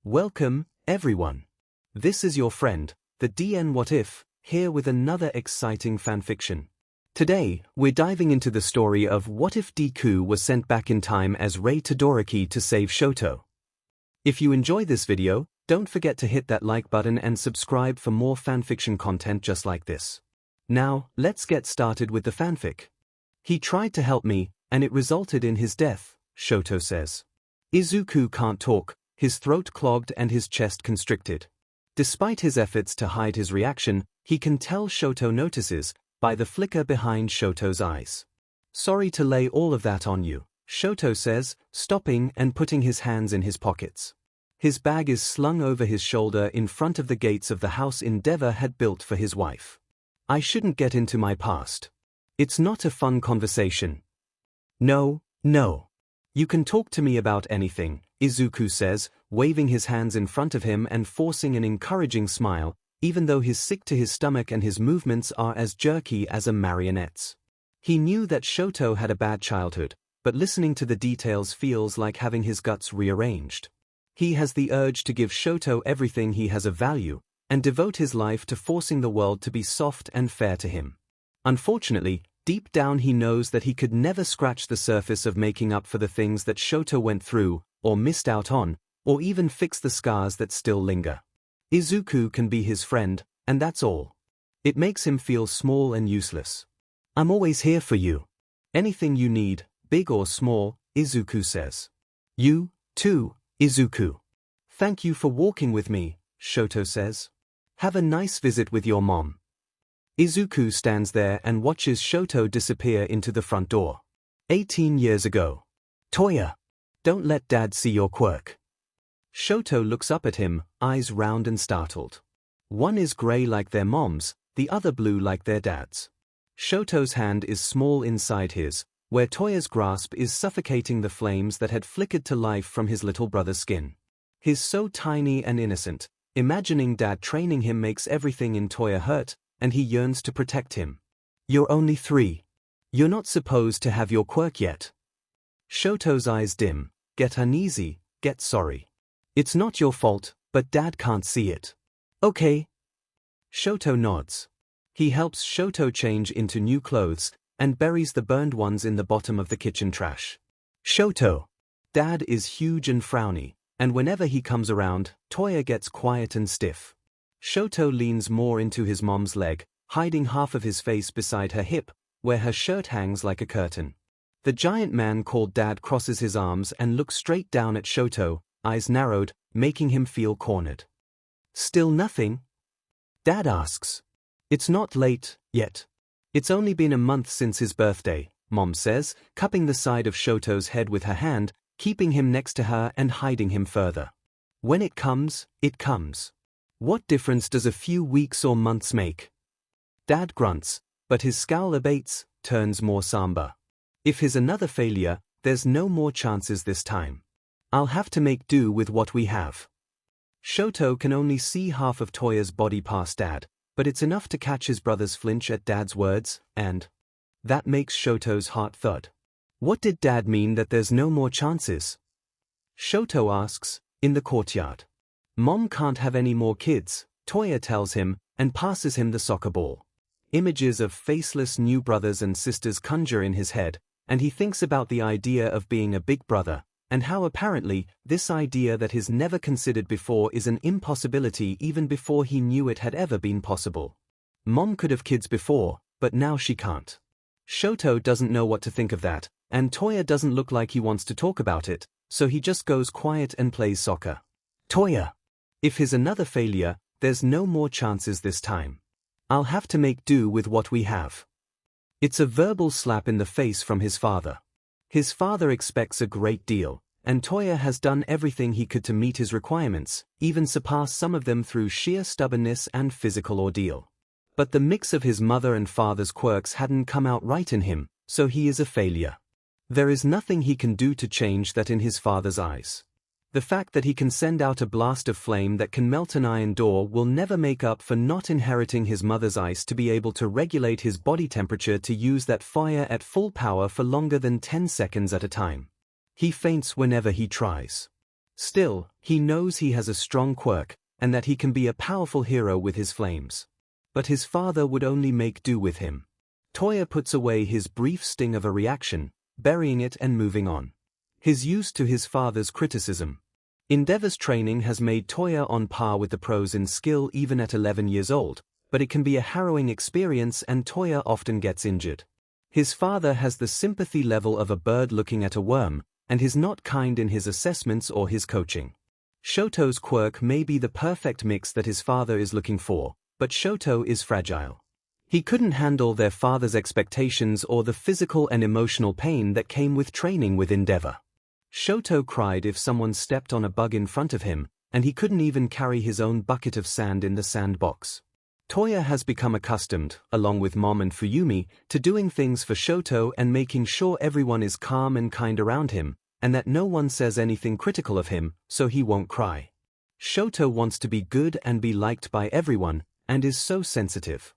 Welcome, everyone. This is your friend, the DN What If, here with another exciting fanfiction. Today, we're diving into the story of what if Deku was sent back in time as Rei Todoroki to save Shoto. If you enjoy this video, don't forget to hit that like button and subscribe for more fanfiction content just like this. Now, let's get started with the fanfic. He tried to help me, and it resulted in his death, Shoto says. Izuku can't talk, his throat clogged and his chest constricted. Despite his efforts to hide his reaction, he can tell Shoto notices, by the flicker behind Shoto's eyes. Sorry to lay all of that on you, Shoto says, stopping and putting his hands in his pockets. His bag is slung over his shoulder in front of the gates of the house Endeavor had built for his wife. I shouldn't get into my past. It's not a fun conversation. No. You can talk to me about anything, Izuku says, waving his hands in front of him and forcing an encouraging smile, even though he's sick to his stomach and his movements are as jerky as a marionette's. He knew that Shoto had a bad childhood, but listening to the details feels like having his guts rearranged. He has the urge to give Shoto everything he has of value, and devote his life to forcing the world to be soft and fair to him. Unfortunately, deep down he knows that he could never scratch the surface of making up for the things that Shoto went through, or missed out on, or even fix the scars that still linger. Izuku can be his friend, and that's all. It makes him feel small and useless. I'm always here for you. Anything you need, big or small, Izuku says. You, too, Izuku. Thank you for walking with me, Shoto says. Have a nice visit with your mom. Izuku stands there and watches Shoto disappear into the front door. 18 years ago. Toya. Don't let Dad see your quirk. Shoto looks up at him, eyes round and startled. One is grey like their mom's, the other blue like their dad's. Shoto's hand is small inside his, where Toya's grasp is suffocating the flames that had flickered to life from his little brother's skin. He's so tiny and innocent, imagining Dad training him makes everything in Toya hurt, and he yearns to protect him. You're only 3. You're not supposed to have your quirk yet. Shoto's eyes dim, get uneasy, get sorry. It's not your fault, but Dad can't see it. Okay. Shoto nods. He helps Shoto change into new clothes, and buries the burned ones in the bottom of the kitchen trash. Shoto. Dad is huge and frowny, and whenever he comes around, Toya gets quiet and stiff. Shoto leans more into his mom's leg, hiding half of his face beside her hip, where her shirt hangs like a curtain. The giant man called Dad crosses his arms and looks straight down at Shoto, eyes narrowed, making him feel cornered. Still nothing? Dad asks. It's not late, yet. It's only been a month since his birthday, Mom says, cupping the side of Shoto's head with her hand, keeping him next to her and hiding him further. When it comes, it comes. What difference does a few weeks or months make? Dad grunts, but his scowl abates, turns more somber. If he's another failure, there's no more chances this time. I'll have to make do with what we have. Shoto can only see half of Toya's body past Dad, but it's enough to catch his brother's flinch at Dad's words, and that makes Shoto's heart thud. What did Dad mean that there's no more chances? Shoto asks, in the courtyard. Mom can't have any more kids, Toya tells him, and passes him the soccer ball. Images of faceless new brothers and sisters conjure in his head, and he thinks about the idea of being a big brother, and how apparently, this idea that he's never considered before is an impossibility even before he knew it had ever been possible. Mom could have kids before, but now she can't. Shoto doesn't know what to think of that, and Toya doesn't look like he wants to talk about it, so he just goes quiet and plays soccer. Toya. If he's another failure, there's no more chances this time. I'll have to make do with what we have. It's a verbal slap in the face from his father. His father expects a great deal, and Toya has done everything he could to meet his requirements, even surpass some of them through sheer stubbornness and physical ordeal. But the mix of his mother and father's quirks hadn't come out right in him, so he is a failure. There is nothing he can do to change that in his father's eyes. The fact that he can send out a blast of flame that can melt an iron door will never make up for not inheriting his mother's ice to be able to regulate his body temperature to use that fire at full power for longer than 10 seconds at a time. He faints whenever he tries. Still, he knows he has a strong quirk, and that he can be a powerful hero with his flames. But his father would only make do with him. Toya puts away his brief sting of a reaction, burying it and moving on. He's used to his father's criticism. Endeavor's training has made Toya on par with the pros in skill even at 11 years old, but it can be a harrowing experience and Toya often gets injured. His father has the sympathy level of a bird looking at a worm, and is not kind in his assessments or his coaching. Shoto's quirk may be the perfect mix that his father is looking for, but Shoto is fragile. He couldn't handle their father's expectations or the physical and emotional pain that came with training with Endeavor. Shoto cried if someone stepped on a bug in front of him, and he couldn't even carry his own bucket of sand in the sandbox. Toya has become accustomed, along with Mom and Fuyumi, to doing things for Shoto and making sure everyone is calm and kind around him, and that no one says anything critical of him, so he won't cry. Shoto wants to be good and be liked by everyone, and is so sensitive.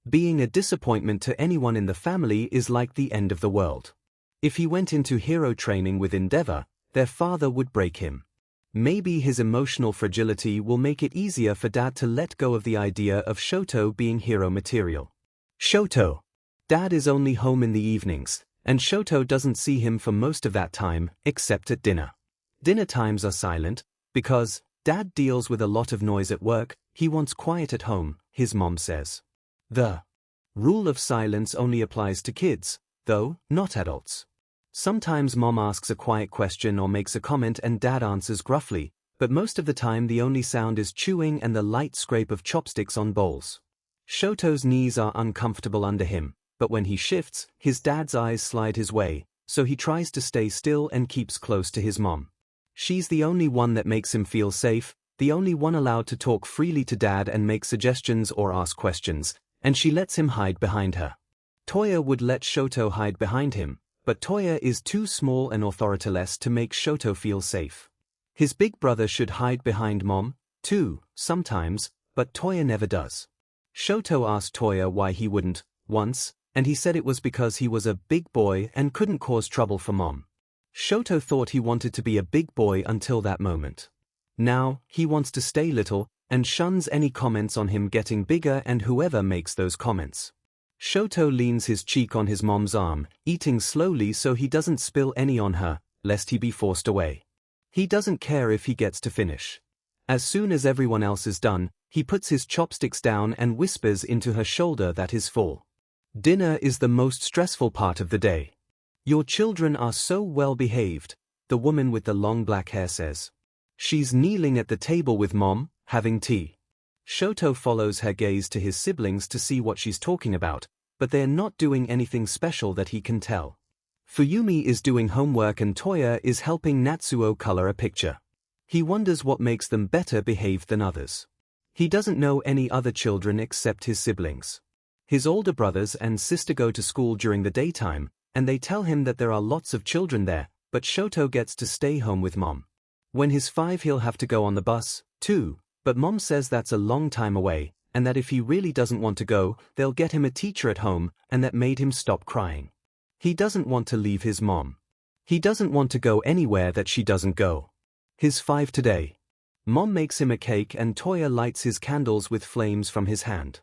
Being a disappointment to anyone in the family is like the end of the world. If he went into hero training with Endeavor, their father would break him. Maybe his emotional fragility will make it easier for Dad to let go of the idea of Shoto being hero material. Shoto. Dad is only home in the evenings, and Shoto doesn't see him for most of that time, except at dinner. Dinner times are silent, because Dad deals with a lot of noise at work, he wants quiet at home, his mom says. The rule of silence only applies to kids, though, not adults. Sometimes Mom asks a quiet question or makes a comment and Dad answers gruffly, but most of the time the only sound is chewing and the light scrape of chopsticks on bowls. Shoto's knees are uncomfortable under him, but when he shifts, his dad's eyes slide his way, so he tries to stay still and keeps close to his mom. She's the only one that makes him feel safe, the only one allowed to talk freely to Dad and make suggestions or ask questions, and she lets him hide behind her. Toya would let Shoto hide behind him, but Toya is too small and authoritative to make Shoto feel safe. His big brother should hide behind Mom, too, sometimes, but Toya never does. Shoto asked Toya why he wouldn't, once, and he said it was because he was a big boy and couldn't cause trouble for Mom. Shoto thought he wanted to be a big boy until that moment. Now, he wants to stay little, and shuns any comments on him getting bigger and whoever makes those comments. Shoto leans his cheek on his mom's arm, eating slowly so he doesn't spill any on her, lest he be forced away. He doesn't care if he gets to finish. As soon as everyone else is done, he puts his chopsticks down and whispers into her shoulder that is full. Dinner is the most stressful part of the day. Your children are so well behaved, the woman with the long black hair says. She's kneeling at the table with Mom, having tea. Shoto follows her gaze to his siblings to see what she's talking about, but they're not doing anything special that he can tell. Fuyumi is doing homework and Toya is helping Natsuo color a picture. He wonders what makes them better behaved than others. He doesn't know any other children except his siblings. His older brothers and sister go to school during the daytime, and they tell him that there are lots of children there, but Shoto gets to stay home with Mom. When he's 5 he'll have to go on the bus, too. But Mom says that's a long time away, and that if he really doesn't want to go, they'll get him a teacher at home, and that made him stop crying. He doesn't want to leave his mom. He doesn't want to go anywhere that she doesn't go. He's 5 today. Mom makes him a cake and Toya lights his candles with flames from his hand.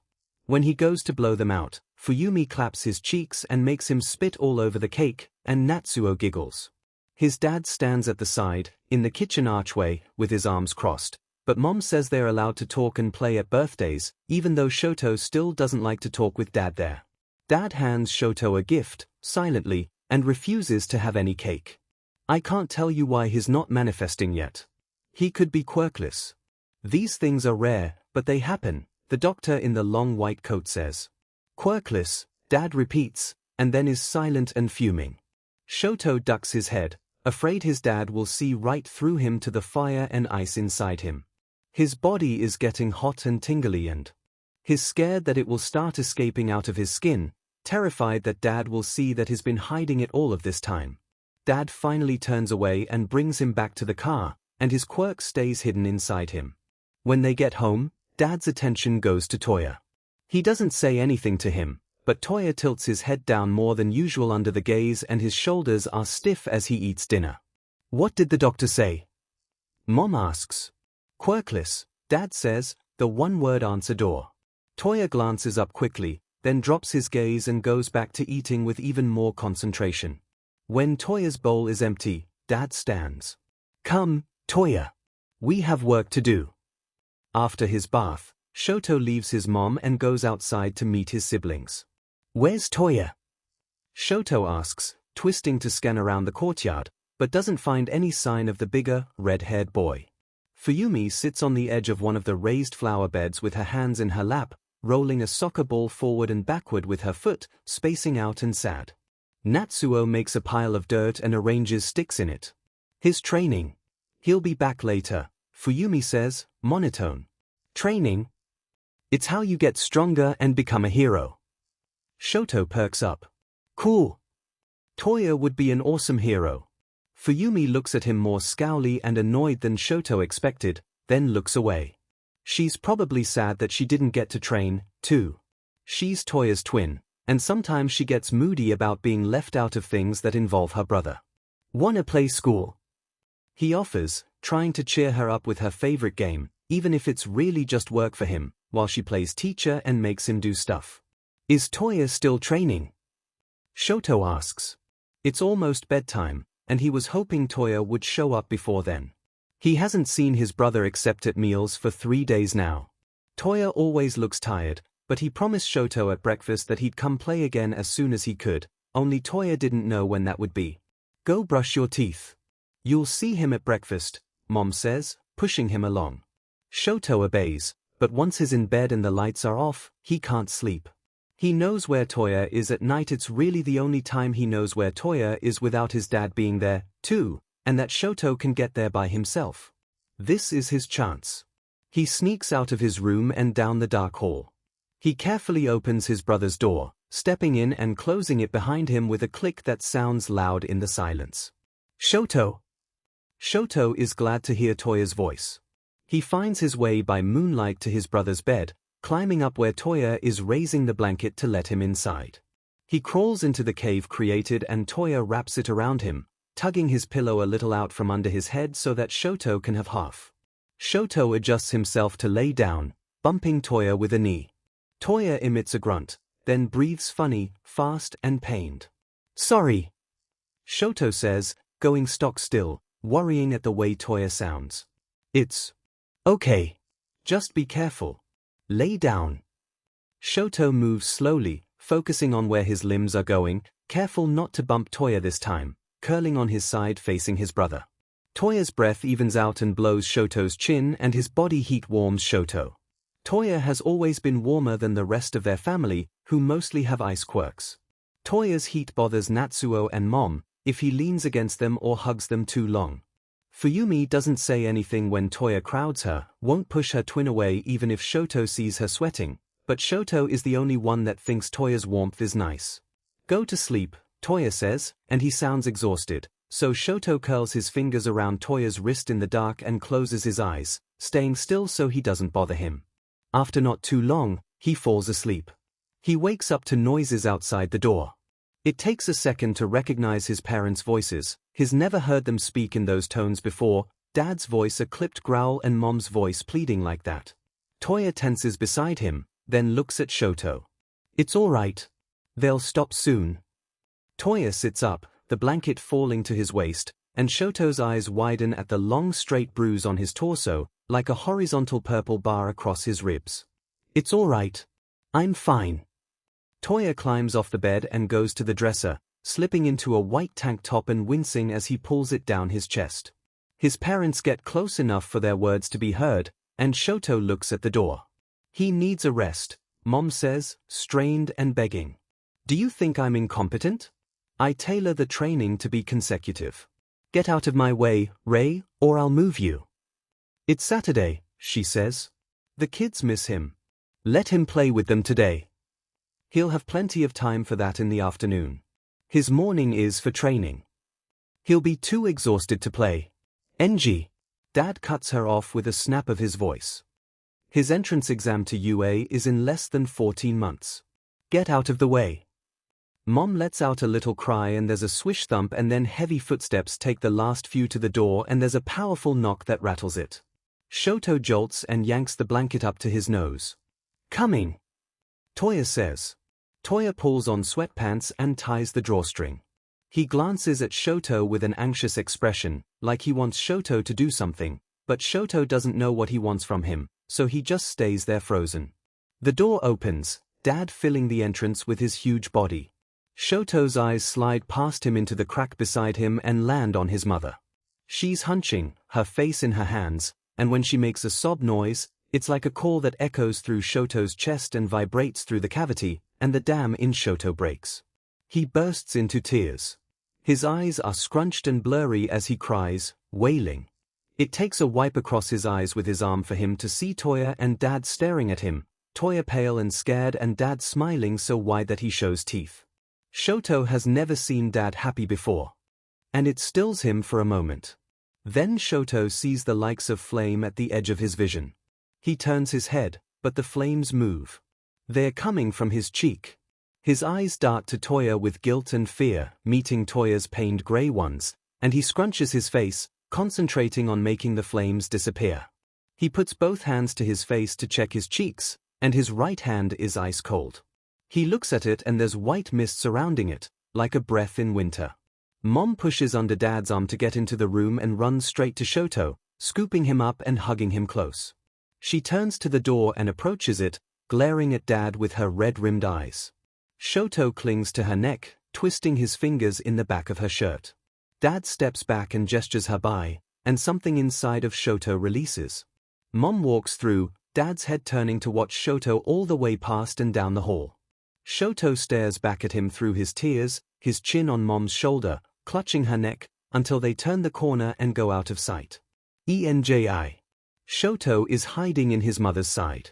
When he goes to blow them out, Fuyumi claps his cheeks and makes him spit all over the cake, and Natsuo giggles. His dad stands at the side, in the kitchen archway, with his arms crossed. But Mom says they're allowed to talk and play at birthdays, even though Shoto still doesn't like to talk with Dad there. Dad hands Shoto a gift, silently, and refuses to have any cake. I can't tell you why he's not manifesting yet. He could be quirkless. These things are rare, but they happen, the doctor in the long white coat says. Quirkless, Dad repeats, and then is silent and fuming. Shoto ducks his head, afraid his dad will see right through him to the fire and ice inside him. His body is getting hot and tingly and he's scared that it will start escaping out of his skin, terrified that Dad will see that he's been hiding it all of this time. Dad finally turns away and brings him back to the car, and his quirk stays hidden inside him. When they get home, Dad's attention goes to Toya. He doesn't say anything to him, but Toya tilts his head down more than usual under the gaze and his shoulders are stiff as he eats dinner. What did the doctor say? Mom asks. Quirkless, Dad says, the one-word answer door. Toya glances up quickly, then drops his gaze and goes back to eating with even more concentration. When Toya's bowl is empty, Dad stands. Come, Toya. We have work to do. After his bath, Shoto leaves his mom and goes outside to meet his siblings. Where's Toya? Shoto asks, twisting to scan around the courtyard, but doesn't find any sign of the bigger, red-haired boy. Fuyumi sits on the edge of one of the raised flower beds with her hands in her lap, rolling a soccer ball forward and backward with her foot, spacing out and sad. Natsuo makes a pile of dirt and arranges sticks in it. His training. He'll be back later, Fuyumi says, monotone. Training? It's how you get stronger and become a hero. Shoto perks up. Cool. Toya would be an awesome hero. Fuyumi looks at him more scowly and annoyed than Shoto expected, then looks away. She's probably sad that she didn't get to train, too. She's Toya's twin, and sometimes she gets moody about being left out of things that involve her brother. Wanna play school? He offers, trying to cheer her up with her favorite game, even if it's really just work for him, while she plays teacher and makes him do stuff. Is Toya still training? Shoto asks. It's almost bedtime, and he was hoping Toya would show up before then. He hasn't seen his brother except at meals for 3 days now. Toya always looks tired, but he promised Shoto at breakfast that he'd come play again as soon as he could, only Toya didn't know when that would be. Go brush your teeth. You'll see him at breakfast, Mom says, pushing him along. Shoto obeys, but once he's in bed and the lights are off, he can't sleep. He knows where Toya is at night. It's really the only time he knows where Toya is without his dad being there, too, and that Shoto can get there by himself. This is his chance. He sneaks out of his room and down the dark hall. He carefully opens his brother's door, stepping in and closing it behind him with a click that sounds loud in the silence. Shoto! Shoto is glad to hear Toya's voice. He finds his way by moonlight to his brother's bed, climbing up where Toya is raising the blanket to let him inside. He crawls into the cave created and Toya wraps it around him, tugging his pillow a little out from under his head so that Shoto can have half. Shoto adjusts himself to lay down, bumping Toya with a knee. Toya emits a grunt, then breathes funny, fast and pained. Sorry, Shoto says, going stock still, worrying at the way Toya sounds. It's okay. Just be careful. Lay down. Shoto moves slowly, focusing on where his limbs are going, careful not to bump Toya this time, curling on his side facing his brother. Toya's breath evens out and blows Shoto's chin and his body heat warms Shoto. Toya has always been warmer than the rest of their family, who mostly have ice quirks. Toya's heat bothers Natsuo and Mom if he leans against them or hugs them too long. Fuyumi doesn't say anything when Toya crowds her, won't push her twin away even if Shoto sees her sweating, but Shoto is the only one that thinks Toya's warmth is nice. Go to sleep, Toya says, and he sounds exhausted, so Shoto curls his fingers around Toya's wrist in the dark and closes his eyes, staying still so he doesn't bother him. After not too long, he falls asleep. He wakes up to noises outside the door. It takes a second to recognize his parents' voices. He's never heard them speak in those tones before, Dad's voice a clipped growl and Mom's voice pleading like that. Toya tenses beside him, then looks at Shoto. It's all right. They'll stop soon. Toya sits up, the blanket falling to his waist, and Shoto's eyes widen at the long straight bruise on his torso, like a horizontal purple bar across his ribs. It's all right. I'm fine. Toya climbs off the bed and goes to the dresser, slipping into a white tank top and wincing as he pulls it down his chest. His parents get close enough for their words to be heard, and Shoto looks at the door. He needs a rest, Mom says, strained and begging. Do you think I'm incompetent? I tailor the training to be consecutive. Get out of my way, Rei, or I'll move you. It's Saturday, she says. The kids miss him. Let him play with them today. He'll have plenty of time for that in the afternoon. His morning is for training. He'll be too exhausted to play. NG. Dad cuts her off with a snap of his voice. His entrance exam to UA is in less than 14 months. Get out of the way. Mom lets out a little cry and there's a swish thump and then heavy footsteps take the last few to the door and there's a powerful knock that rattles it. Shoto jolts and yanks the blanket up to his nose. "Coming," Toya says. Toya pulls on sweatpants and ties the drawstring. He glances at Shoto with an anxious expression, like he wants Shoto to do something, but Shoto doesn't know what he wants from him, so he just stays there frozen. The door opens, Dad filling the entrance with his huge body. Shoto's eyes slide past him into the crack beside him and land on his mother. She's hunching, her face in her hands, and when she makes a sob noise, it's like a call that echoes through Shoto's chest and vibrates through the cavity, and the dam in Shoto breaks. He bursts into tears. His eyes are scrunched and blurry as he cries, wailing. It takes a wipe across his eyes with his arm for him to see Toya and Dad staring at him, Toya pale and scared and Dad smiling so wide that he shows teeth. Shoto has never seen Dad happy before. And it stills him for a moment. Then Shoto sees the likes of flame at the edge of his vision. He turns his head, but the flames move. They're coming from his cheek. His eyes dart to Toya with guilt and fear, meeting Toya's pained gray ones, and he scrunches his face, concentrating on making the flames disappear. He puts both hands to his face to check his cheeks, and his right hand is ice cold. He looks at it and there's white mist surrounding it, like a breath in winter. Mom pushes under Dad's arm to get into the room and runs straight to Shoto, scooping him up and hugging him close. She turns to the door and approaches it, glaring at Dad with her red-rimmed eyes. Shoto clings to her neck, twisting his fingers in the back of her shirt. Dad steps back and gestures her by, and something inside of Shoto releases. Mom walks through, Dad's head turning to watch Shoto all the way past and down the hall. Shoto stares back at him through his tears, his chin on Mom's shoulder, clutching her neck, until they turn the corner and go out of sight. ENJI. Shoto is hiding in his mother's side.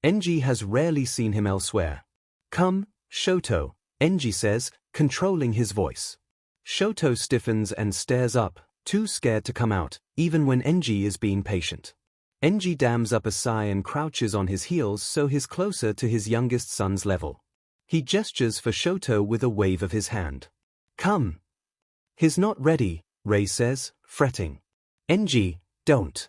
Enji has rarely seen him elsewhere. "Come, Shoto," Enji says, controlling his voice. Shoto stiffens and stares up, too scared to come out, even when Enji is being patient. Enji dams up a sigh and crouches on his heels so he's closer to his youngest son's level. He gestures for Shoto with a wave of his hand. "Come." "He's not ready," Rei says, fretting. "Enji, don't."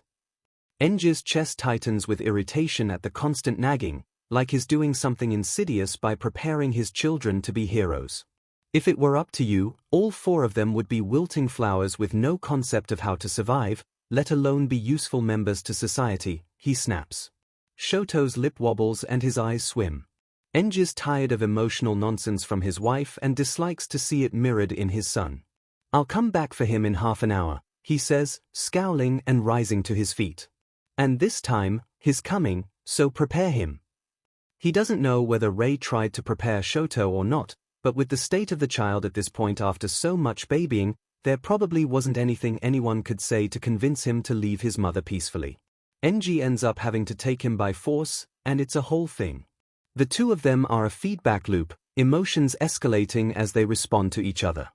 Enji's chest tightens with irritation at the constant nagging, like he's doing something insidious by preparing his children to be heroes. "If it were up to you, all four of them would be wilting flowers with no concept of how to survive, let alone be useful members to society," he snaps. Shoto's lip wobbles and his eyes swim. Enji's tired of emotional nonsense from his wife and dislikes to see it mirrored in his son. "I'll come back for him in half an hour," he says, scowling and rising to his feet. And this time, he's coming, so prepare him. He doesn't know whether Rei tried to prepare Shoto or not, but with the state of the child at this point after so much babying, there probably wasn't anything anyone could say to convince him to leave his mother peacefully. Enji ends up having to take him by force, and it's a whole thing. The two of them are a feedback loop, emotions escalating as they respond to each other.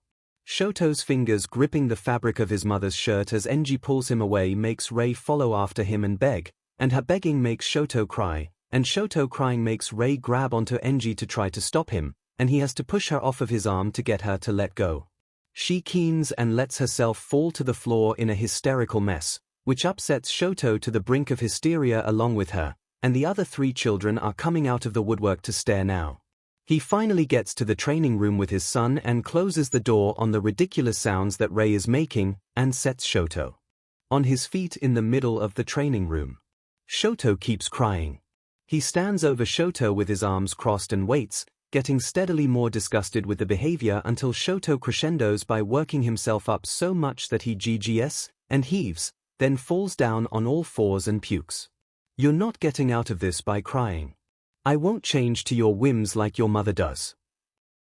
Shoto's fingers gripping the fabric of his mother's shirt as Enji pulls him away makes Rei follow after him and beg, and her begging makes Shoto cry, and Shoto crying makes Rei grab onto Enji to try to stop him, and he has to push her off of his arm to get her to let go. She keens and lets herself fall to the floor in a hysterical mess, which upsets Shoto to the brink of hysteria along with her, and the other three children are coming out of the woodwork to stare now. He finally gets to the training room with his son and closes the door on the ridiculous sounds that Rei is making, and sets Shoto on his feet in the middle of the training room. Shoto keeps crying. He stands over Shoto with his arms crossed and waits, getting steadily more disgusted with the behavior until Shoto crescendos by working himself up so much that he GGS and heaves, then falls down on all fours and pukes. "You're not getting out of this by crying. I won't change to your whims like your mother does."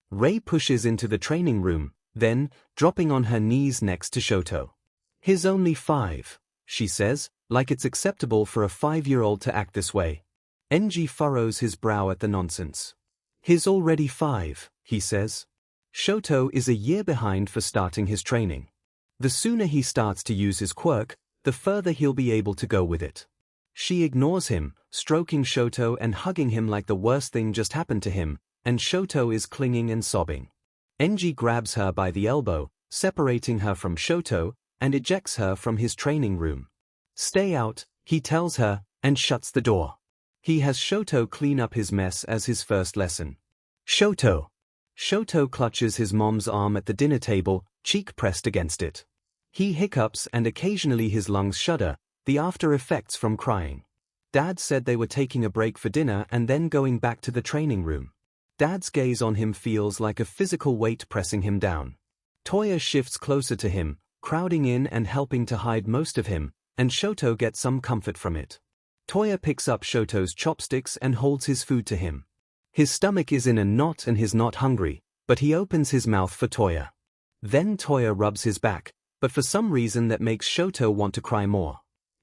Rei pushes into the training room, then, dropping on her knees next to Shoto. "He's only 5, she says, like it's acceptable for a 5-year-old to act this way. Enji furrows his brow at the nonsense. "He's already 5, he says. Shoto is a year behind for starting his training. The sooner he starts to use his quirk, the further he'll be able to go with it." She ignores him, stroking Shoto and hugging him like the worst thing just happened to him, and Shoto is clinging and sobbing. Enji grabs her by the elbow, separating her from Shoto, and ejects her from his training room. "Stay out," he tells her, and shuts the door. He has Shoto clean up his mess as his first lesson. Shoto. Shoto clutches his mom's arm at the dinner table, cheek pressed against it. He hiccups and occasionally his lungs shudder, the after effects from crying. Dad said they were taking a break for dinner and then going back to the training room. Dad's gaze on him feels like a physical weight pressing him down. Toya shifts closer to him, crowding in and helping to hide most of him, and Shoto gets some comfort from it. Toya picks up Shoto's chopsticks and holds his food to him. His stomach is in a knot and he's not hungry, but he opens his mouth for Toya. Then Toya rubs his back, but for some reason that makes Shoto want to cry more.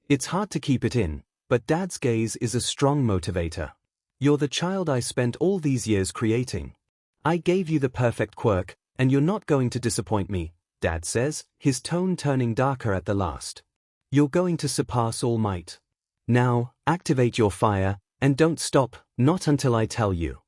It's hard to keep it in, but Dad's gaze is a strong motivator. "You're the child I spent all these years creating. I gave you the perfect quirk, and you're not going to disappoint me," Dad says, his tone turning darker at the last. "You're going to surpass all might. Now, activate your fire, and don't stop, not until I tell you."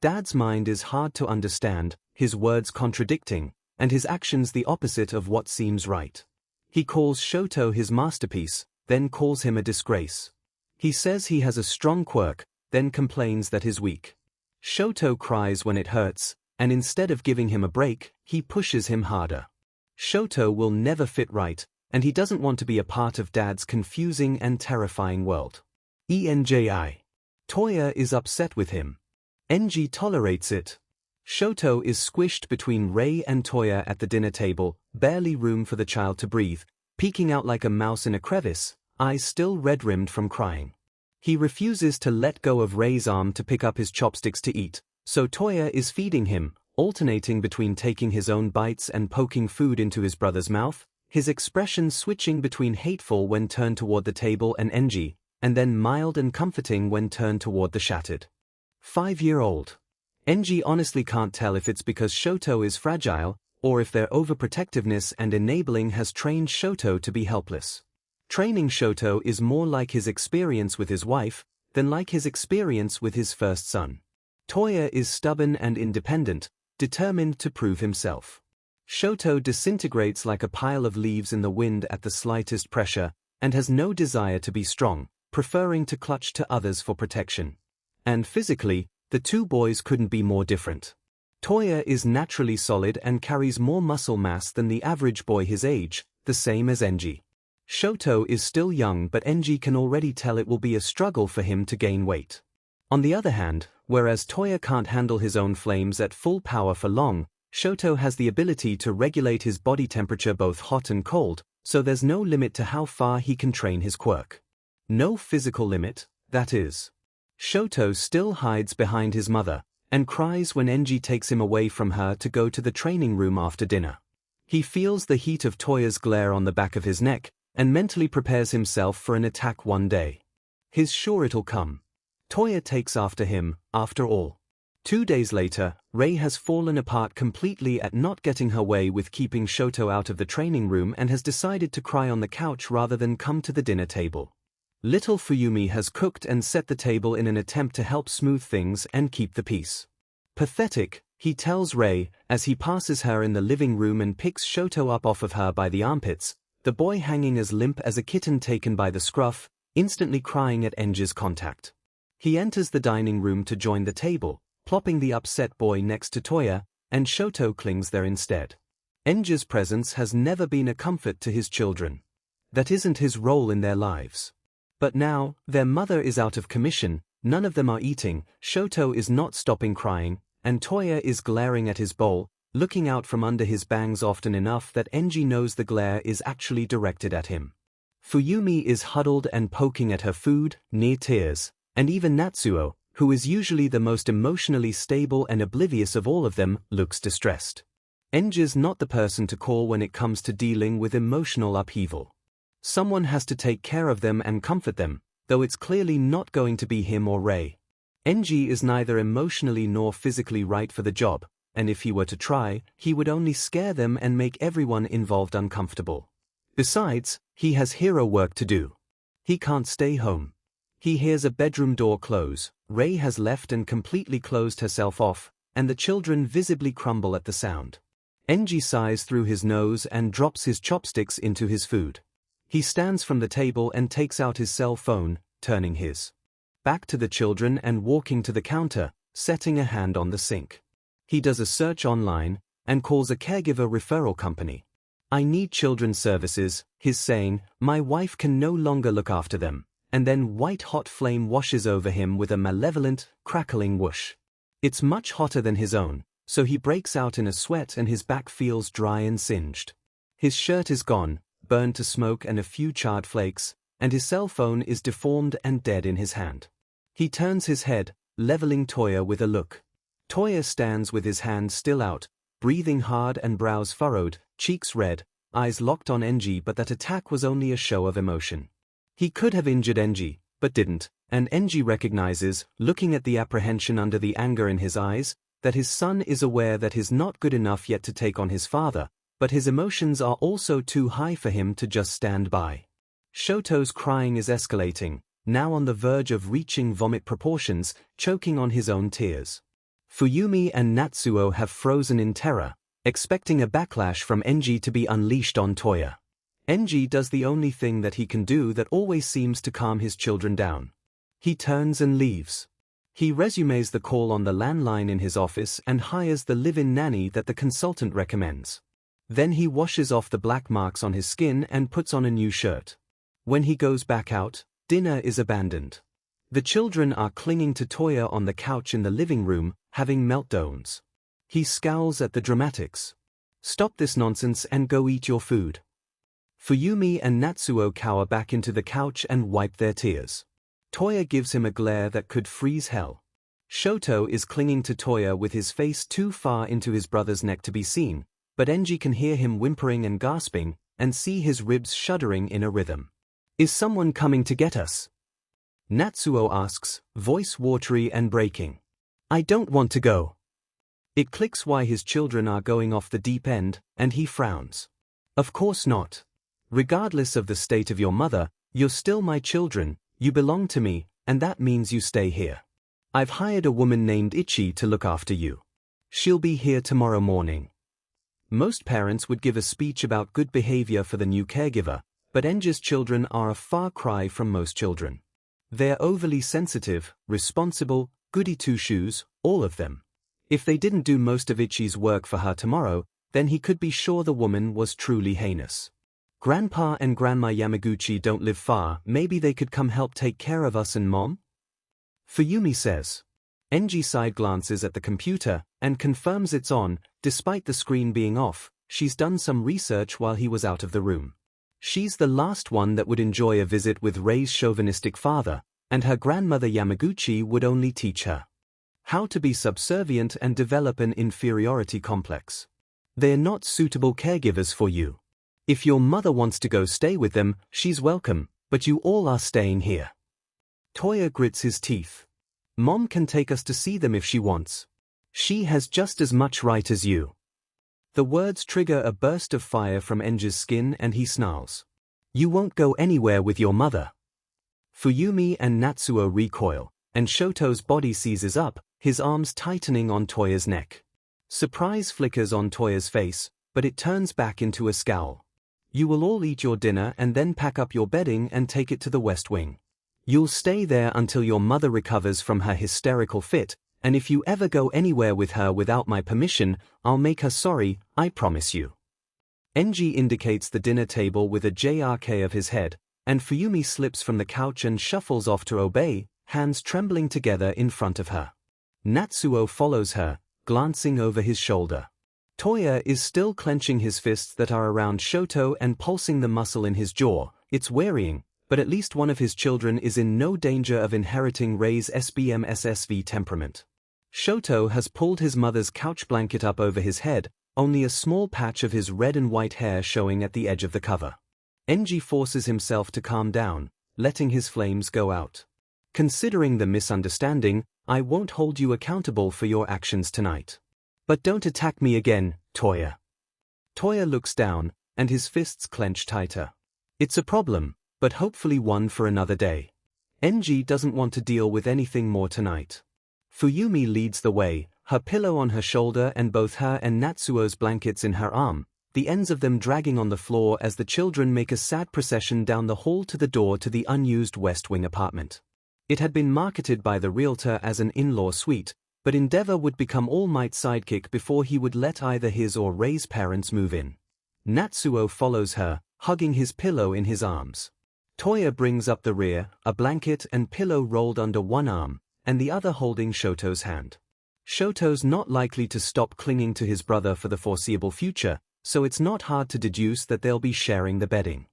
Dad's mind is hard to understand, his words contradicting, and his actions the opposite of what seems right. He calls Shoto his masterpiece, then calls him a disgrace. He says he has a strong quirk, then complains that he's weak. Shoto cries when it hurts, and instead of giving him a break, he pushes him harder. Shoto will never fit right, and he doesn't want to be a part of Dad's confusing and terrifying world. Enji. Toya is upset with him. Enji tolerates it. Shoto is squished between Rei and Toya at the dinner table, barely room for the child to breathe, peeking out like a mouse in a crevice, eyes still red-rimmed from crying. He refuses to let go of Rei's arm to pick up his chopsticks to eat, so Toya is feeding him, alternating between taking his own bites and poking food into his brother's mouth, his expression switching between hateful when turned toward the table and Enji, and then mild and comforting when turned toward the shattered 5-year-old. Enji honestly can't tell if it's because Shoto is fragile, or if their overprotectiveness and enabling has trained Shoto to be helpless. Training Shoto is more like his experience with his wife, than like his experience with his first son. Toya is stubborn and independent, determined to prove himself. Shoto disintegrates like a pile of leaves in the wind at the slightest pressure, and has no desire to be strong, preferring to clutch to others for protection. And physically, the two boys couldn't be more different. Toya is naturally solid and carries more muscle mass than the average boy his age, the same as Enji. Shoto is still young, but Enji can already tell it will be a struggle for him to gain weight. On the other hand, whereas Toya can't handle his own flames at full power for long, Shoto has the ability to regulate his body temperature both hot and cold, so there's no limit to how far he can train his quirk. No physical limit, that is. Shoto still hides behind his mother, and cries when Enji takes him away from her to go to the training room after dinner. He feels the heat of Toya's glare on the back of his neck, and mentally prepares himself for an attack one day. He's sure it'll come. Toya takes after him, after all. 2 days later, Rei has fallen apart completely at not getting her way with keeping Shoto out of the training room and has decided to cry on the couch rather than come to the dinner table. Little Fuyumi has cooked and set the table in an attempt to help smooth things and keep the peace. Pathetic, he tells Rei, as he passes her in the living room and picks Shoto up off of her by the armpits, the boy hanging as limp as a kitten taken by the scruff, instantly crying at Enji's contact. He enters the dining room to join the table, plopping the upset boy next to Toya, and Shoto clings there instead. Enji's presence has never been a comfort to his children. That isn't his role in their lives. But now, their mother is out of commission, none of them are eating, Shoto is not stopping crying, and Toya is glaring at his bowl, looking out from under his bangs often enough that Enji knows the glare is actually directed at him. Fuyumi is huddled and poking at her food, near tears, and even Natsuo, who is usually the most emotionally stable and oblivious of all of them, looks distressed. Enji's not the person to call when it comes to dealing with emotional upheaval. Someone has to take care of them and comfort them, though it's clearly not going to be him or Rei. Enji is neither emotionally nor physically right for the job, and if he were to try, he would only scare them and make everyone involved uncomfortable. Besides, he has hero work to do. He can't stay home. He hears a bedroom door close. Rei has left and completely closed herself off, and the children visibly crumble at the sound. Enji sighs through his nose and drops his chopsticks into his food. He stands from the table and takes out his cell phone, turning his back to the children and walking to the counter, setting a hand on the sink. He does a search online and calls a caregiver referral company. "I need children's services," he's saying. "My wife can no longer look after them." And then white-hot flame washes over him with a malevolent, crackling whoosh. It's much hotter than his own, so he breaks out in a sweat and his back feels dry and singed. His shirt is gone, burned to smoke and a few charred flakes, and his cell phone is deformed and dead in his hand. He turns his head, leveling Toya with a look. Toya stands with his hand still out, breathing hard and brows furrowed, cheeks red, eyes locked on Enji, but that attack was only a show of emotion. He could have injured Enji, but didn't, and Enji recognizes, looking at the apprehension under the anger in his eyes, that his son is aware that he's not good enough yet to take on his father, but his emotions are also too high for him to just stand by. Shoto's crying is escalating, now on the verge of reaching vomit proportions, choking on his own tears. Fuyumi and Natsuo have frozen in terror, expecting a backlash from Enji to be unleashed on Toya. Enji does the only thing that he can do that always seems to calm his children down. He turns and leaves. He resumes the call on the landline in his office and hires the live-in nanny that the consultant recommends. Then he washes off the black marks on his skin and puts on a new shirt. When he goes back out, dinner is abandoned. The children are clinging to Toya on the couch in the living room, having meltdowns. He scowls at the dramatics. "Stop this nonsense and go eat your food." Fuyumi and Natsuo cower back into the couch and wipe their tears. Toya gives him a glare that could freeze hell. Shoto is clinging to Toya with his face too far into his brother's neck to be seen, but Enji can hear him whimpering and gasping, and see his ribs shuddering in a rhythm. "Is someone coming to get us?" Natsuo asks, voice watery and breaking. "I don't want to go." It clicks why his children are going off the deep end, and he frowns. "Of course not. Regardless of the state of your mother, you're still my children, you belong to me, and that means you stay here. I've hired a woman named Ichi to look after you. She'll be here tomorrow morning." Most parents would give a speech about good behavior for the new caregiver, but Enji's children are a far cry from most children. They're overly sensitive, responsible, goody two-shoes, all of them. If they didn't do most of Ichi's work for her tomorrow, then he could be sure the woman was truly heinous. "Grandpa and Grandma Yamaguchi don't live far, maybe they could come help take care of us and Mom?" Fuyumi says. Enji side glances at the computer and confirms it's on, despite the screen being off. She's done some research while he was out of the room. She's the last one that would enjoy a visit with Rei's chauvinistic father, and her grandmother Yamaguchi would only teach her how to be subservient and develop an inferiority complex. They're not suitable caregivers for you. If your mother wants to go stay with them, she's welcome, but you all are staying here. Toya grits his teeth. "Mom can take us to see them if she wants. She has just as much right as you." The words trigger a burst of fire from Enji's skin and he snarls. "You won't go anywhere with your mother." Fuyumi and Natsuo recoil, and Shoto's body seizes up, his arms tightening on Toya's neck. Surprise flickers on Toya's face, but it turns back into a scowl. "You will all eat your dinner and then pack up your bedding and take it to the West Wing. You'll stay there until your mother recovers from her hysterical fit, and if you ever go anywhere with her without my permission, I'll make her sorry, I promise you." Enji indicates the dinner table with a jerk of his head, and Fuyumi slips from the couch and shuffles off to obey, hands trembling together in front of her. Natsuo follows her, glancing over his shoulder. Toya is still clenching his fists that are around Shoto and pulsing the muscle in his jaw. It's wearying, but at least one of his children is in no danger of inheriting Rei's SBM-SSV temperament. Shoto has pulled his mother's couch blanket up over his head, only a small patch of his red and white hair showing at the edge of the cover. Enji forces himself to calm down, letting his flames go out. "Considering the misunderstanding, I won't hold you accountable for your actions tonight. But don't attack me again, Toya." Toya looks down, and his fists clench tighter. It's a problem, but hopefully one for another day. Enji doesn't want to deal with anything more tonight. Fuyumi leads the way, her pillow on her shoulder and both her and Natsuo's blankets in her arm, the ends of them dragging on the floor as the children make a sad procession down the hall to the door to the unused West Wing apartment. It had been marketed by the realtor as an in-law suite, but Endeavor would become All Might's sidekick before he would let either his or Rei's parents move in. Natsuo follows her, hugging his pillow in his arms. Toya brings up the rear, a blanket and pillow rolled under one arm, and the other holding Shoto's hand. Shoto's not likely to stop clinging to his brother for the foreseeable future, so it's not hard to deduce that they'll be sharing the bedding.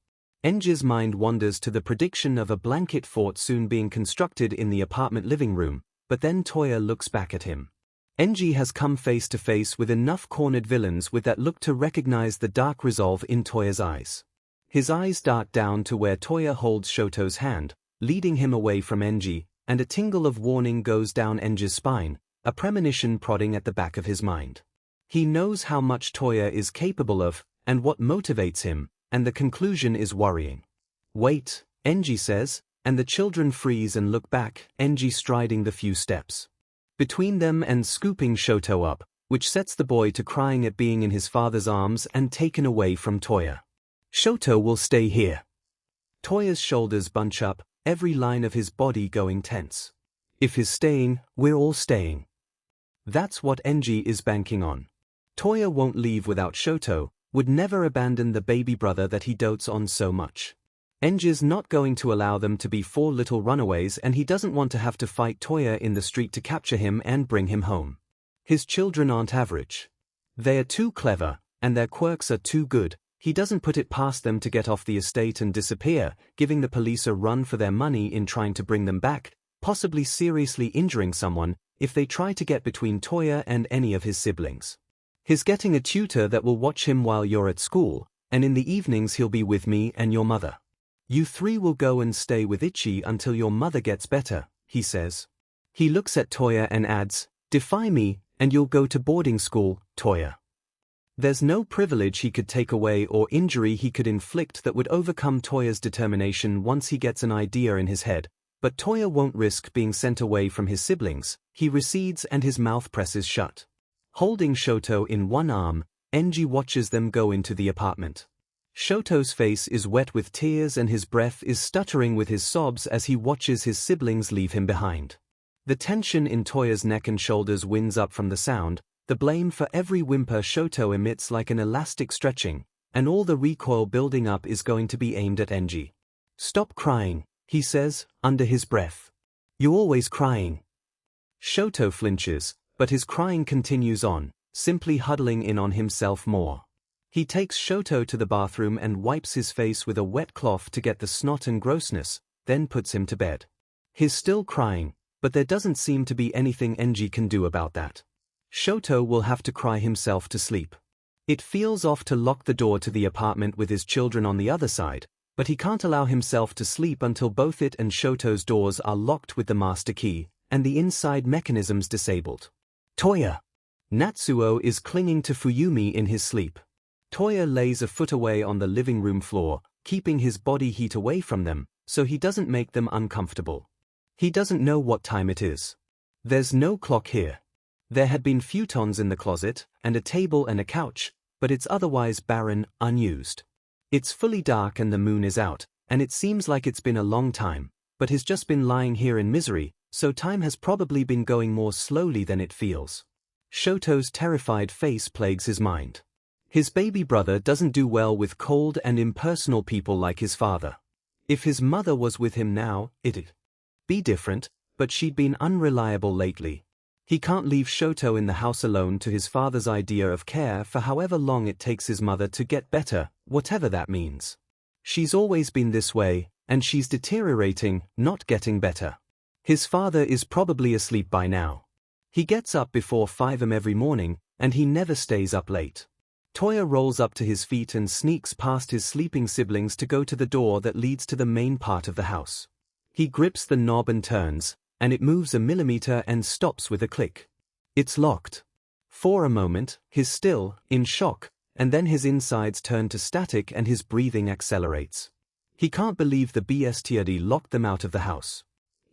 Enji's mind wanders to the prediction of a blanket fort soon being constructed in the apartment living room, but then Toya looks back at him. Enji has come face to face with enough cornered villains with that look to recognize the dark resolve in Toya's eyes. His eyes dart down to where Toya holds Shoto's hand, leading him away from Enji, and a tingle of warning goes down Enji's spine, a premonition prodding at the back of his mind. He knows how much Toya is capable of, and what motivates him, and the conclusion is worrying. "Wait," Enji says, and the children freeze and look back, Enji striding the few steps between them and scooping Shoto up, which sets the boy to crying at being in his father's arms and taken away from Toya. "Shoto will stay here." Toya's shoulders bunch up, every line of his body going tense. "If he's staying, we're all staying." That's what Enji is banking on. Toya won't leave without Shoto, would never abandon the baby brother that he dotes on so much. Enji's not going to allow them to be four little runaways, and he doesn't want to have to fight Toya in the street to capture him and bring him home. His children aren't average. They are too clever, and their quirks are too good. He doesn't put it past them to get off the estate and disappear, giving the police a run for their money in trying to bring them back, possibly seriously injuring someone, if they try to get between Toya and any of his siblings. He's getting a tutor that will watch him while you're at school, and in the evenings he'll be with me and your mother. You three will go and stay with Ichi until your mother gets better, he says. He looks at Toya and adds, "Defy me, and you'll go to boarding school, Toya." There's no privilege he could take away or injury he could inflict that would overcome Toya's determination once he gets an idea in his head, but Toya won't risk being sent away from his siblings. He recedes and his mouth presses shut. Holding Shoto in one arm, Enji watches them go into the apartment. Shoto's face is wet with tears and his breath is stuttering with his sobs as he watches his siblings leave him behind. The tension in Toya's neck and shoulders wins up from the sound, the blame for every whimper Shoto emits like an elastic stretching, and all the recoil building up is going to be aimed at Enji. "Stop crying," he says, under his breath. "You're always crying." Shoto flinches, but his crying continues on, simply huddling in on himself more. He takes Shoto to the bathroom and wipes his face with a wet cloth to get the snot and grossness, then puts him to bed. He's still crying, but there doesn't seem to be anything Enji can do about that. Shoto will have to cry himself to sleep. It feels off to lock the door to the apartment with his children on the other side, but he can't allow himself to sleep until both it and Shoto's doors are locked with the master key, and the inside mechanisms disabled. "Toya!" Natsuo is clinging to Fuyumi in his sleep. Toya lays a foot away on the living room floor, keeping his body heat away from them, so he doesn't make them uncomfortable. He doesn't know what time it is. There's no clock here. There had been futons in the closet, and a table and a couch, but it's otherwise barren, unused. It's fully dark and the moon is out, and it seems like it's been a long time, but he's just been lying here in misery, so time has probably been going more slowly than it feels. Shoto's terrified face plagues his mind. His baby brother doesn't do well with cold and impersonal people like his father. If his mother was with him now, it'd be different, but she'd been unreliable lately. He can't leave Shoto in the house alone to his father's idea of care for however long it takes his mother to get better, whatever that means. She's always been this way, and she's deteriorating, not getting better. His father is probably asleep by now. He gets up before 5 a.m. every morning, and he never stays up late. Toya rolls up to his feet and sneaks past his sleeping siblings to go to the door that leads to the main part of the house. He grips the knob and turns, and it moves a millimeter and stops with a click. It's locked. For a moment, he's still, in shock, and then his insides turn to static and his breathing accelerates. He can't believe the bestiary locked them out of the house.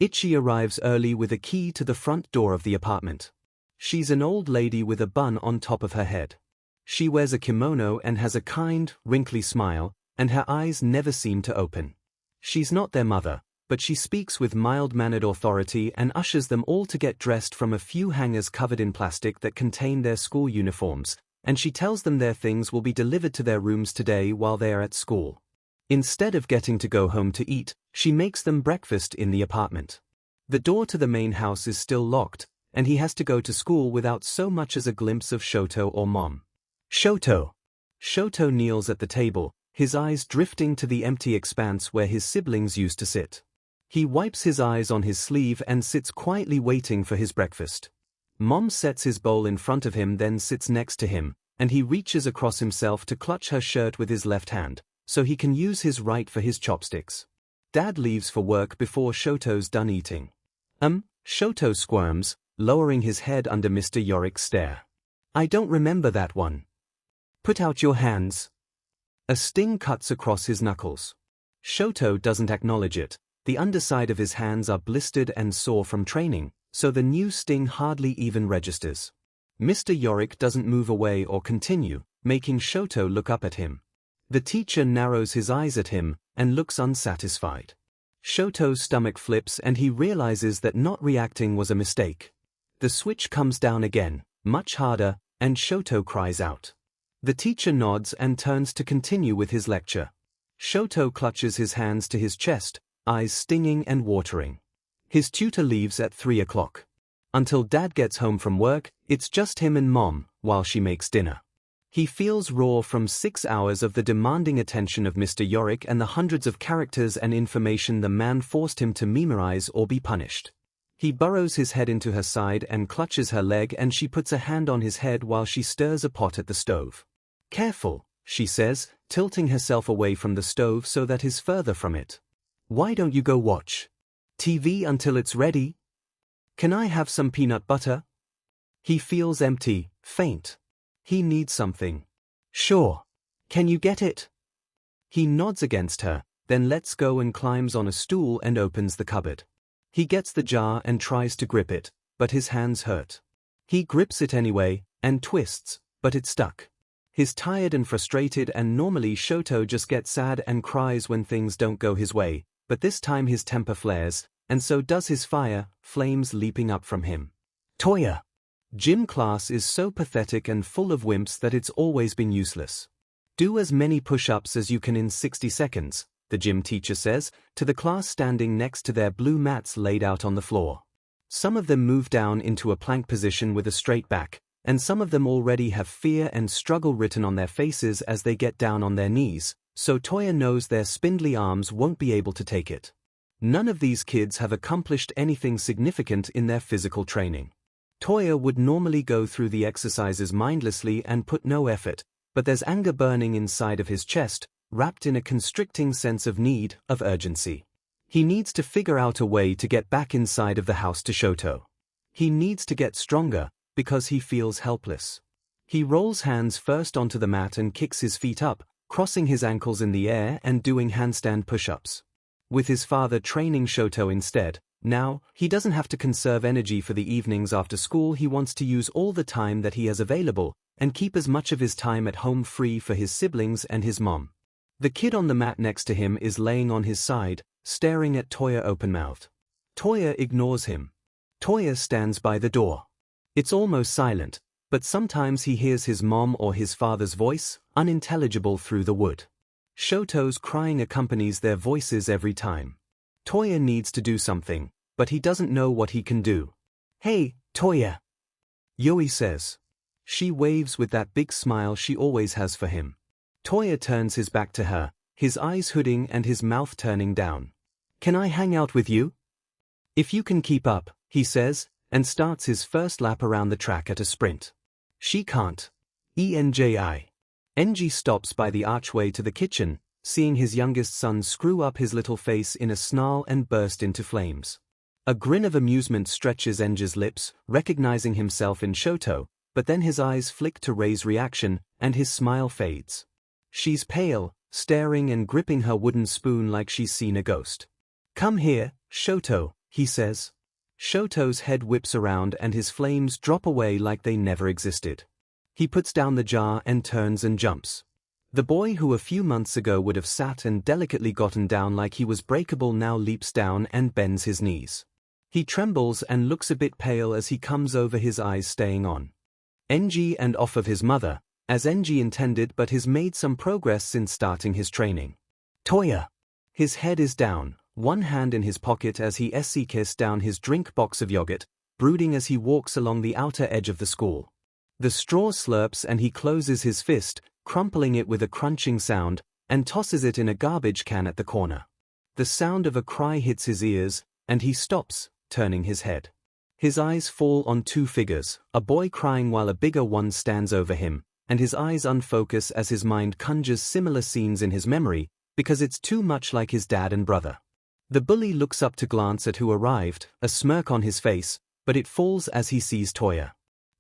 Ichi arrives early with a key to the front door of the apartment. She's an old lady with a bun on top of her head. She wears a kimono and has a kind, wrinkly smile, and her eyes never seem to open. She's not their mother, but she speaks with mild-mannered authority and ushers them all to get dressed from a few hangers covered in plastic that contain their school uniforms, and she tells them their things will be delivered to their rooms today while they are at school. Instead of getting to go home to eat, she makes them breakfast in the apartment. The door to the main house is still locked, and he has to go to school without so much as a glimpse of Shoto or Mom. Shoto! Shoto kneels at the table, his eyes drifting to the empty expanse where his siblings used to sit. He wipes his eyes on his sleeve and sits quietly waiting for his breakfast. Mom sets his bowl in front of him, then sits next to him, and he reaches across himself to clutch her shirt with his left hand, so he can use his right for his chopsticks. Dad leaves for work before Shoto's done eating. Shoto squirms, lowering his head under Mr. Yorik's stare. I don't remember that one. Put out your hands. A sting cuts across his knuckles. Shoto doesn't acknowledge it. The underside of his hands are blistered and sore from training, so the new sting hardly even registers. Mr. Yorik doesn't move away or continue, making Shoto look up at him. The teacher narrows his eyes at him and looks unsatisfied. Shoto's stomach flips and he realizes that not reacting was a mistake. The switch comes down again, much harder, and Shoto cries out. The teacher nods and turns to continue with his lecture. Shoto clutches his hands to his chest, eyes stinging and watering. His tutor leaves at 3 o'clock. Until Dad gets home from work, it's just him and Mom, while she makes dinner. He feels raw from 6 hours of the demanding attention of Mr. Yorik and the hundreds of characters and information the man forced him to memorize or be punished. He burrows his head into her side and clutches her leg, and she puts a hand on his head while she stirs a pot at the stove. Careful, she says, tilting herself away from the stove so that he's further from it. Why don't you go watch TV until it's ready? Can I have some peanut butter? He feels empty, faint. He needs something. Sure. Can you get it? He nods against her, then lets go and climbs on a stool and opens the cupboard. He gets the jar and tries to grip it, but his hands hurt. He grips it anyway, and twists, but it's stuck. He's tired and frustrated, and normally Shoto just gets sad and cries when things don't go his way, but this time his temper flares, and so does his fire, flames leaping up from him. Toya! Gym class is so pathetic and full of wimps that it's always been useless. Do as many push-ups as you can in 60 seconds, the gym teacher says, to the class standing next to their blue mats laid out on the floor. Some of them move down into a plank position with a straight back, and some of them already have fear and struggle written on their faces as they get down on their knees, so Toya knows their spindly arms won't be able to take it. None of these kids have accomplished anything significant in their physical training. Toya would normally go through the exercises mindlessly and put no effort, but there's anger burning inside of his chest, wrapped in a constricting sense of need, of urgency. He needs to figure out a way to get back inside of the house to Shoto. He needs to get stronger, because he feels helpless. He rolls hands first onto the mat and kicks his feet up, crossing his ankles in the air and doing handstand push-ups. With his father training Shoto instead, now, he doesn't have to conserve energy for the evenings after school. He wants to use all the time that he has available, and keep as much of his time at home free for his siblings and his mom. The kid on the mat next to him is laying on his side, staring at Toya open-mouthed. Toya ignores him. Toya stands by the door. It's almost silent, but sometimes he hears his mom or his father's voice, unintelligible through the wood. Shoto's crying accompanies their voices every time. Toya needs to do something, but he doesn't know what he can do. Hey, Toya! Yui says. She waves with that big smile she always has for him. Toya turns his back to her, his eyes hooding and his mouth turning down. Can I hang out with you? If you can keep up, he says, and starts his first lap around the track at a sprint. She can't. Enji. Enji stops by the archway to the kitchen, seeing his youngest son screw up his little face in a snarl and burst into flames. A grin of amusement stretches Enji's lips, recognizing himself in Shoto, but then his eyes flick to Rei's reaction, and his smile fades. She's pale, staring and gripping her wooden spoon like she's seen a ghost. Come here, Shoto, he says. Shoto's head whips around and his flames drop away like they never existed. He puts down the jar and turns and jumps. The boy who a few months ago would have sat and delicately gotten down like he was breakable now leaps down and bends his knees. He trembles and looks a bit pale as he comes over, his eyes staying on Enji and off of his mother, as Enji intended, but has made some progress since starting his training. Toya! His head is down, one hand in his pocket as he kisses down his drink box of yogurt, brooding as he walks along the outer edge of the school. The straw slurps and he closes his fist, crumpling it with a crunching sound, and tosses it in a garbage can at the corner. The sound of a cry hits his ears, and he stops, turning his head. His eyes fall on two figures, a boy crying while a bigger one stands over him, and his eyes unfocus as his mind conjures similar scenes in his memory, because it's too much like his dad and brother. The bully looks up to glance at who arrived, a smirk on his face, but it falls as he sees Toya.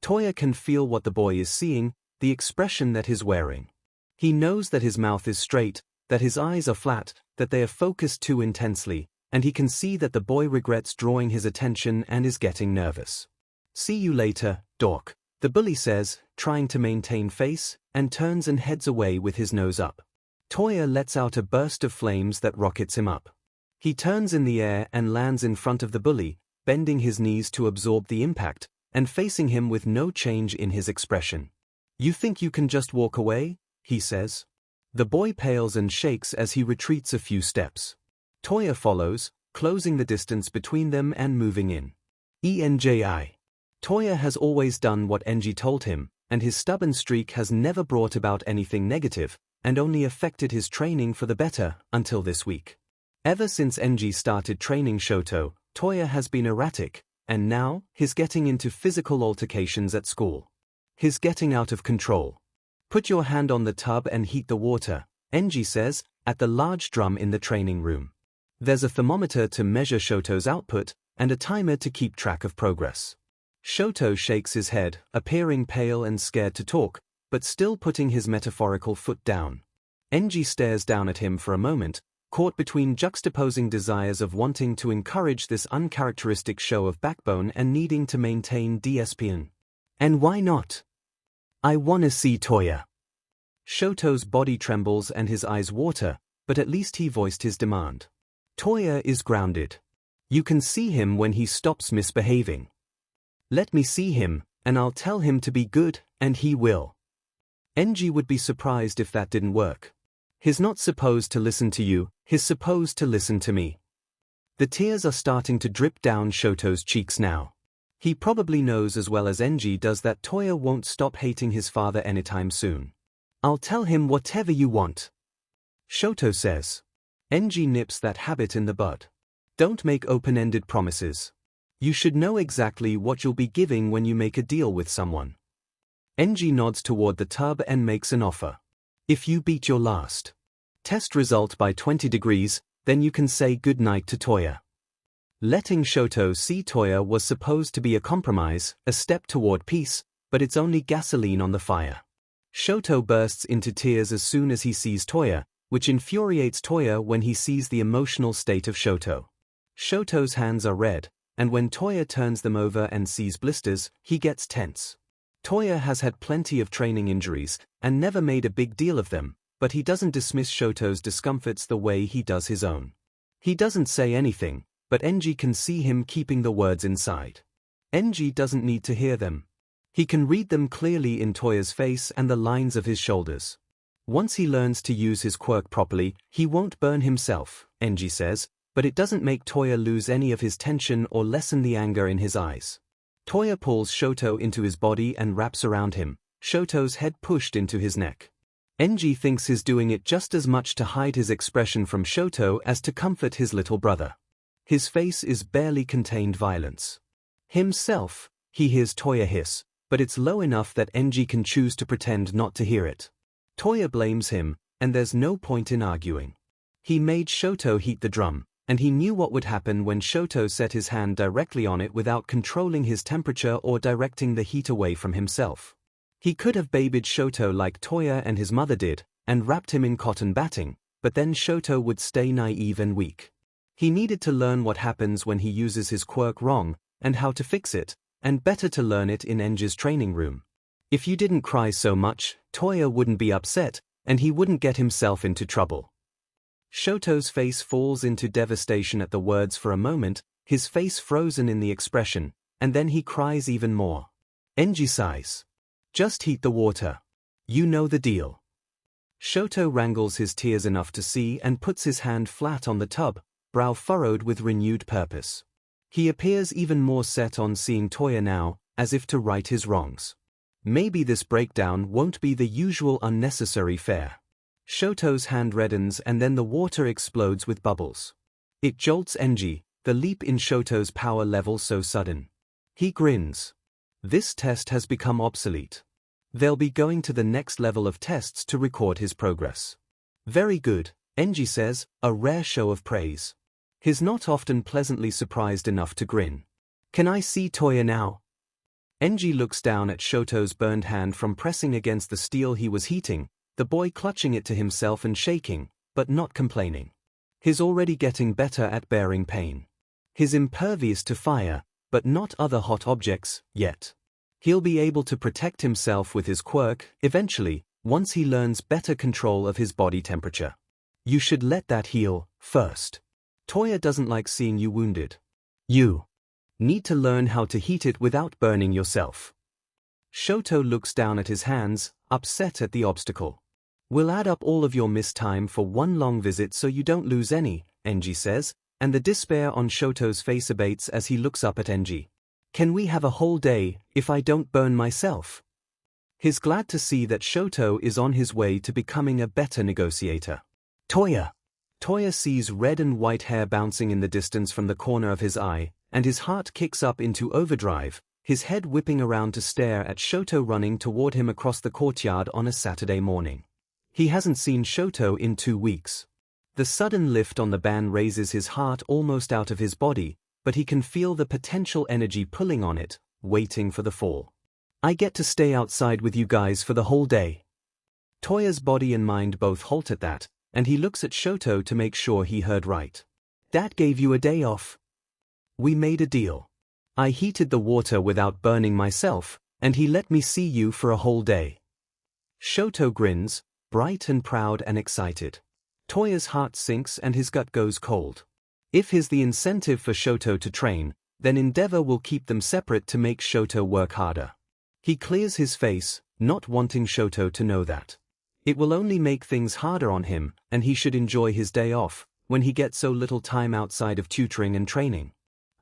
Toya can feel what the boy is seeing, the expression that he's wearing. He knows that his mouth is straight, that his eyes are flat, that they are focused too intensely, and he can see that the boy regrets drawing his attention and is getting nervous. "See you later, dork," the bully says, trying to maintain face, and turns and heads away with his nose up. Toya lets out a burst of flames that rockets him up. He turns in the air and lands in front of the bully, bending his knees to absorb the impact, and facing him with no change in his expression. "You think you can just walk away?" he says. The boy pales and shakes as he retreats a few steps. Toya follows, closing the distance between them and moving in. Enji. Toya has always done what Enji told him, and his stubborn streak has never brought about anything negative, and only affected his training for the better, until this week. Ever since Enji started training Shoto, Toya has been erratic, and now, he's getting into physical altercations at school. He's getting out of control. "Put your hand on the tub and heat the water," Enji says, at the large drum in the training room. There's a thermometer to measure Shoto's output, and a timer to keep track of progress. Shoto shakes his head, appearing pale and scared to talk, but still putting his metaphorical foot down. Enji stares down at him for a moment, caught between juxtaposing desires of wanting to encourage this uncharacteristic show of backbone and needing to maintain discipline. "And why not? I wanna see Toya." Shoto's body trembles and his eyes water, but at least he voiced his demand. Toya is grounded. You can see him when he stops misbehaving. "Let me see him, and I'll tell him to be good, and he will." Enji would be surprised if that didn't work. He's not supposed to listen to you, he's supposed to listen to me. The tears are starting to drip down Shoto's cheeks now. He probably knows as well as Enji does that Toya won't stop hating his father anytime soon. "I'll tell him whatever you want," Shoto says. Enji nips that habit in the bud. Don't make open-ended promises. You should know exactly what you'll be giving when you make a deal with someone. Enji nods toward the tub and makes an offer. "If you beat your last test result by 20 degrees, then you can say goodnight to Toya." Letting Shoto see Toya was supposed to be a compromise, a step toward peace, but it's only gasoline on the fire. Shoto bursts into tears as soon as he sees Toya, which infuriates Toya when he sees the emotional state of Shoto. Shoto's hands are red, and when Toya turns them over and sees blisters, he gets tense. Toya has had plenty of training injuries, and never made a big deal of them, but he doesn't dismiss Shoto's discomforts the way he does his own. He doesn't say anything, but Enji can see him keeping the words inside. Enji doesn't need to hear them. He can read them clearly in Toya's face and the lines of his shoulders. Once he learns to use his quirk properly, he won't burn himself, Enji says, but it doesn't make Toya lose any of his tension or lessen the anger in his eyes. Toya pulls Shoto into his body and wraps around him, Shoto's head pushed into his neck. Enji thinks he's doing it just as much to hide his expression from Shoto as to comfort his little brother. His face is barely contained violence. Himself, he hears Toya hiss, but it's low enough that Enji can choose to pretend not to hear it. Toya blames him, and there's no point in arguing. He made Shoto heat the drum, and he knew what would happen when Shoto set his hand directly on it without controlling his temperature or directing the heat away from himself. He could have babied Shoto like Toya and his mother did, and wrapped him in cotton batting, but then Shoto would stay naive and weak. He needed to learn what happens when he uses his quirk wrong, and how to fix it, and better to learn it in Enji's training room. If you didn't cry so much, Toya wouldn't be upset, and he wouldn't get himself into trouble. Shoto's face falls into devastation at the words for a moment, his face frozen in the expression, and then he cries even more. Enji sighs. Just heat the water. You know the deal. Shoto wrangles his tears enough to see and puts his hand flat on the tub, brow furrowed with renewed purpose. He appears even more set on seeing Toya now, as if to right his wrongs. Maybe this breakdown won't be the usual unnecessary fare. Shoto's hand reddens and then the water explodes with bubbles. It jolts Enji, the leap in Shoto's power level so sudden. He grins. This test has become obsolete. They'll be going to the next level of tests to record his progress. Very good, Enji says, a rare show of praise. He's not often pleasantly surprised enough to grin. Can I see Toya now? Enji looks down at Shoto's burned hand from pressing against the steel he was heating, the boy clutching it to himself and shaking, but not complaining. He's already getting better at bearing pain. He's impervious to fire, but not other hot objects, yet. He'll be able to protect himself with his quirk, eventually, once he learns better control of his body temperature. You should let that heal, first. Toya doesn't like seeing you wounded. You need to learn how to heat it without burning yourself. Shoto looks down at his hands, upset at the obstacle. We'll add up all of your missed time for one long visit so you don't lose any, Enji says, and the despair on Shoto's face abates as he looks up at Enji. Can we have a whole day, if I don't burn myself? He's glad to see that Shoto is on his way to becoming a better negotiator. Toya! Toya sees red and white hair bouncing in the distance from the corner of his eye, and his heart kicks up into overdrive, his head whipping around to stare at Shoto running toward him across the courtyard on a Saturday morning. He hasn't seen Shoto in 2 weeks. The sudden lift on the ban raises his heart almost out of his body, but he can feel the potential energy pulling on it, waiting for the fall. I get to stay outside with you guys for the whole day. Toya's body and mind both halt at that, and he looks at Shoto to make sure he heard right. Dad gave you a day off. We made a deal. I heated the water without burning myself, and he let me see you for a whole day. Shoto grins, bright and proud and excited. Toya's heart sinks and his gut goes cold. If he's the incentive for Shoto to train, then Endeavor will keep them separate to make Shoto work harder. He clears his face, not wanting Shoto to know that. It will only make things harder on him, and he should enjoy his day off, when he gets so little time outside of tutoring and training.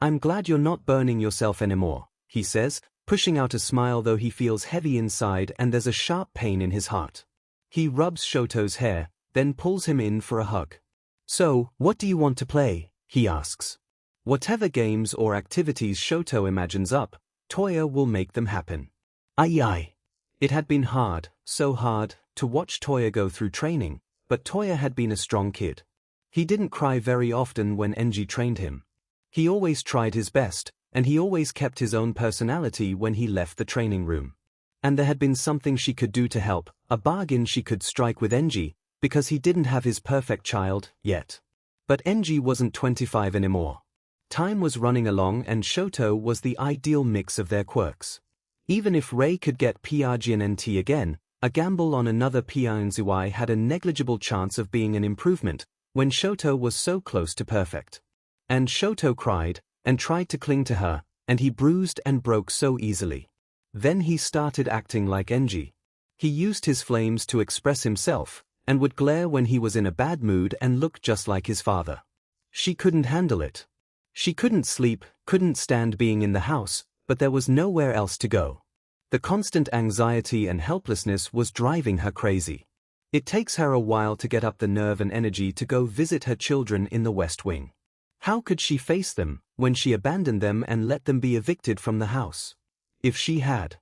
I'm glad you're not burning yourself anymore, he says, pushing out a smile though he feels heavy inside and there's a sharp pain in his heart. He rubs Shoto's hair, then pulls him in for a hug. So, what do you want to play? He asks. Whatever games or activities Shoto imagines up, Toya will make them happen. Aye. It had been hard, so hard, to watch Toya go through training, but Toya had been a strong kid. He didn't cry very often when Enji trained him. He always tried his best, and he always kept his own personality when he left the training room. And there had been something she could do to help, a bargain she could strike with Enji, because he didn't have his perfect child, yet. But Enji wasn't 25 anymore. Time was running along and Shoto was the ideal mix of their quirks. Even if Rei could get PRGNNT again, a gamble on another PRNZY had a negligible chance of being an improvement, when Shoto was so close to perfect. And Shoto cried, and tried to cling to her, and he bruised and broke so easily. Then he started acting like Enji. He used his flames to express himself, and would glare when he was in a bad mood and look just like his father. She couldn't handle it. She couldn't sleep, couldn't stand being in the house, but there was nowhere else to go. The constant anxiety and helplessness was driving her crazy. It takes her a while to get up the nerve and energy to go visit her children in the West Wing. How could she face them, when she abandoned them and let them be evicted from the house? If she had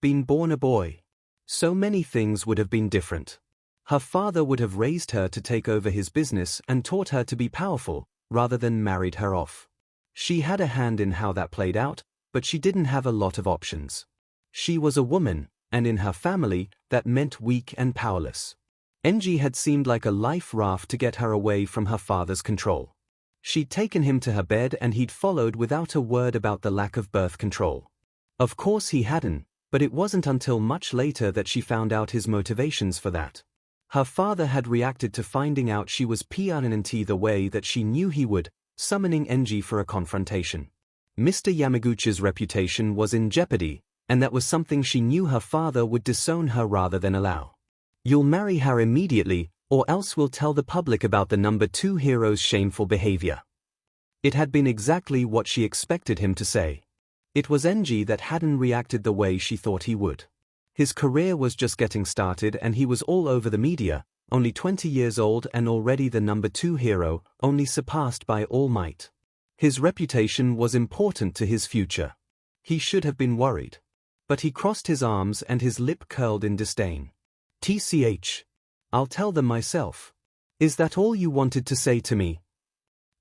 been born a boy, so many things would have been different. Her father would have raised her to take over his business and taught her to be powerful, rather than married her off. She had a hand in how that played out, but she didn't have a lot of options. She was a woman, and in her family, that meant weak and powerless. Enji had seemed like a life raft to get her away from her father's control. She'd taken him to her bed and he'd followed without a word about the lack of birth control. Of course he hadn't, but it wasn't until much later that she found out his motivations for that. Her father had reacted to finding out she was pregnant the way that she knew he would, summoning Enji for a confrontation. Mr. Yamaguchi's reputation was in jeopardy, and that was something she knew her father would disown her rather than allow. "You'll marry her immediately, or else we'll tell the public about the number 2 hero's shameful behavior." It had been exactly what she expected him to say. It was Enji that hadn't reacted the way she thought he would. His career was just getting started and he was all over the media, only 20 years old and already the number 2 hero, only surpassed by All Might. His reputation was important to his future. He should have been worried. But he crossed his arms and his lip curled in disdain. "TCH. I'll tell them myself. Is that all you wanted to say to me?"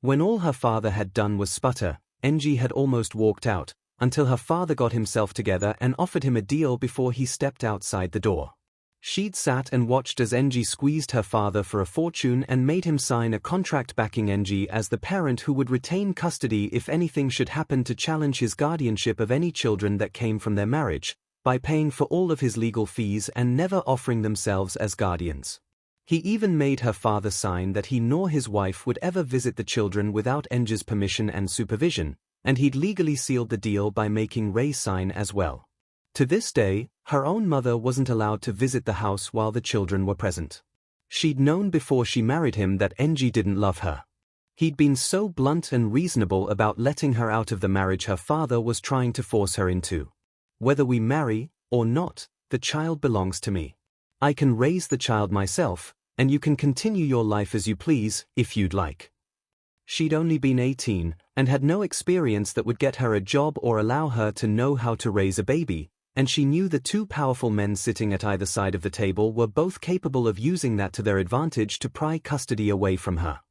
When all her father had done was sputter, Enji had almost walked out, until her father got himself together and offered him a deal before he stepped outside the door. She'd sat and watched as Enji squeezed her father for a fortune and made him sign a contract backing Enji as the parent who would retain custody if anything should happen to challenge his guardianship of any children that came from their marriage, by paying for all of his legal fees and never offering themselves as guardians. He even made her father sign that he nor his wife would ever visit the children without Enji's permission and supervision, and he'd legally sealed the deal by making Rei sign as well. To this day, her own mother wasn't allowed to visit the house while the children were present. She'd known before she married him that Enji didn't love her. He'd been so blunt and reasonable about letting her out of the marriage her father was trying to force her into. "Whether we marry or not, the child belongs to me. I can raise the child myself, and you can continue your life as you please, if you'd like." She'd only been 18, and had no experience that would get her a job or allow her to know how to raise a baby, and she knew the 2 powerful men sitting at either side of the table were both capable of using that to their advantage to pry custody away from her.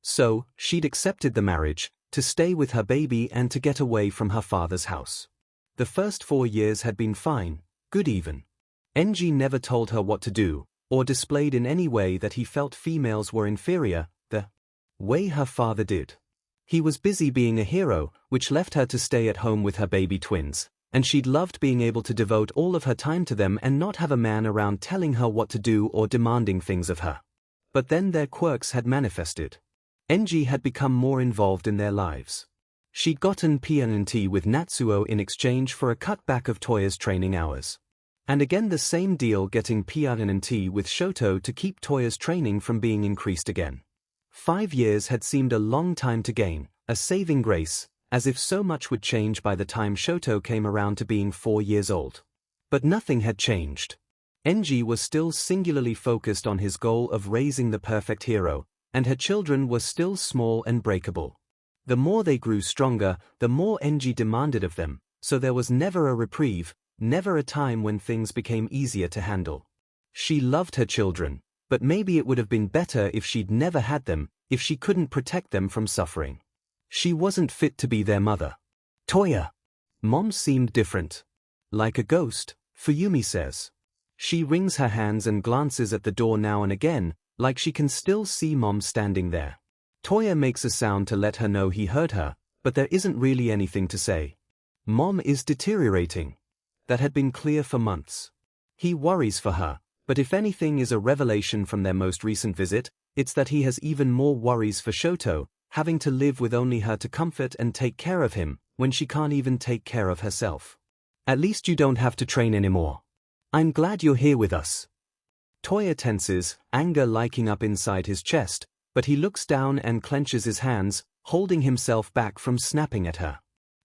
So, she'd accepted the marriage, to stay with her baby and to get away from her father's house. The first 4 years had been fine, good even. Enji never told her what to do, or displayed in any way that he felt females were inferior, the way her father did. He was busy being a hero, which left her to stay at home with her baby twins, and she'd loved being able to devote all of her time to them and not have a man around telling her what to do or demanding things of her. But then their quirks had manifested. Enji had become more involved in their lives. She'd gotten P&T with Natsuo in exchange for a cutback of Toya's training hours. And again the same deal getting P&T with Shoto to keep Toya's training from being increased again. 5 years had seemed a long time to gain, a saving grace, as if so much would change by the time Shoto came around to being 4 years old. But nothing had changed. Enji was still singularly focused on his goal of raising the perfect hero, and her children were still small and breakable. The more they grew stronger, the more Enji demanded of them, so there was never a reprieve, never a time when things became easier to handle. She loved her children, but maybe it would have been better if she'd never had them, if she couldn't protect them from suffering. She wasn't fit to be their mother. "Toya." Mom seemed different. "Like a ghost," Fuyumi says. She wrings her hands and glances at the door now and again, like she can still see Mom standing there. Toya makes a sound to let her know he heard her, but there isn't really anything to say. Mom is deteriorating. That had been clear for months. He worries for her, but if anything is a revelation from their most recent visit, it's that he has even more worries for Shoto, having to live with only her to comfort and take care of him, when she can't even take care of herself. "At least you don't have to train anymore. I'm glad you're here with us." Toya tenses, anger liking up inside his chest, but he looks down and clenches his hands, holding himself back from snapping at her.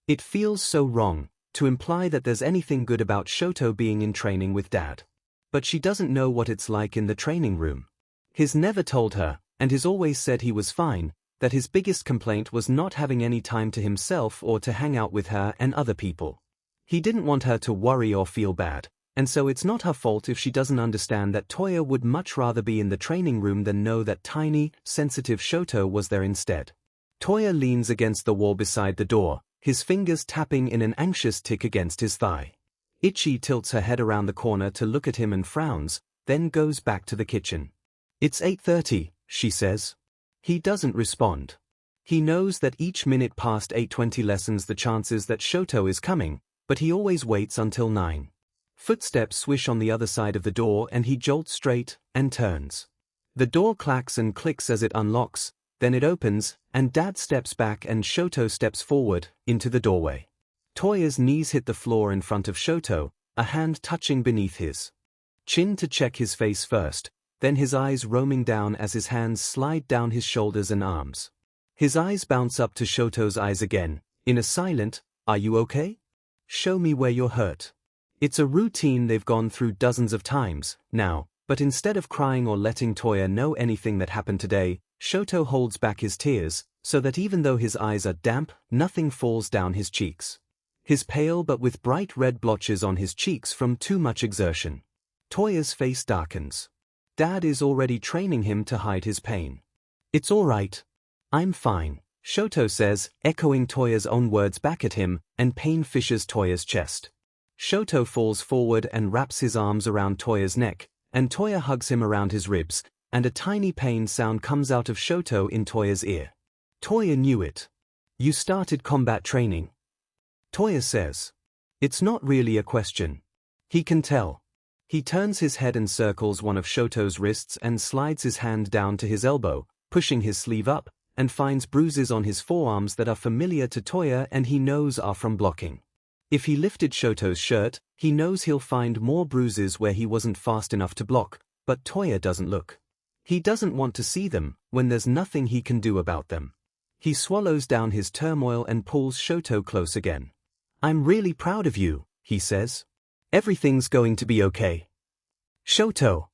It feels so wrong, to imply that there's anything good about Shoto being in training with Dad. But she doesn't know what it's like in the training room. He's never told her, and he's always said he was fine, that his biggest complaint was not having any time to himself or to hang out with her and other people. He didn't want her to worry or feel bad, and so it's not her fault if she doesn't understand that Toya would much rather be in the training room than know that tiny, sensitive Shoto was there instead. Toya leans against the wall beside the door, his fingers tapping in an anxious tick against his thigh. Ichi tilts her head around the corner to look at him and frowns, then goes back to the kitchen. "It's 8:30, she says. He doesn't respond. He knows that each minute past 8:20 lessens the chances that Shoto is coming, but he always waits until 9. Footsteps swish on the other side of the door and he jolts straight and turns. The door clacks and clicks as it unlocks, then it opens, and Dad steps back and Shoto steps forward, into the doorway. Toya's knees hit the floor in front of Shoto, a hand touching beneath his chin to check his face first, then his eyes roaming down as his hands slide down his shoulders and arms. His eyes bounce up to Shoto's eyes again, in a silent, "Are you okay? Show me where you're hurt." It's a routine they've gone through dozens of times now, but instead of crying or letting Toya know anything that happened today, Shoto holds back his tears, so that even though his eyes are damp, nothing falls down his cheeks. He's pale but with bright red blotches on his cheeks from too much exertion. Toya's face darkens. Dad is already training him to hide his pain. "It's all right. I'm fine," Shoto says, echoing Toya's own words back at him, and pain fishes Toya's chest. Shoto falls forward and wraps his arms around Toya's neck, and Toya hugs him around his ribs, and a tiny pain sound comes out of Shoto in Toya's ear. Toya knew it. "You started combat training?" Toya says. It's not really a question. He can tell. He turns his head and circles one of Shoto's wrists and slides his hand down to his elbow, pushing his sleeve up, and finds bruises on his forearms that are familiar to Toya and he knows are from blocking. If he lifted Shoto's shirt, he knows he'll find more bruises where he wasn't fast enough to block, but Toya doesn't look. He doesn't want to see them, when there's nothing he can do about them. He swallows down his turmoil and pulls Shoto close again. "I'm really proud of you," he says. "Everything's going to be okay." "Shoto."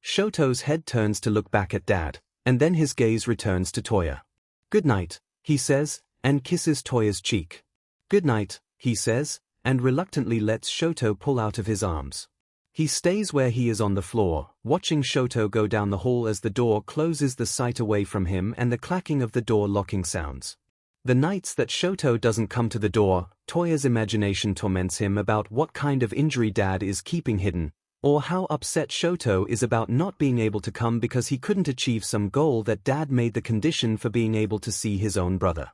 Shoto's head turns to look back at Dad, and then his gaze returns to Toya. "Good night," he says, and kisses Toya's cheek. "Good night," he says, and reluctantly lets Shoto pull out of his arms. He stays where he is on the floor, watching Shoto go down the hall as the door closes the sight away from him and the clacking of the door locking sounds. The nights that Shoto doesn't come to the door, Toya's imagination torments him about what kind of injury Dad is keeping hidden, or how upset Shoto is about not being able to come because he couldn't achieve some goal that Dad made the condition for being able to see his own brother.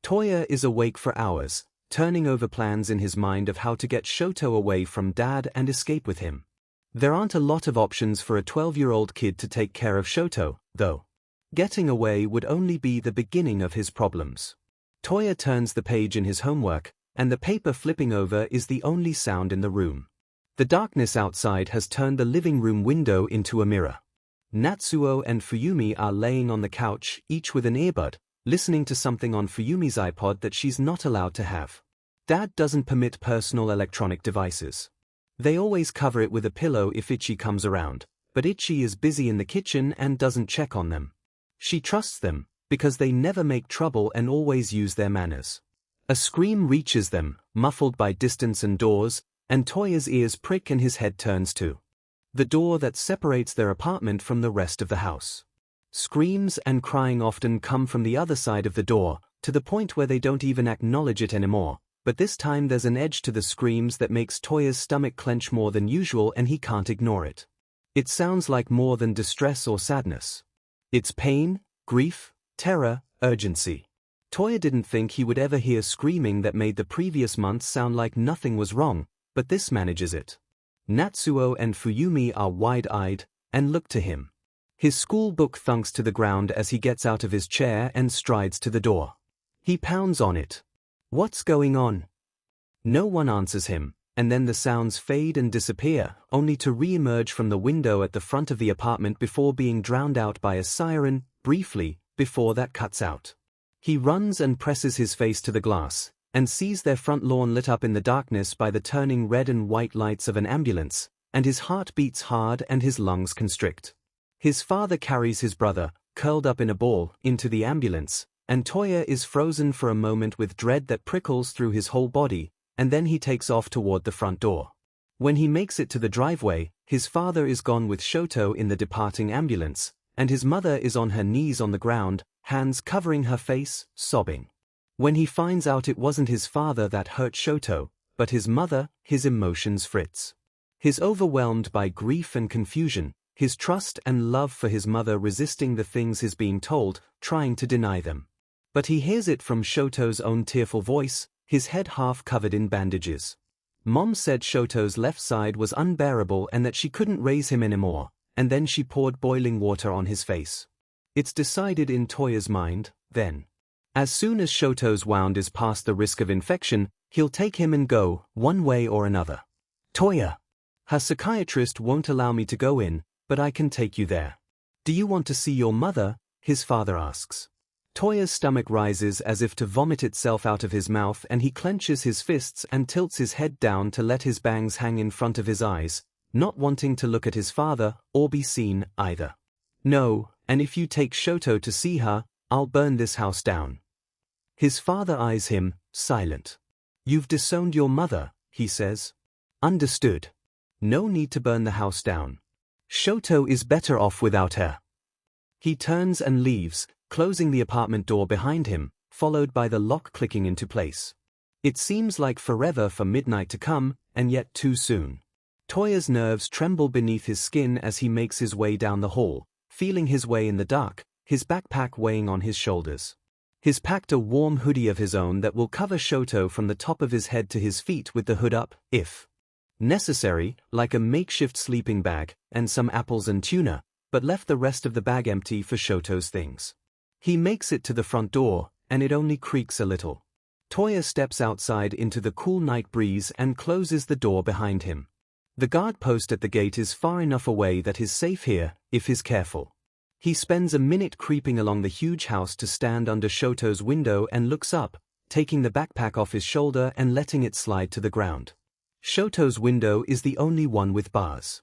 Toya is awake for hours, turning over plans in his mind of how to get Shoto away from Dad and escape with him. There aren't a lot of options for a 12-year-old kid to take care of Shoto, though. Getting away would only be the beginning of his problems. Toya turns the page in his homework, and the paper flipping over is the only sound in the room. The darkness outside has turned the living room window into a mirror. Natsuo and Fuyumi are laying on the couch, each with an earbud, listening to something on Fuyumi's iPod that she's not allowed to have. Dad doesn't permit personal electronic devices. They always cover it with a pillow if Ichi comes around, but Ichi is busy in the kitchen and doesn't check on them. She trusts them, because they never make trouble and always use their manners. A scream reaches them, muffled by distance and doors, and Toya's ears prick and his head turns to the door that separates their apartment from the rest of the house. Screams and crying often come from the other side of the door, to the point where they don't even acknowledge it anymore, but this time there's an edge to the screams that makes Toya's stomach clench more than usual and he can't ignore it. It sounds like more than distress or sadness. It's pain, grief, terror, urgency. Toya didn't think he would ever hear screaming that made the previous months sound like nothing was wrong, but this manages it. Natsuo and Fuyumi are wide-eyed, and look to him. His school book thunks to the ground as he gets out of his chair and strides to the door. He pounds on it. "What's going on?" No one answers him, and then the sounds fade and disappear, only to re-emerge from the window at the front of the apartment before being drowned out by a siren, briefly, before that cuts out. He runs and presses his face to the glass, and sees their front lawn lit up in the darkness by the turning red and white lights of an ambulance, and his heart beats hard and his lungs constrict. His father carries his brother, curled up in a ball, into the ambulance, and Toya is frozen for a moment with dread that prickles through his whole body, and then he takes off toward the front door. When he makes it to the driveway, his father is gone with Shoto in the departing ambulance, and his mother is on her knees on the ground, hands covering her face, sobbing. When he finds out it wasn't his father that hurt Shoto, but his mother, his emotions fritz. He's overwhelmed by grief and confusion, his trust and love for his mother resisting the things he's being told, trying to deny them. But he hears it from Shoto's own tearful voice, his head half covered in bandages. Mom said Shoto's left side was unbearable and that she couldn't raise him anymore, and then she poured boiling water on his face. It's decided in Toya's mind, then. As soon as Shoto's wound is past the risk of infection, he'll take him and go, one way or another. Toya. Her psychiatrist won't allow me to go in, but I can take you there. Do you want to see your mother? His father asks. Toya's stomach rises as if to vomit itself out of his mouth, and he clenches his fists and tilts his head down to let his bangs hang in front of his eyes, not wanting to look at his father or be seen either. No, and if you take Shoto to see her, I'll burn this house down. His father eyes him, silent. You've disowned your mother, he says. Understood. No need to burn the house down. Shoto is better off without her. He turns and leaves, closing the apartment door behind him, followed by the lock clicking into place. It seems like forever for midnight to come, and yet too soon. Toya's nerves tremble beneath his skin as he makes his way down the hall, feeling his way in the dark, his backpack weighing on his shoulders. He's packed a warm hoodie of his own that will cover Shoto from the top of his head to his feet with the hood up, if necessary, like a makeshift sleeping bag, and some apples and tuna, but left the rest of the bag empty for Shoto's things. He makes it to the front door, and it only creaks a little. Toya steps outside into the cool night breeze and closes the door behind him. The guard post at the gate is far enough away that he's safe here, if he's careful. He spends a minute creeping along the huge house to stand under Shoto's window and looks up, taking the backpack off his shoulder and letting it slide to the ground. Shoto's window is the only one with bars.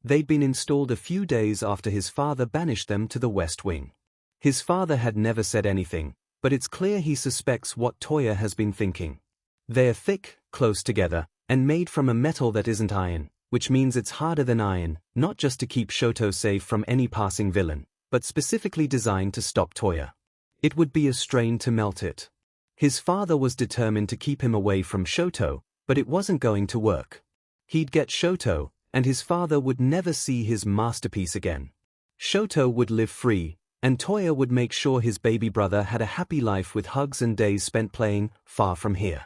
They'd been installed a few days after his father banished them to the West Wing. His father had never said anything, but it's clear he suspects what Toya has been thinking. They're thick, close together, and made from a metal that isn't iron, which means it's harder than iron, not just to keep Shoto safe from any passing villain, but specifically designed to stop Toya. It would be a strain to melt it. His father was determined to keep him away from Shoto, but it wasn't going to work. He'd get Shoto, and his father would never see his masterpiece again. Shoto would live free, and Toya would make sure his baby brother had a happy life with hugs and days spent playing far from here.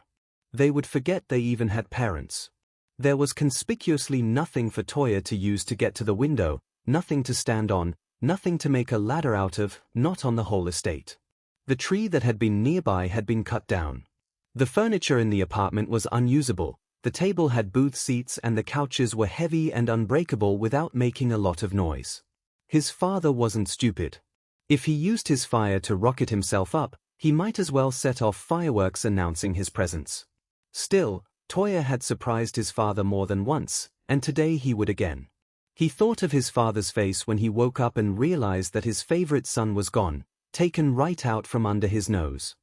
They would forget they even had parents. There was conspicuously nothing for Toya to use to get to the window, nothing to stand on, nothing to make a ladder out of, not on the whole estate. The tree that had been nearby had been cut down. The furniture in the apartment was unusable, the table had booth seats and the couches were heavy and unbreakable without making a lot of noise. His father wasn't stupid. If he used his fire to rocket himself up, he might as well set off fireworks announcing his presence. Still, Toya had surprised his father more than once, and today he would again. He thought of his father's face when he woke up and realized that his favorite son was gone, taken right out from under his nose.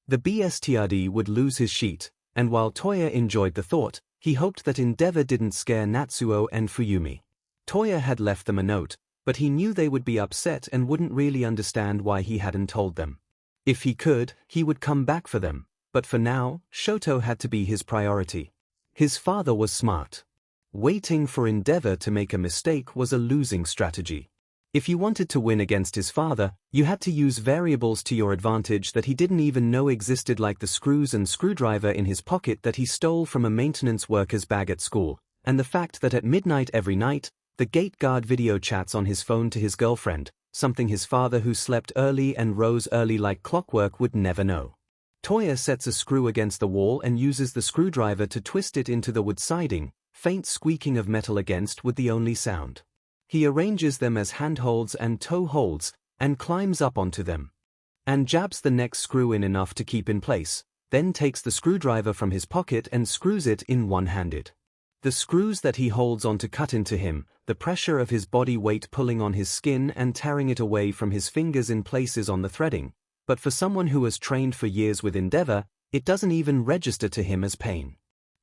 The BSTRD would lose his sheet, and while Toya enjoyed the thought, he hoped that Endeavor didn't scare Natsuo and Fuyumi. Toya had left them a note, but he knew they would be upset and wouldn't really understand why he hadn't told them. If he could, he would come back for them, but for now, Shoto had to be his priority. His father was smart. Waiting for Endeavor to make a mistake was a losing strategy. If you wanted to win against his father, you had to use variables to your advantage that he didn't even know existed, like the screws and screwdriver in his pocket that he stole from a maintenance worker's bag at school, and the fact that at midnight every night, the gate guard video chats on his phone to his girlfriend, something his father, who slept early and rose early like clockwork, would never know. Toya sets a screw against the wall and uses the screwdriver to twist it into the wood siding, faint squeaking of metal against would the only sound. He arranges them as handholds and toe holds, and climbs up onto them. And jabs the next screw in enough to keep in place, then takes the screwdriver from his pocket and screws it in one-handed. The screws that he holds onto cut into him, the pressure of his body weight pulling on his skin and tearing it away from his fingers in places on the threading, but for someone who has trained for years with Endeavor, it doesn't even register to him as pain.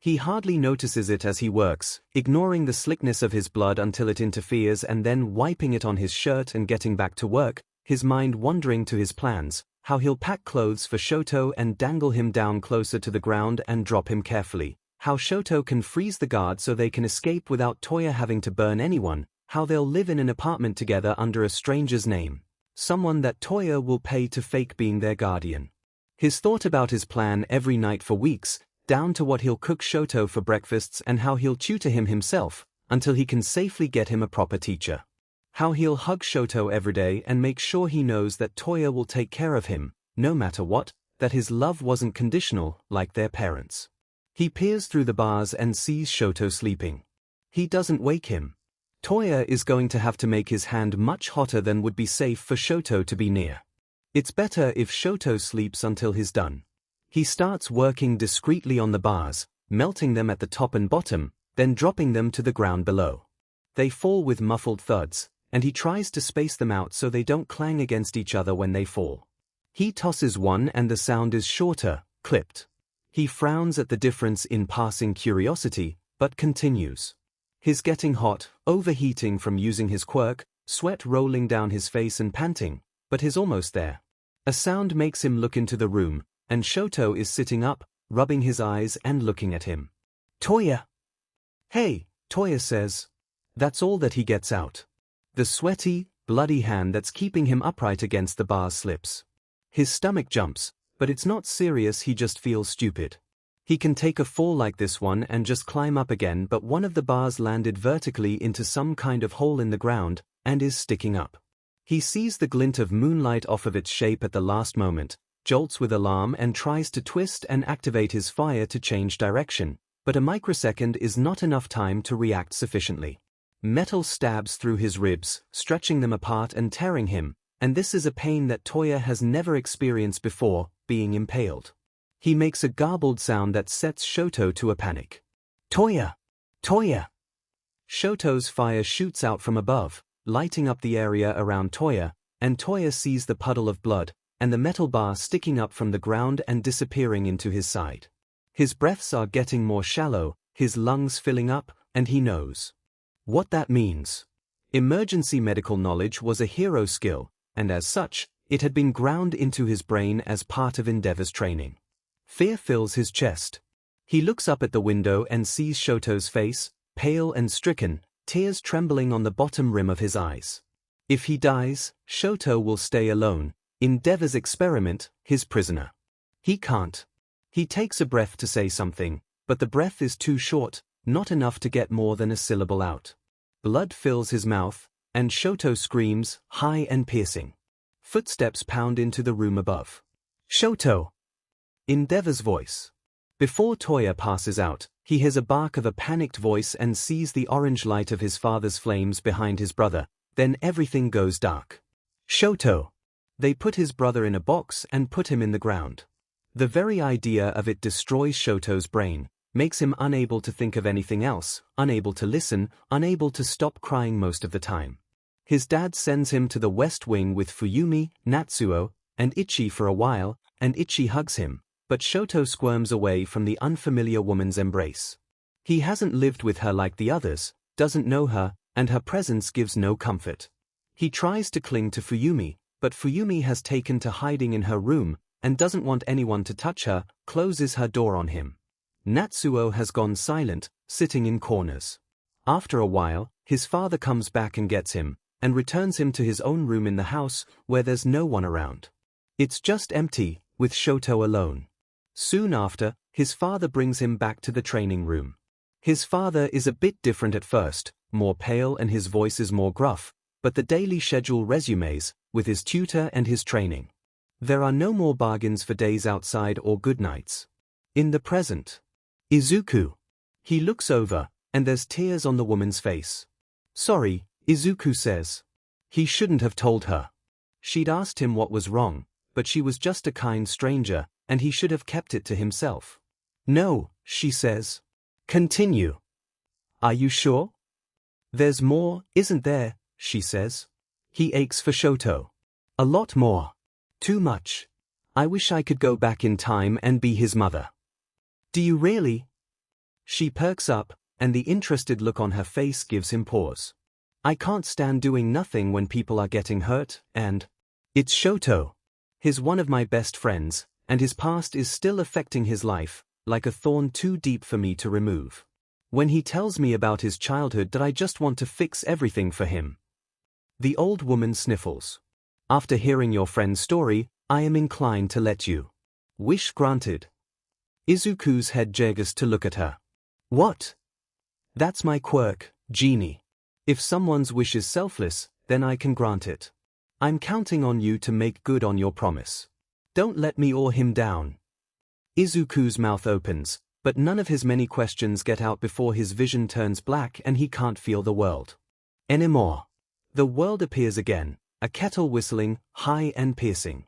He hardly notices it as he works, ignoring the slickness of his blood until it interferes and then wiping it on his shirt and getting back to work, his mind wandering to his plans, how he'll pack clothes for Shoto and dangle him down closer to the ground and drop him carefully, how Shoto can freeze the guard so they can escape without Toya having to burn anyone, how they'll live in an apartment together under a stranger's name, someone that Toya will pay to fake being their guardian. He's thought about his plan every night for weeks, down to what he'll cook Shoto for breakfasts and how he'll tutor him himself, until he can safely get him a proper teacher. How he'll hug Shoto every day and make sure he knows that Toya will take care of him, no matter what, that his love wasn't conditional, like their parents. He peers through the bars and sees Shoto sleeping. He doesn't wake him. Toya is going to have to make his hand much hotter than would be safe for Shoto to be near. It's better if Shoto sleeps until he's done. He starts working discreetly on the bars, melting them at the top and bottom, then dropping them to the ground below. They fall with muffled thuds, and he tries to space them out so they don't clang against each other when they fall. He tosses one and the sound is shorter, clipped. He frowns at the difference in passing curiosity, but continues. He's getting hot, overheating from using his quirk, sweat rolling down his face and panting, but he's almost there. A sound makes him look into the room, and Shoto is sitting up, rubbing his eyes and looking at him. Toya! Hey, Toya says. That's all that he gets out. The sweaty, bloody hand that's keeping him upright against the bars slips. His stomach jumps, but it's not serious, he just feels stupid. He can take a fall like this one and just climb up again, but one of the bars landed vertically into some kind of hole in the ground, and is sticking up. He sees the glint of moonlight off of its shape at the last moment, jolts with alarm and tries to twist and activate his fire to change direction, but a microsecond is not enough time to react sufficiently. Metal stabs through his ribs, stretching them apart and tearing him, and this is a pain that Toya has never experienced before, being impaled. He makes a garbled sound that sets Shoto to a panic. Toya! Toya! Shoto's fire shoots out from above, lighting up the area around Toya, and Toya sees the puddle of blood, and the metal bar sticking up from the ground and disappearing into his side. His breaths are getting more shallow, his lungs filling up, and he knows what that means. Emergency medical knowledge was a hero skill, and as such, it had been ground into his brain as part of Endeavor's training. Fear fills his chest. He looks up at the window and sees Shoto's face, pale and stricken, tears trembling on the bottom rim of his eyes. If he dies, Shoto will stay alone, Endeavor's experiment, his prisoner. He can't. He takes a breath to say something, but the breath is too short, not enough to get more than a syllable out. Blood fills his mouth, and Shoto screams, high and piercing. Footsteps pound into the room above. Shoto! Endeavor's voice. Before Toya passes out, he hears a bark of a panicked voice and sees the orange light of his father's flames behind his brother, then everything goes dark. Shoto! They put his brother in a box and put him in the ground. The very idea of it destroys Shoto's brain, makes him unable to think of anything else, unable to listen, unable to stop crying most of the time. His dad sends him to the West Wing with Fuyumi, Natsuo, and Ichi for a while, and Ichi hugs him, but Shoto squirms away from the unfamiliar woman's embrace. He hasn't lived with her like the others, doesn't know her, and her presence gives no comfort. He tries to cling to Fuyumi, but Fuyumi has taken to hiding in her room, and doesn't want anyone to touch her, closes her door on him. Natsuo has gone silent, sitting in corners. After a while, his father comes back and gets him, and returns him to his own room in the house, where there's no one around. It's just empty, with Shoto alone. Soon after, his father brings him back to the training room. His father is a bit different at first, more pale and his voice is more gruff, but the daily schedule resumes, with his tutor and his training. There are no more bargains for days outside or good nights. In the present. Izuku. He looks over, and there's tears on the woman's face. Sorry, Izuku says. He shouldn't have told her. She'd asked him what was wrong, but she was just a kind stranger, and he should have kept it to himself. No, she says. Continue. Are you sure? There's more, isn't there, she says. He aches for Shoto. A lot more. Too much. I wish I could go back in time and be his mother. Do you really? She perks up, and the interested look on her face gives him pause. I can't stand doing nothing when people are getting hurt, and it's Shoto. He's one of my best friends, and his past is still affecting his life, like a thorn too deep for me to remove. When he tells me about his childhood that I just want to fix everything for him. The old woman sniffles. After hearing your friend's story, I am inclined to let you. Wish granted. Izuku's head jiggers to look at her. What? That's my quirk, genie. If someone's wish is selfless, then I can grant it. I'm counting on you to make good on your promise. Don't let me awe him down. Izuku's mouth opens, but none of his many questions get out before his vision turns black and he can't feel the world anymore. The world appears again, a kettle whistling, high and piercing.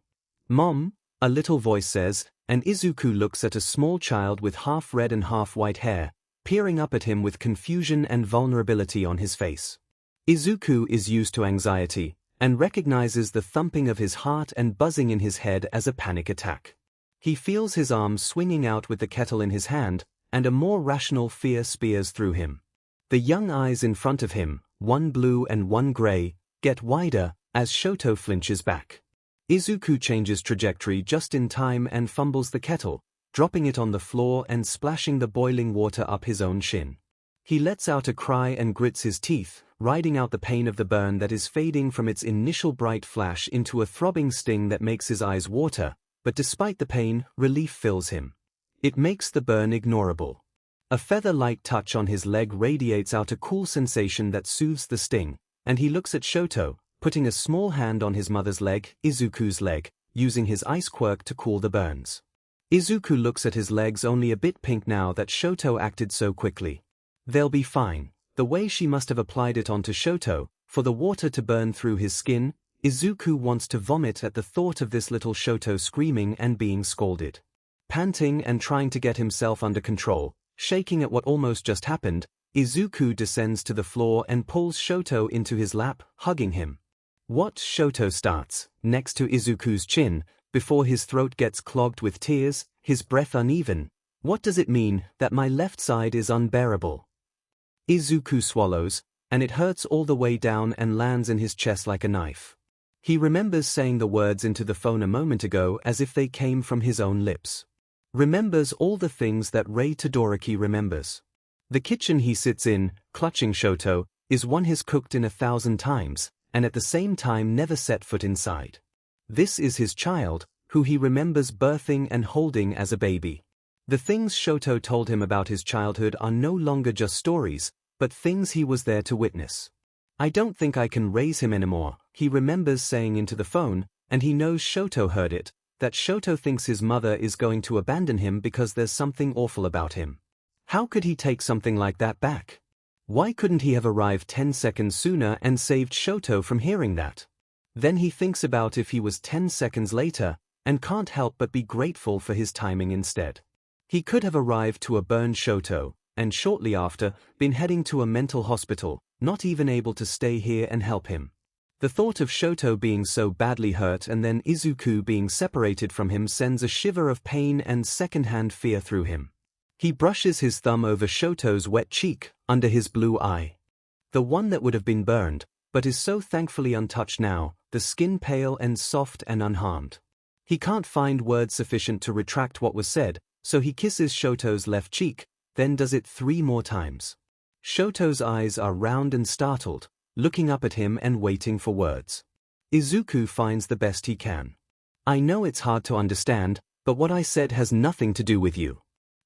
Mom, a little voice says, and Izuku looks at a small child with half red and half white hair, peering up at him with confusion and vulnerability on his face. Izuku is used to anxiety, and recognizes the thumping of his heart and buzzing in his head as a panic attack. He feels his arms swinging out with the kettle in his hand, and a more rational fear spears through him. The young eyes in front of him, one blue and one gray, get wider as Shoto flinches back. Izuku changes trajectory just in time and fumbles the kettle, dropping it on the floor and splashing the boiling water up his own shin. He lets out a cry and grits his teeth, riding out the pain of the burn that is fading from its initial bright flash into a throbbing sting that makes his eyes water, but despite the pain, relief fills him. It makes the burn ignorable. A feather-like touch on his leg radiates out a cool sensation that soothes the sting, and he looks at Shoto, putting a small hand on his mother's leg, Izuku's leg, using his ice quirk to cool the burns. Izuku looks at his legs only a bit pink now that Shoto acted so quickly. They'll be fine. The way she must have applied it onto Shoto, for the water to burn through his skin, Izuku wants to vomit at the thought of this little Shoto screaming and being scolded. Panting and trying to get himself under control, shaking at what almost just happened, Izuku descends to the floor and pulls Shoto into his lap, hugging him. What? Shoto starts, next to Izuku's chin, before his throat gets clogged with tears, his breath uneven. What does it mean that my left side is unbearable? Izuku swallows, and it hurts all the way down and lands in his chest like a knife. He remembers saying the words into the phone a moment ago as if they came from his own lips. Remembers all the things that Rei Todoroki remembers. The kitchen he sits in, clutching Shoto, is one he's cooked in 1,000 times, and at the same time never set foot inside. This is his child, who he remembers birthing and holding as a baby. The things Shoto told him about his childhood are no longer just stories, but things he was there to witness. I don't think I can raise him anymore, he remembers saying into the phone, and he knows Shoto heard it, that Shoto thinks his mother is going to abandon him because there's something awful about him. How could he take something like that back? Why couldn't he have arrived 10 seconds sooner and saved Shoto from hearing that? Then he thinks about if he was 10 seconds later, and can't help but be grateful for his timing instead. He could have arrived to a burned Shoto, and shortly after, been heading to a mental hospital, not even able to stay here and help him. The thought of Shoto being so badly hurt and then Izuku being separated from him sends a shiver of pain and second-hand fear through him. He brushes his thumb over Shoto's wet cheek, under his blue eye. The one that would have been burned, but is so thankfully untouched now, the skin pale and soft and unharmed. He can't find words sufficient to retract what was said, so he kisses Shoto's left cheek, then does it 3 more times. Shoto's eyes are round and startled, looking up at him and waiting for words. Izuku finds the best he can. I know it's hard to understand, but what I said has nothing to do with you.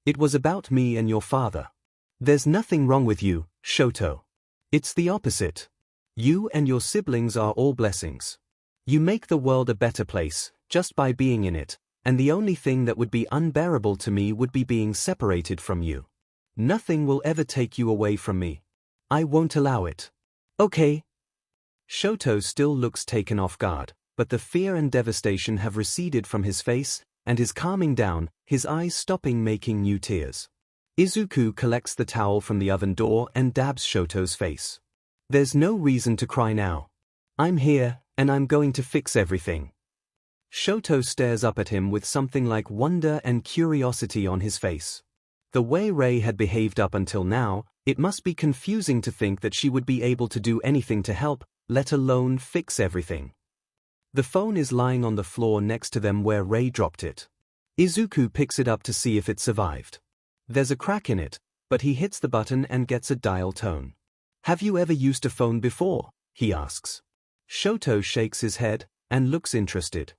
It was about me and your father. There's nothing wrong with you, Shoto. It's the opposite. You and your siblings are all blessings. You make the world a better place, just by being in it, and the only thing that would be unbearable to me would be being separated from you. Nothing will ever take you away from me. I won't allow it. Okay. Shoto still looks taken off guard, but the fear and devastation have receded from his face, and is calming down, his eyes stopping making new tears. Izuku collects the towel from the oven door and dabs Shoto's face. There's no reason to cry now. I'm here, and I'm going to fix everything. Shoto stares up at him with something like wonder and curiosity on his face. The way Rei had behaved up until now, it must be confusing to think that she would be able to do anything to help, let alone fix everything. The phone is lying on the floor next to them where Rei dropped it. Izuku picks it up to see if it survived. There's a crack in it, but he hits the button and gets a dial tone. Have you ever used a phone before? He asks. Shoto shakes his head, and looks interested.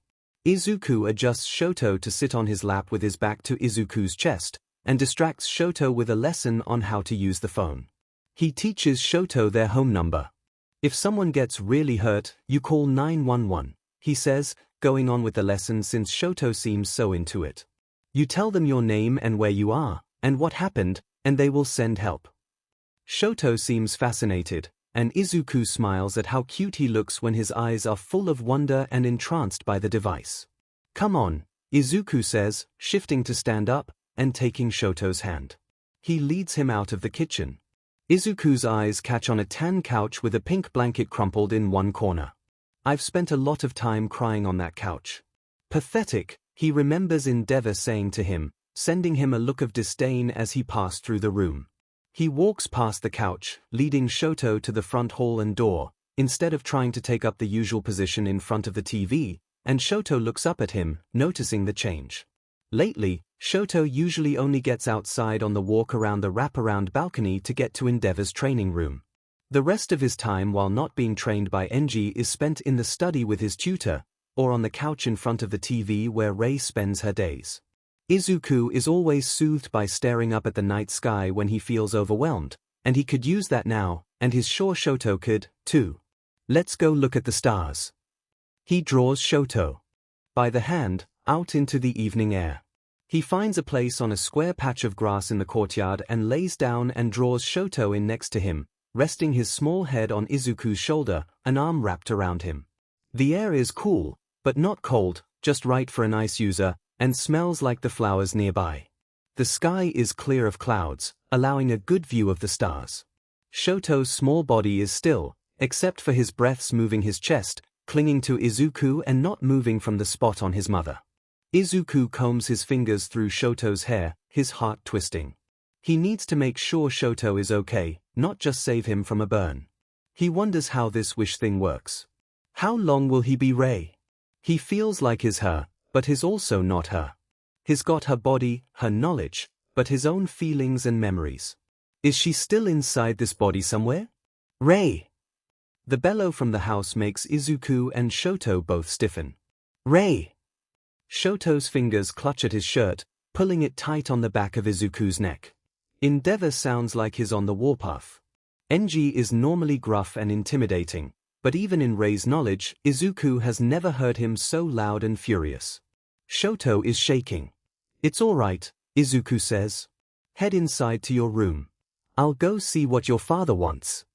Izuku adjusts Shoto to sit on his lap with his back to Izuku's chest, and distracts Shoto with a lesson on how to use the phone. He teaches Shoto their home number. If someone gets really hurt, you call 911, he says, going on with the lesson since Shoto seems so into it. You tell them your name and where you are, and what happened, and they will send help. Shoto seems fascinated, and Izuku smiles at how cute he looks when his eyes are full of wonder and entranced by the device. Come on, Izuku says, shifting to stand up, and taking Shoto's hand. He leads him out of the kitchen. Izuku's eyes catch on a tan couch with a pink blanket crumpled in one corner. I've spent a lot of time crying on that couch. Pathetic, he remembers Endeavor saying to him, sending him a look of disdain as he passed through the room. He walks past the couch, leading Shoto to the front hall and door, instead of trying to take up the usual position in front of the TV, and Shoto looks up at him, noticing the change. Lately, Shoto usually only gets outside on the walk around the wraparound balcony to get to Endeavor's training room. The rest of his time while not being trained by Enji is spent in the study with his tutor, or on the couch in front of the TV where Rei spends her days. Izuku is always soothed by staring up at the night sky when he feels overwhelmed, and he could use that now, and he's sure Shoto could, too. Let's go look at the stars. He draws Shoto by the hand, out into the evening air. He finds a place on a square patch of grass in the courtyard and lays down and draws Shoto in next to him, resting his small head on Izuku's shoulder, an arm wrapped around him. The air is cool, but not cold, just right for an ice user, and smells like the flowers nearby. The sky is clear of clouds, allowing a good view of the stars. Shoto's small body is still, except for his breaths moving his chest, clinging to Izuku and not moving from the spot on his mother. Izuku combs his fingers through Shoto's hair, his heart twisting. He needs to make sure Shoto is okay, not just save him from a burn. He wonders how this wish thing works. How long will he be Rei? He feels like he's her, but he's also not her. He's got her body, her knowledge, but his own feelings and memories. Is she still inside this body somewhere? Rei! The bellow from the house makes Izuku and Shoto both stiffen. Rei! Shoto's fingers clutch at his shirt, pulling it tight on the back of Izuku's neck. Endeavor sounds like he's on the warpath. Enji is normally gruff and intimidating, but even in Rei's knowledge, Izuku has never heard him so loud and furious. Shoto is shaking. It's all right, Izuku says. Head inside to your room. I'll go see what your father wants.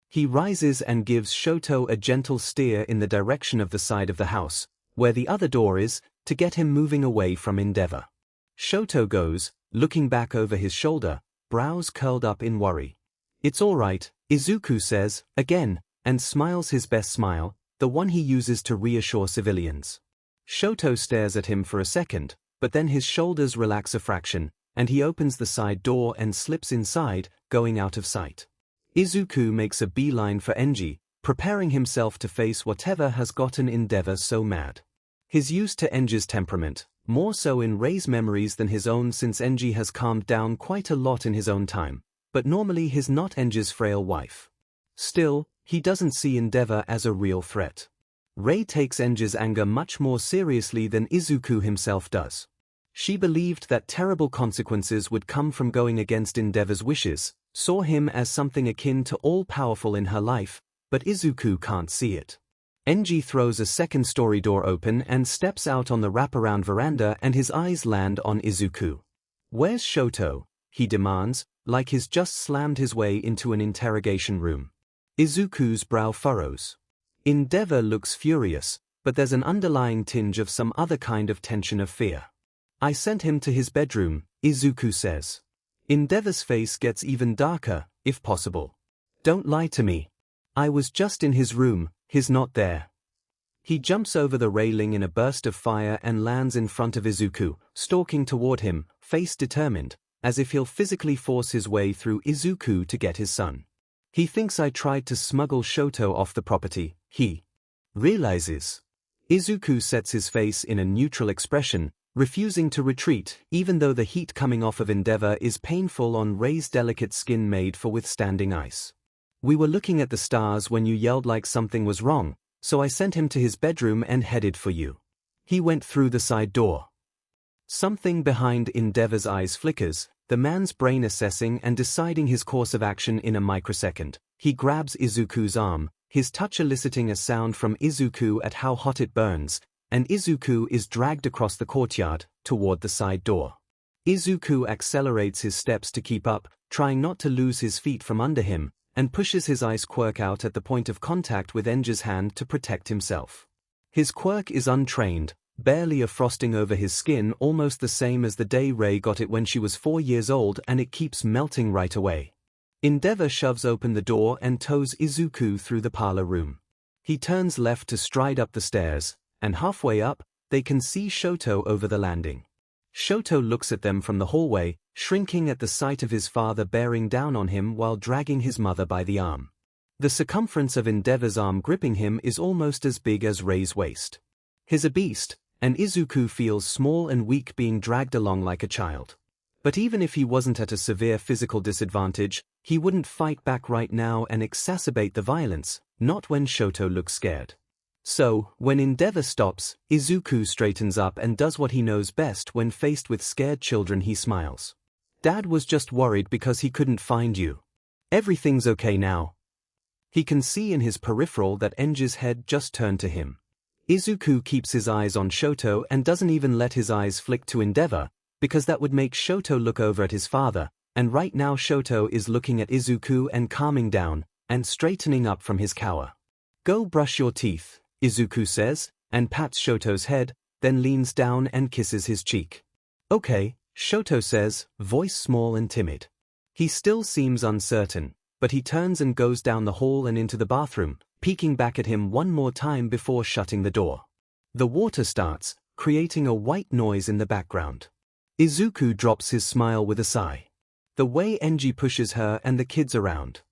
He rises and gives Shoto a gentle steer in the direction of the side of the house, where the other door is, to get him moving away from Endeavor. Shoto goes, looking back over his shoulder, brows curled up in worry. It's all right, Izuku says, again, and smiles his best smile, the one he uses to reassure civilians. Shoto stares at him for a second, but then his shoulders relax a fraction, and he opens the side door and slips inside, going out of sight. Izuku makes a beeline for Enji, preparing himself to face whatever has gotten Endeavor so mad. He's used to Enji's temperament, more so in Rei's memories than his own since Enji has calmed down quite a lot in his own time, but normally he's not Enji's frail wife. Still, he doesn't see Endeavor as a real threat. Rei takes Enji's anger much more seriously than Izuku himself does. She believed that terrible consequences would come from going against Endeavor's wishes, saw him as something akin to all-powerful in her life, but Izuku can't see it. Enji throws a second-story door open and steps out on the wraparound veranda, and his eyes land on Izuku. Where's Shoto? He demands, like he's just slammed his way into an interrogation room. Izuku's brow furrows. Endeavor looks furious, but there's an underlying tinge of some other kind of tension of fear. I sent him to his bedroom, Izuku says. Endeavor's face gets even darker, if possible. Don't lie to me. I was just in his room, he's not there. He jumps over the railing in a burst of fire and lands in front of Izuku, stalking toward him, face determined, as if he'll physically force his way through Izuku to get his son. He thinks I tried to smuggle Shoto off the property, he realizes. Izuku sets his face in a neutral expression, refusing to retreat even though the heat coming off of Endeavor is painful on Rei's delicate skin made for withstanding ice. We were looking at the stars when you yelled like something was wrong, so I sent him to his bedroom and headed for you. He went through the side door. Something behind Endeavor's eyes flickers, the man's brain assessing and deciding his course of action in a microsecond. He grabs Izuku's arm, his touch eliciting a sound from Izuku at how hot it burns, and Izuku is dragged across the courtyard, toward the side door. Izuku accelerates his steps to keep up, trying not to lose his feet from under him, and pushes his ice quirk out at the point of contact with Enji's hand to protect himself. His quirk is untrained, barely a frosting over his skin, almost the same as the day Rei got it when she was 4 years old, and it keeps melting right away. Endeavor shoves open the door and tows Izuku through the parlor room. He turns left to stride up the stairs, and halfway up, they can see Shoto over the landing. Shoto looks at them from the hallway, shrinking at the sight of his father bearing down on him while dragging his mother by the arm. The circumference of Endeavor's arm gripping him is almost as big as Rei's waist. He's a beast, and Izuku feels small and weak being dragged along like a child. But even if he wasn't at a severe physical disadvantage, he wouldn't fight back right now and exacerbate the violence, not when Shoto looks scared. So, when Endeavor stops, Izuku straightens up and does what he knows best when faced with scared children. He smiles. Dad was just worried because he couldn't find you. Everything's okay now. He can see in his peripheral that Enji's head just turned to him. Izuku keeps his eyes on Shoto and doesn't even let his eyes flick to Endeavor, because that would make Shoto look over at his father, and right now Shoto is looking at Izuku and calming down, and straightening up from his cower. Go brush your teeth, Izuku says, and pats Shoto's head, then leans down and kisses his cheek. Okay, Shoto says, voice small and timid. He still seems uncertain, but he turns and goes down the hall and into the bathroom, peeking back at him one more time before shutting the door. The water starts, creating a white noise in the background. Izuku drops his smile with a sigh. The way Enji pushes her and the kids around.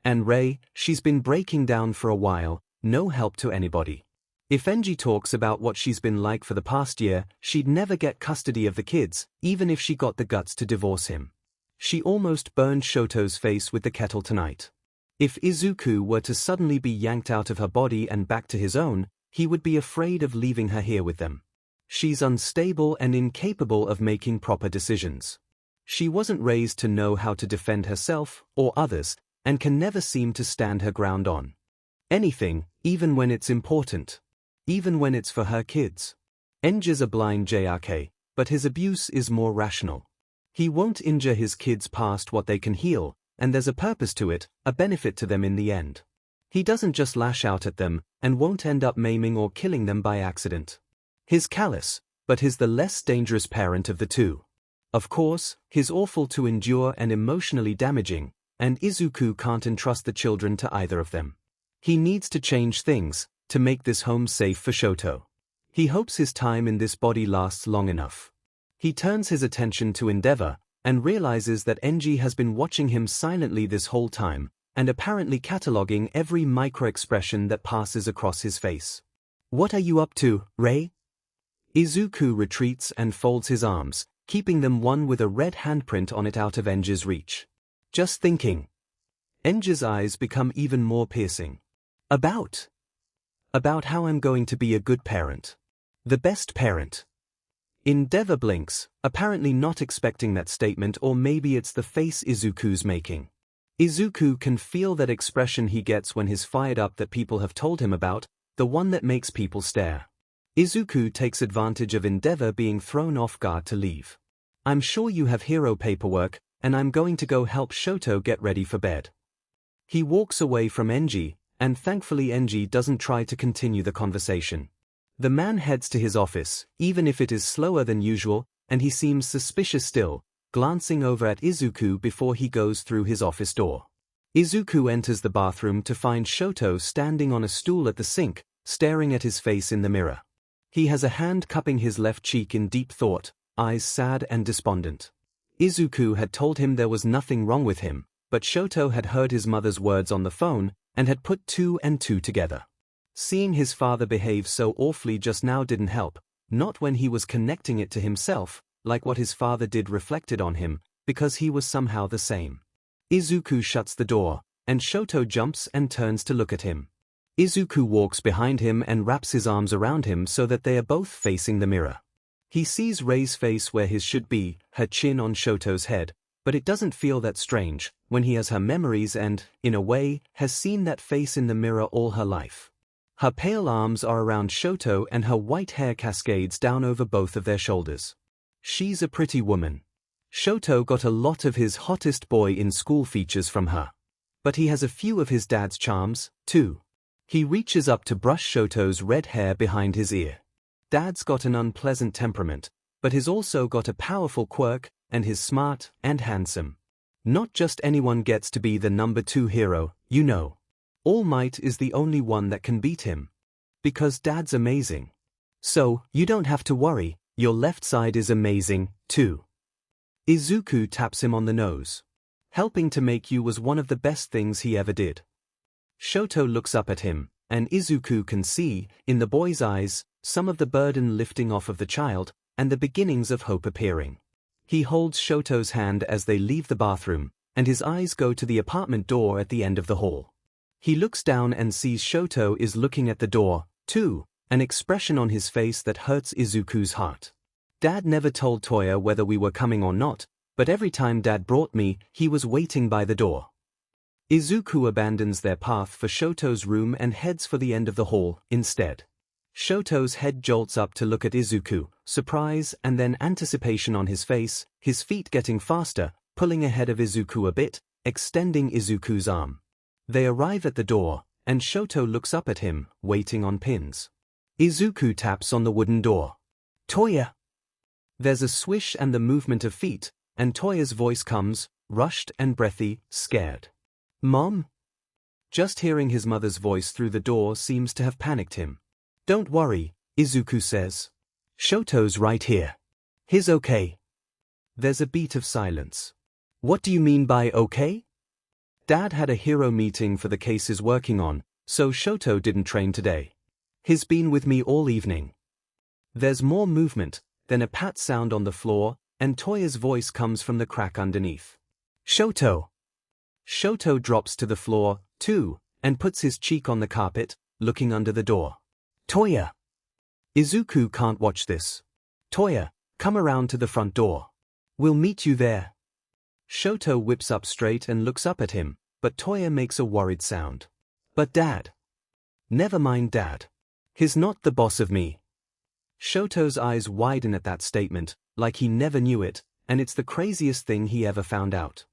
And Rei, she's been breaking down for a while, no help to anybody. If Enji talks about what she's been like for the past year, she'd never get custody of the kids, even if she got the guts to divorce him. She almost burned Shoto's face with the kettle tonight. If Izuku were to suddenly be yanked out of her body and back to his own, he would be afraid of leaving her here with them. She's unstable and incapable of making proper decisions. She wasn't raised to know how to defend herself or others, and can never seem to stand her ground on anything, even when it's important. Even when it's for her kids. Enji's a blind JRK, but his abuse is more rational. He won't injure his kids past what they can heal, and there's a purpose to it, a benefit to them in the end. He doesn't just lash out at them, and won't end up maiming or killing them by accident. He's callous, but he's the less dangerous parent of the two. Of course, he's awful to endure and emotionally damaging, and Izuku can't entrust the children to either of them. He needs to change things, to make this home safe for Shoto. He hopes his time in this body lasts long enough. He turns his attention to Endeavor, and realizes that Enji has been watching him silently this whole time, and apparently cataloging every micro-expression that passes across his face. What are you up to, Rei? Izuku retreats and folds his arms, keeping them one with a red handprint on it out of Enji's reach. Just thinking. Enji's eyes become even more piercing. About how I'm going to be a good parent. The best parent. Endeavor blinks, apparently not expecting that statement, or maybe it's the face Izuku's making. Izuku can feel that expression he gets when he's fired up that people have told him about, the one that makes people stare. Izuku takes advantage of Endeavor being thrown off guard to leave. I'm sure you have hero paperwork, and I'm going to go help Shoto get ready for bed. He walks away from Enji, and thankfully Enji doesn't try to continue the conversation. The man heads to his office, even if it is slower than usual, and he seems suspicious still, glancing over at Izuku before he goes through his office door. Izuku enters the bathroom to find Shoto standing on a stool at the sink, staring at his face in the mirror. He has a hand cupping his left cheek in deep thought, eyes sad and despondent. Izuku had told him there was nothing wrong with him, but Shoto had heard his mother's words on the phone, and had put two and two together. Seeing his father behave so awfully just now didn't help, not when he was connecting it to himself, like what his father did reflected on him, because he was somehow the same. Izuku shuts the door, and Shoto jumps and turns to look at him. Izuku walks behind him and wraps his arms around him so that they are both facing the mirror. He sees Rei's face where his should be, her chin on Shoto's head, but it doesn't feel that strange when he has her memories and, in a way, has seen that face in the mirror all her life. Her pale arms are around Shoto and her white hair cascades down over both of their shoulders. She's a pretty woman. Shoto got a lot of his hottest boy in school features from her. But he has a few of his dad's charms, too. He reaches up to brush Shoto's red hair behind his ear. Dad's got an unpleasant temperament, but he's also got a powerful quirk, and he's smart and handsome. Not just anyone gets to be the number 2 hero, you know. All Might is the only one that can beat him. Because Dad's amazing. So, you don't have to worry, your left side is amazing, too. Izuku taps him on the nose. Helping to make you was one of the best things he ever did. Shoto looks up at him, and Izuku can see, in the boy's eyes, some of the burden lifting off of the child, and the beginnings of hope appearing. He holds Shoto's hand as they leave the bathroom, and his eyes go to the apartment door at the end of the hall. He looks down and sees Shoto is looking at the door, too, an expression on his face that hurts Izuku's heart. Dad never told Toya whether we were coming or not, but every time Dad brought me, he was waiting by the door. Izuku abandons their path for Shoto's room and heads for the end of the hall, instead. Shoto's head jolts up to look at Izuku, surprise and then anticipation on his face, his feet getting faster, pulling ahead of Izuku a bit, extending Izuku's arm. They arrive at the door, and Shoto looks up at him, waiting on pins. Izuku taps on the wooden door. Toya! There's a swish and the movement of feet, and Toya's voice comes, rushed and breathy, scared. Mom? Just hearing his mother's voice through the door seems to have panicked him. Don't worry, Izuku says. Shoto's right here. He's okay. There's a beat of silence. What do you mean by okay? Dad had a hero meeting for the case he's working on, so Shoto didn't train today. He's been with me all evening. There's more movement, then a pat sound on the floor, and Toya's voice comes from the crack underneath. Shoto! Shoto drops to the floor, too, and puts his cheek on the carpet, looking under the door. Toya! Izuku can't watch this. Toya, come around to the front door. We'll meet you there. Shoto whips up straight and looks up at him, but Toya makes a worried sound. But Dad. Never mind Dad. He's not the boss of me. Shoto's eyes widen at that statement, like he never knew it, and it's the craziest thing he ever found out.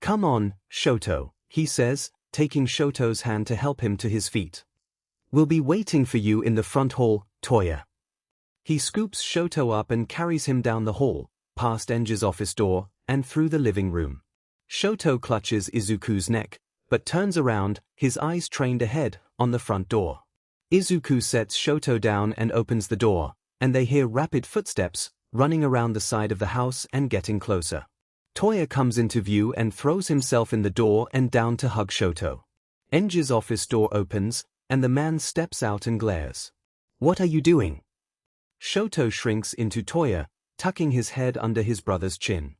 Come on, Shoto, he says, taking Shoto's hand to help him to his feet. We'll be waiting for you in the front hall, Toya. He scoops Shoto up and carries him down the hall, past Enji's office door, and through the living room. Shoto clutches Izuku's neck, but turns around, his eyes trained ahead, on the front door. Izuku sets Shoto down and opens the door, and they hear rapid footsteps, running around the side of the house and getting closer. Toya comes into view and throws himself in the door and down to hug Shoto. Enji's office door opens, and the man steps out and glares. What are you doing? Shoto shrinks into Toya, tucking his head under his brother's chin.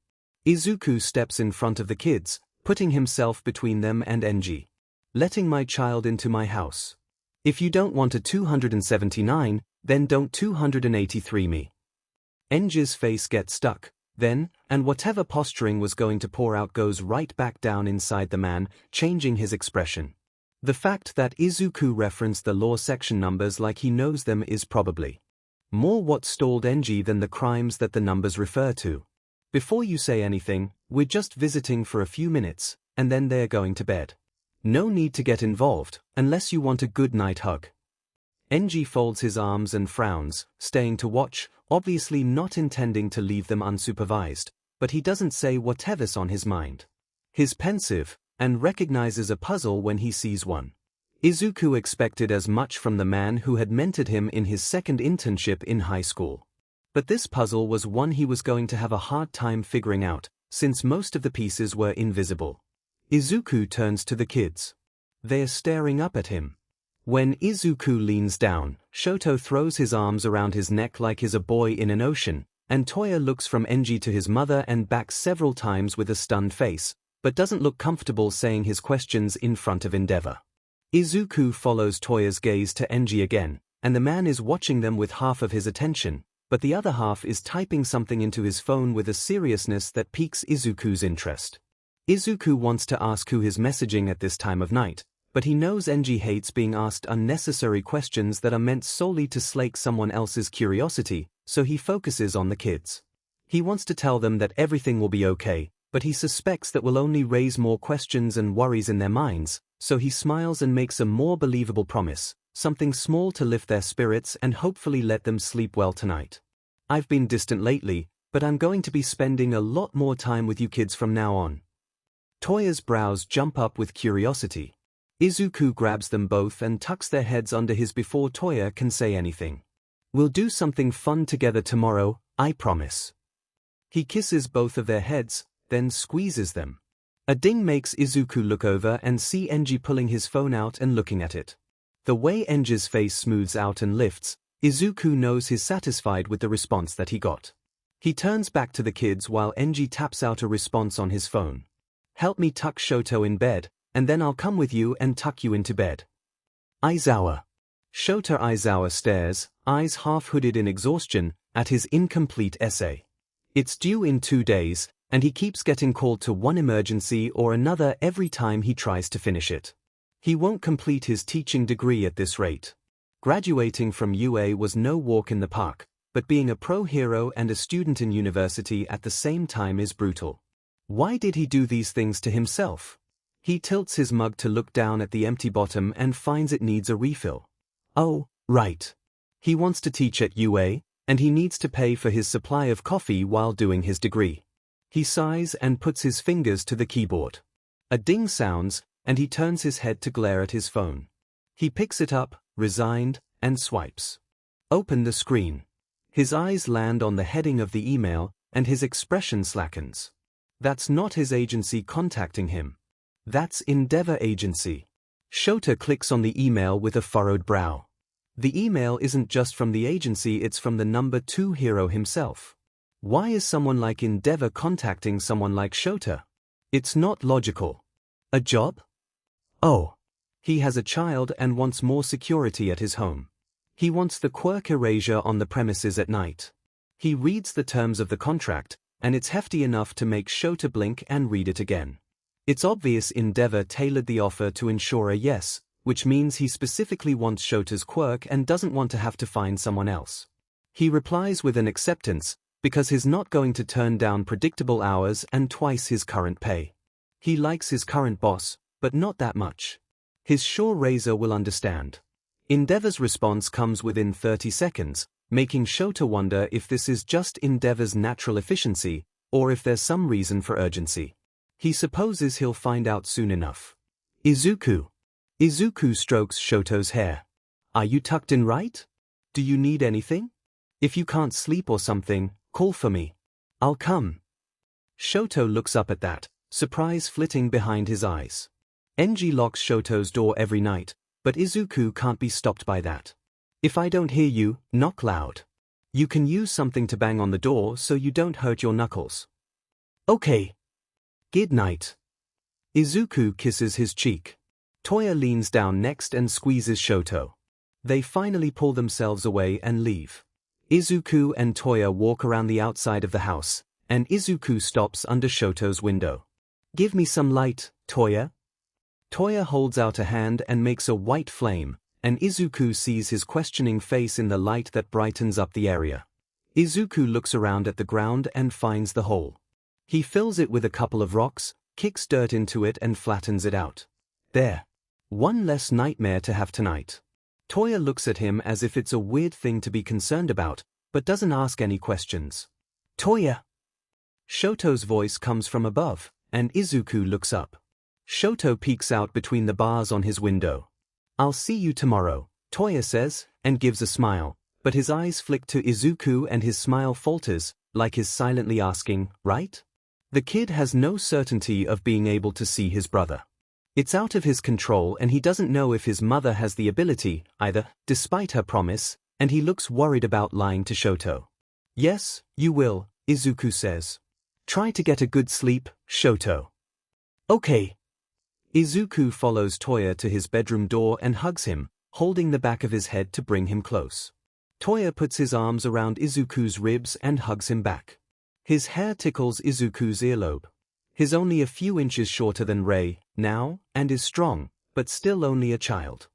Izuku steps in front of the kids, putting himself between them and Enji. Letting my child into my house. If you don't want a 279, then don't 283 me. Enji's face gets stuck, then, and whatever posturing was going to pour out goes right back down inside the man, changing his expression. The fact that Izuku referenced the law section numbers like he knows them is probably more what stalled Enji than the crimes that the numbers refer to. Before you say anything, we're just visiting for a few minutes, and then they're going to bed. No need to get involved, unless you want a good night hug. Enji folds his arms and frowns, staying to watch, obviously not intending to leave them unsupervised, but he doesn't say whatever's on his mind. He's pensive, and recognizes a puzzle when he sees one. Izuku expected as much from the man who had mentored him in his second internship in high school. But this puzzle was one he was going to have a hard time figuring out, since most of the pieces were invisible. Izuku turns to the kids. They are staring up at him. When Izuku leans down, Shoto throws his arms around his neck like he's a boy in an ocean, and Toya looks from Enji to his mother and back several times with a stunned face, but doesn't look comfortable saying his questions in front of Endeavor. Izuku follows Toya's gaze to Enji again, and the man is watching them with half of his attention, but the other half is typing something into his phone with a seriousness that piques Izuku's interest. Izuku wants to ask who is messaging at this time of night, but he knows Enji hates being asked unnecessary questions that are meant solely to slake someone else's curiosity, so he focuses on the kids. He wants to tell them that everything will be okay, but he suspects that will only raise more questions and worries in their minds, so he smiles and makes a more believable promise, something small to lift their spirits and hopefully let them sleep well tonight. I've been distant lately, but I'm going to be spending a lot more time with you kids from now on. Toya's brows jump up with curiosity. Izuku grabs them both and tucks their heads under his before Toya can say anything. We'll do something fun together tomorrow, I promise. He kisses both of their heads, then squeezes them. A ding makes Izuku look over and see Enji pulling his phone out and looking at it. The way Enji's face smooths out and lifts, Izuku knows he's satisfied with the response that he got. He turns back to the kids while Enji taps out a response on his phone. Help me tuck Shoto in bed, and then I'll come with you and tuck you into bed. Aizawa. Shota Aizawa stares, eyes half-hooded in exhaustion, at his incomplete essay. It's due in 2 days, and he keeps getting called to one emergency or another every time he tries to finish it. He won't complete his teaching degree at this rate. Graduating from UA was no walk in the park, but being a pro hero and a student in university at the same time is brutal. Why did he do these things to himself? He tilts his mug to look down at the empty bottom and finds it needs a refill. Oh, right. He wants to teach at UA, and he needs to pay for his supply of coffee while doing his degree. He sighs and puts his fingers to the keyboard. A ding sounds, and he turns his head to glare at his phone. He picks it up, resigned, and swipes. Open the screen. His eyes land on the heading of the email, and his expression slackens. That's not his agency contacting him. That's Endeavor Agency. Shota clicks on the email with a furrowed brow. The email isn't just from the agency, it's from the number 2 hero himself. Why is someone like Endeavor contacting someone like Shota? It's not logical. A job? Oh. He has a child and wants more security at his home. He wants the quirk erasure on the premises at night. He reads the terms of the contract, and it's hefty enough to make Shota blink and read it again. It's obvious Endeavor tailored the offer to ensure a yes, which means he specifically wants Shota's quirk and doesn't want to have to find someone else. He replies with an acceptance, because he's not going to turn down predictable hours and twice his current pay. He likes his current boss, but not that much. His sure razor will understand. Endeavor's response comes within 30 seconds, making Shota wonder if this is just Endeavor's natural efficiency, or if there's some reason for urgency. He supposes he'll find out soon enough. Izuku. Izuku strokes Shoto's hair. Are you tucked in right? Do you need anything? If you can't sleep or something, call for me. I'll come. Shoto looks up at that, surprise flitting behind his eyes. Enji locks Shoto's door every night, but Izuku can't be stopped by that. If I don't hear you, knock loud. You can use something to bang on the door so you don't hurt your knuckles. Okay. Good night. Izuku kisses his cheek. Toya leans down next and squeezes Shoto. They finally pull themselves away and leave. Izuku and Toya walk around the outside of the house, and Izuku stops under Shoto's window. Give me some light, Toya. Toya holds out a hand and makes a white flame, and Izuku sees his questioning face in the light that brightens up the area. Izuku looks around at the ground and finds the hole. He fills it with a couple of rocks, kicks dirt into it and flattens it out. There. One less nightmare to have tonight. Toya looks at him as if it's a weird thing to be concerned about, but doesn't ask any questions. Toya! Shoto's voice comes from above, and Izuku looks up. Shoto peeks out between the bars on his window. I'll see you tomorrow, Toya says, and gives a smile, but his eyes flick to Izuku and his smile falters, like he's silently asking, right? The kid has no certainty of being able to see his brother. It's out of his control and he doesn't know if his mother has the ability, either, despite her promise, and he looks worried about lying to Shoto. Yes, you will, Izuku says. Try to get a good sleep, Shoto. Okay. Izuku follows Toya to his bedroom door and hugs him, holding the back of his head to bring him close. Toya puts his arms around Izuku's ribs and hugs him back. His hair tickles Izuku's earlobe. He's only a few inches shorter than Rei now, and is strong, but still only a child.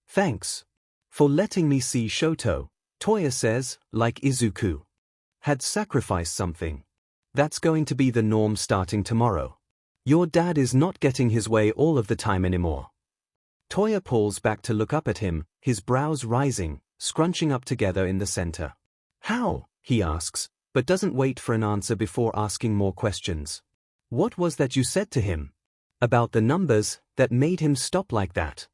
Thanks for letting me see Shoto, Toya says, like Izuku had sacrificed something. That's going to be the norm starting tomorrow. Your dad is not getting his way all of the time anymore. Toya pulls back to look up at him, his brows rising, scrunching up together in the center. How? He asks, but doesn't wait for an answer before asking more questions. What was that you said to him? About the numbers that made him stop like that?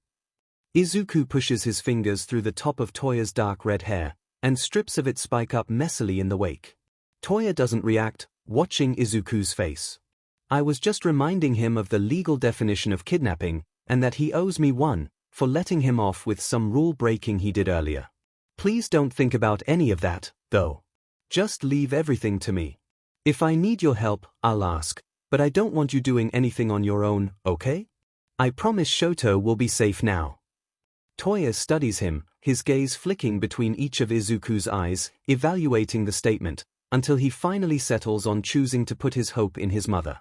Izuku pushes his fingers through the top of Toya's dark red hair, and strips of it spike up messily in the wake. Toya doesn't react, watching Izuku's face. I was just reminding him of the legal definition of kidnapping, and that he owes me one, for letting him off with some rule breaking he did earlier. Please don't think about any of that, though. Just leave everything to me. If I need your help, I'll ask, but I don't want you doing anything on your own, okay? I promise Shoto will be safe now. Toya studies him, his gaze flicking between each of Izuku's eyes, evaluating the statement, until he finally settles on choosing to put his hope in his mother.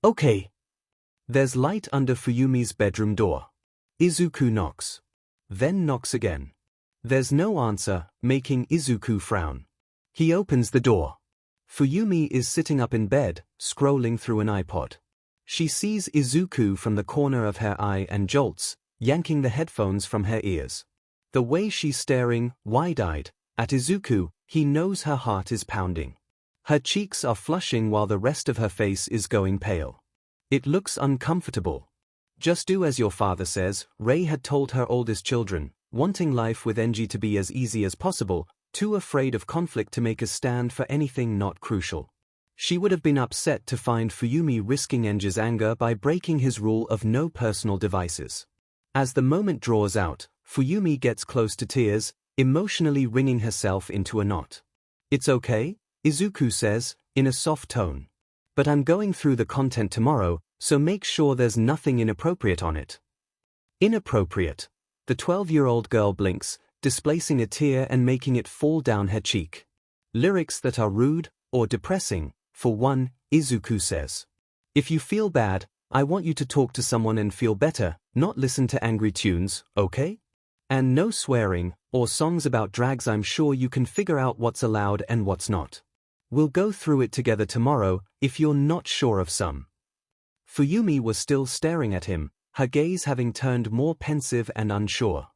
Okay. There's light under Fuyumi's bedroom door. Izuku knocks. Then knocks again. There's no answer, making Izuku frown. He opens the door. Fuyumi is sitting up in bed, scrolling through an iPod. She sees Izuku from the corner of her eye and jolts, yanking the headphones from her ears. The way she's staring, wide-eyed, at Izuku, he knows her heart is pounding. Her cheeks are flushing while the rest of her face is going pale. It looks uncomfortable. Just do as your father says, Rei had told her oldest children, wanting life with Enji to be as easy as possible, too afraid of conflict to make a stand for anything not crucial. She would have been upset to find Fuyumi risking Enji's anger by breaking his rule of no personal devices. As the moment draws out, Fuyumi gets close to tears, emotionally wringing herself into a knot. It's okay, Izuku says, in a soft tone. But I'm going through the content tomorrow, so make sure there's nothing inappropriate on it. Inappropriate. The 12-year-old girl blinks, displacing a tear and making it fall down her cheek. Lyrics that are rude or depressing, for one, Izuku says. If you feel bad, I want you to talk to someone and feel better, not listen to angry tunes, okay? And no swearing, or songs about drags. I'm sure you can figure out what's allowed and what's not. We'll go through it together tomorrow, if you're not sure of some. Fuyumi was still staring at him, her gaze having turned more pensive and unsure.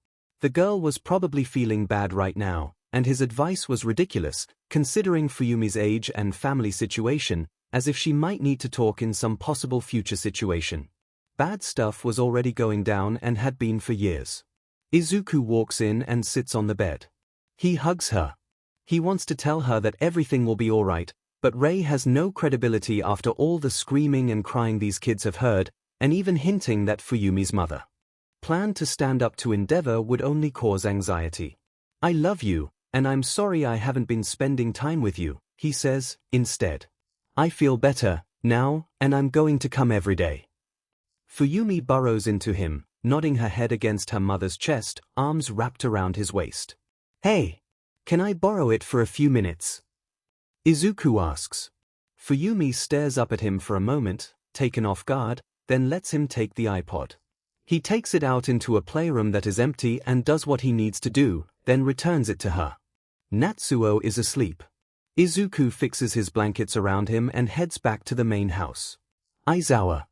The girl was probably feeling bad right now, and his advice was ridiculous, considering Fuyumi's age and family situation, as if she might need to talk in some possible future situation. Bad stuff was already going down and had been for years. Izuku walks in and sits on the bed. He hugs her. He wants to tell her that everything will be alright, but Rei has no credibility after all the screaming and crying these kids have heard, and even hinting that Fuyumi's mother planned to stand up to Endeavor would only cause anxiety. I love you, and I'm sorry I haven't been spending time with you, he says, instead. I feel better, now, and I'm going to come every day. Fuyumi burrows into him, nodding her head against her mother's chest, arms wrapped around his waist. Hey, can I borrow it for a few minutes? Izuku asks. Fuyumi stares up at him for a moment, taken off guard, then lets him take the iPod. He takes it out into a playroom that is empty and does what he needs to do, then returns it to her. Natsuo is asleep. Izuku fixes his blankets around him and heads back to the main house. Aizawa.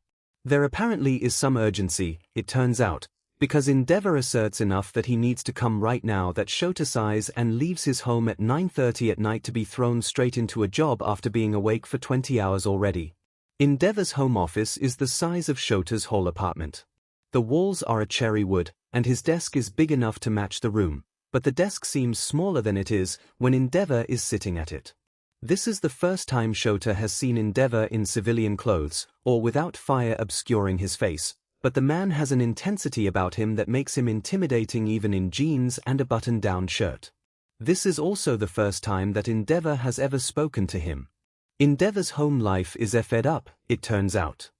There apparently is some urgency, it turns out, because Endeavor asserts enough that he needs to come right now that Shoto sighs and leaves his home at 9:30 at night to be thrown straight into a job after being awake for 20 hours already. Endeavor's home office is the size of Shoto's whole apartment. The walls are a cherry wood, and his desk is big enough to match the room, but the desk seems smaller than it is when Endeavor is sitting at it. This is the first time Shoto has seen Endeavor in civilian clothes, or without fire obscuring his face, but the man has an intensity about him that makes him intimidating even in jeans and a button-down shirt. This is also the first time that Endeavor has ever spoken to him. Endeavor's home life is effed up, it turns out.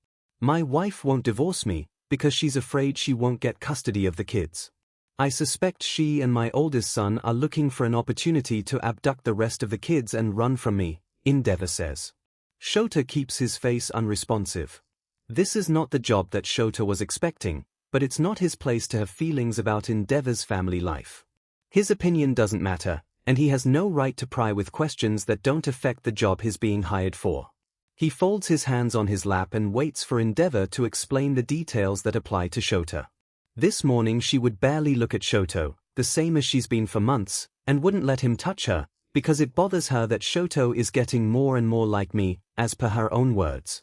My wife won't divorce me, because she's afraid she won't get custody of the kids. I suspect she and my oldest son are looking for an opportunity to abduct the rest of the kids and run from me, Endeavor says. Shoto keeps his face unresponsive. This is not the job that Shoto was expecting, but it's not his place to have feelings about Endeavor's family life. His opinion doesn't matter, and he has no right to pry with questions that don't affect the job he's being hired for. He folds his hands on his lap and waits for Endeavor to explain the details that apply to Shoto. This morning she would barely look at Shoto, the same as she's been for months, and wouldn't let him touch her, because it bothers her that Shoto is getting more and more like me, as per her own words.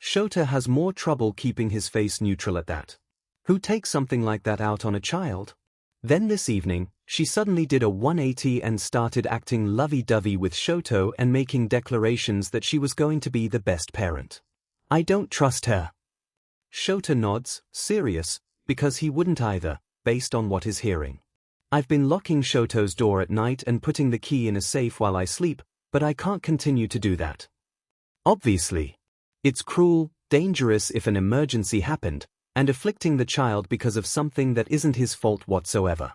Shoto has more trouble keeping his face neutral at that. Who takes something like that out on a child? Then this evening, she suddenly did a 180 and started acting lovey-dovey with Shoto and making declarations that she was going to be the best parent. I don't trust her. Shoto nods, serious, because he wouldn't either, based on what he's hearing. I've been locking Shoto's door at night and putting the key in a safe while I sleep, but I can't continue to do that. Obviously. It's cruel, dangerous if an emergency happened, and afflicting the child because of something that isn't his fault whatsoever.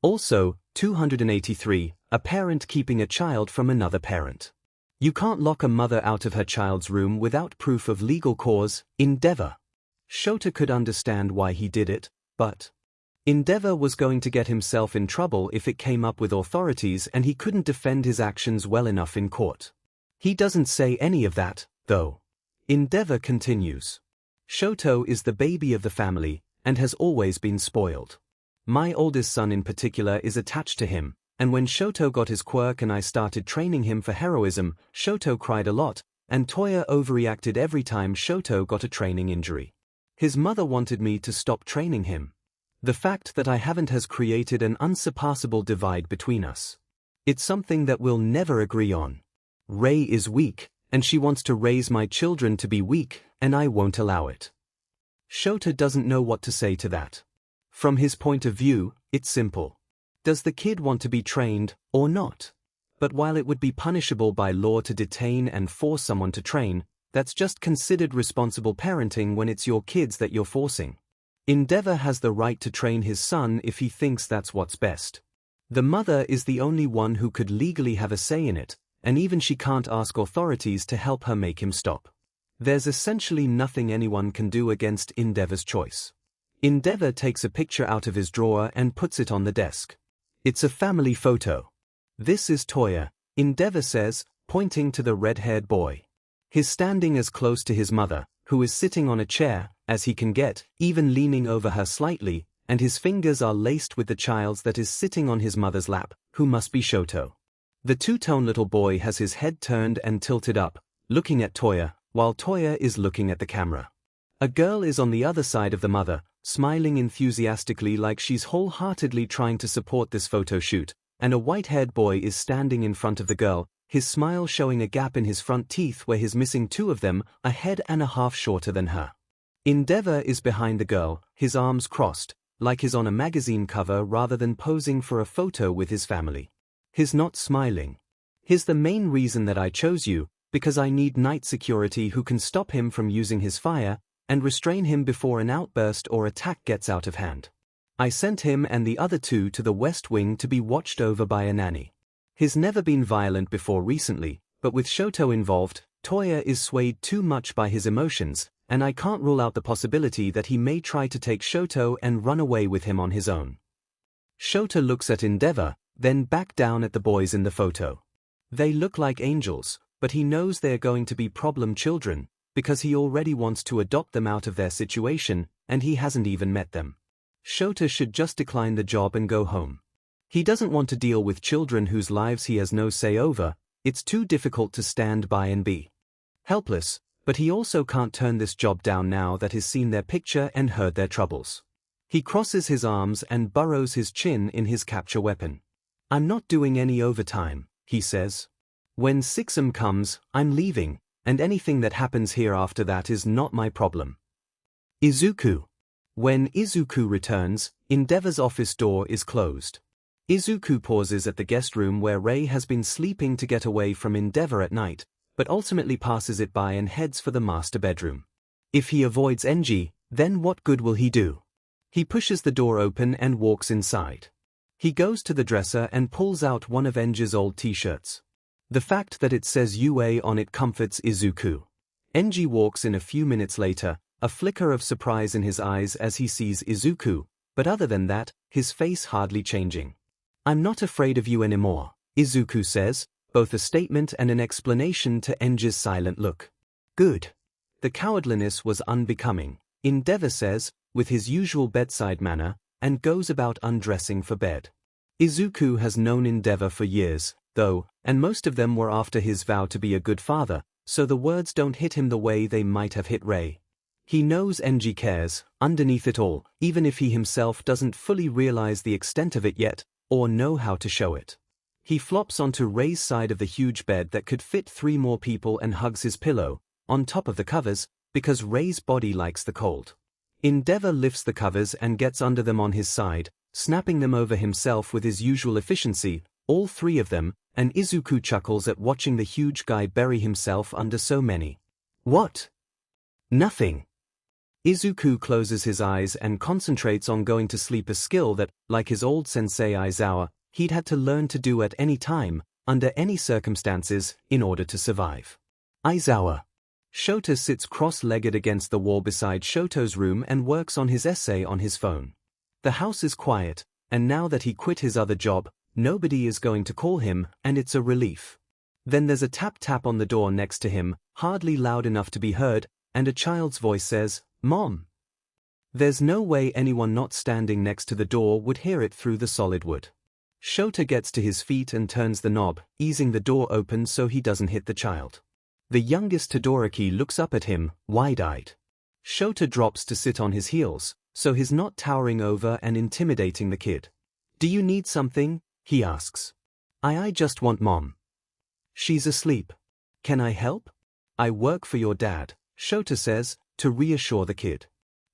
Also, 283, a parent keeping a child from another parent. You can't lock a mother out of her child's room without proof of legal cause, Endeavor. Shoto could understand why he did it, but Endeavor was going to get himself in trouble if it came up with authorities and he couldn't defend his actions well enough in court. He doesn't say any of that, though. Endeavor continues. Shoto is the baby of the family, and has always been spoiled. My oldest son in particular is attached to him, and when Shoto got his quirk and I started training him for heroism, Shoto cried a lot, and Toya overreacted every time Shoto got a training injury. His mother wanted me to stop training him. The fact that I haven't has created an unsurpassable divide between us. It's something that we'll never agree on. Rei is weak, and she wants to raise my children to be weak, and I won't allow it. Shoto doesn't know what to say to that. From his point of view, it's simple. Does the kid want to be trained, or not? But while it would be punishable by law to detain and force someone to train, that's just considered responsible parenting when it's your kids that you're forcing. Endeavor has the right to train his son if he thinks that's what's best. The mother is the only one who could legally have a say in it, and even she can't ask authorities to help her make him stop. There's essentially nothing anyone can do against Endeavor's choice. Endeavor takes a picture out of his drawer and puts it on the desk. It's a family photo. This is Toya, Endeavor says, pointing to the red-haired boy. He's standing as close to his mother, who is sitting on a chair, as he can get, even leaning over her slightly, and his fingers are laced with the child's that is sitting on his mother's lap, who must be Shoto. The two-tone little boy has his head turned and tilted up, looking at Toya, while Toya is looking at the camera. A girl is on the other side of the mother, smiling enthusiastically like she's wholeheartedly trying to support this photo shoot, and a white-haired boy is standing in front of the girl, his smile showing a gap in his front teeth where he's missing two of them, a head and a half shorter than her. Endeavor is behind the girl, his arms crossed, like he's on a magazine cover rather than posing for a photo with his family. He's not smiling. Here's the main reason that I chose you, because I need night security who can stop him from using his fire, and restrain him before an outburst or attack gets out of hand. I sent him and the other two to the West Wing to be watched over by a nanny. He's never been violent before recently, but with Shoto involved, Toya is swayed too much by his emotions, and I can't rule out the possibility that he may try to take Shoto and run away with him on his own. Shoto looks at Endeavor, then back down at the boys in the photo. They look like angels, but he knows they're going to be problem children, because he already wants to adopt them out of their situation, and he hasn't even met them. Shoto should just decline the job and go home. He doesn't want to deal with children whose lives he has no say over. It's too difficult to stand by and be helpless, but he also can't turn this job down now that he's seen their picture and heard their troubles. He crosses his arms and burrows his chin in his capture weapon. I'm not doing any overtime, he says. When 6am comes, I'm leaving, and anything that happens here after that is not my problem. Izuku. When Izuku returns, Endeavor's office door is closed. Izuku pauses at the guest room where Rei has been sleeping to get away from Endeavor at night, but ultimately passes it by and heads for the master bedroom. If he avoids Enji, Then what good will he do? He pushes the door open and walks inside. He goes to the dresser and pulls out one of Enji's old t-shirts. The fact that it says UA on it comforts Izuku. Enji walks in a few minutes later, a flicker of surprise in his eyes as he sees Izuku, but other than that, his face hardly changing. "I'm not afraid of you anymore," Izuku says, both a statement and an explanation to Enji's silent look. "Good." The cowardliness was unbecoming, Endeavor says, with his usual bedside manner, and goes about undressing for bed. Izuku has known Endeavor for years, though, and most of them were after his vow to be a good father, so the words don't hit him the way they might have hit Rei. He knows Enji cares, underneath it all, even if he himself doesn't fully realize the extent of it yet, or know how to show it. He flops onto Rei's side of the huge bed that could fit 3 more people and hugs his pillow, on top of the covers, because Rei's body likes the cold. Endeavor lifts the covers and gets under them on his side, snapping them over himself with his usual efficiency, all 3 of them, and Izuku chuckles at watching the huge guy bury himself under so many. "What?" "Nothing." Izuku closes his eyes and concentrates on going to sleep, a skill that, like his old sensei Aizawa, he'd had to learn to do at any time, under any circumstances, in order to survive. Aizawa. Shoto sits cross-legged against the wall beside Shoto's room and works on his essay on his phone. The house is quiet, and now that he quit his other job, nobody is going to call him, and it's a relief. Then there's a tap-tap on the door next to him, hardly loud enough to be heard, and a child's voice says, "Mom." There's no way anyone not standing next to the door would hear it through the solid wood. Shoto gets to his feet and turns the knob, easing the door open so he doesn't hit the child. The youngest Todoroki looks up at him, wide-eyed. Shoto drops to sit on his heels, so he's not towering over and intimidating the kid. "Do you need something?" he asks. I just want Mom." "She's asleep. Can I help?" "I work for your dad," Shoto says, to reassure the kid.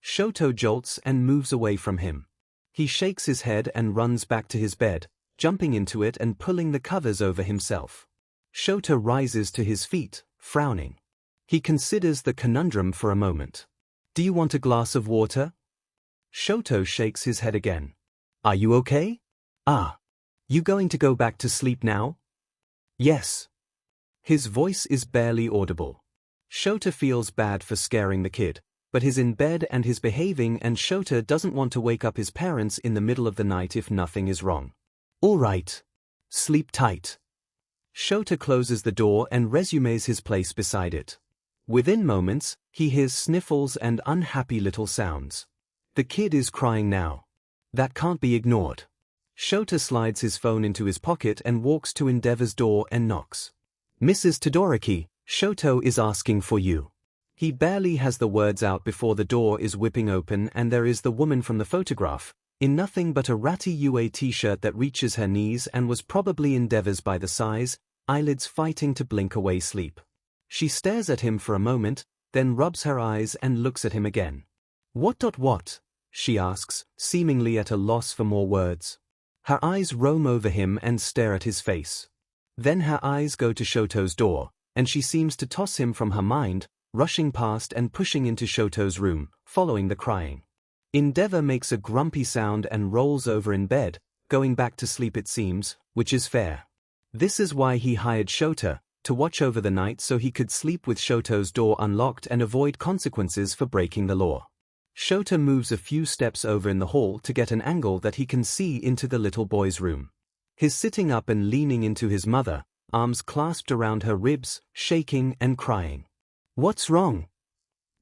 Shoto jolts and moves away from him. He shakes his head and runs back to his bed, jumping into it and pulling the covers over himself. Shoto rises to his feet, frowning. He considers the conundrum for a moment. "Do you want a glass of water?" Shoto shakes his head again. "Are you okay?" "Ah. You going to go back to sleep now?" "Yes." His voice is barely audible. Shoto feels bad for scaring the kid, but he's in bed and he's behaving, and Shoto doesn't want to wake up his parents in the middle of the night if nothing is wrong. "All right. Sleep tight." Shoto closes the door and resumes his place beside it. Within moments, he hears sniffles and unhappy little sounds. The kid is crying now. That can't be ignored. Shoto slides his phone into his pocket and walks to Endeavor's door and knocks. "Mrs. Todoroki, Shoto is asking for you." He barely has the words out before the door is whipping open and there is the woman from the photograph, in nothing but a ratty UA t-shirt that reaches her knees and was probably Endeavor's by the size, eyelids fighting to blink away sleep. She stares at him for a moment, then rubs her eyes and looks at him again. What?" she asks, seemingly at a loss for more words. Her eyes roam over him and stare at his face. Then her eyes go to Shoto's door, and she seems to toss him from her mind, rushing past and pushing into Shoto's room, following the crying. Endeavor makes a grumpy sound and rolls over in bed, going back to sleep it seems, which is fair. This is why he hired Shoto, to watch over the night so he could sleep with Shoto's door unlocked and avoid consequences for breaking the law. Shoto moves a few steps over in the hall to get an angle that he can see into the little boy's room. He's sitting up and leaning into his mother, arms clasped around her ribs, shaking and crying. "What's wrong?"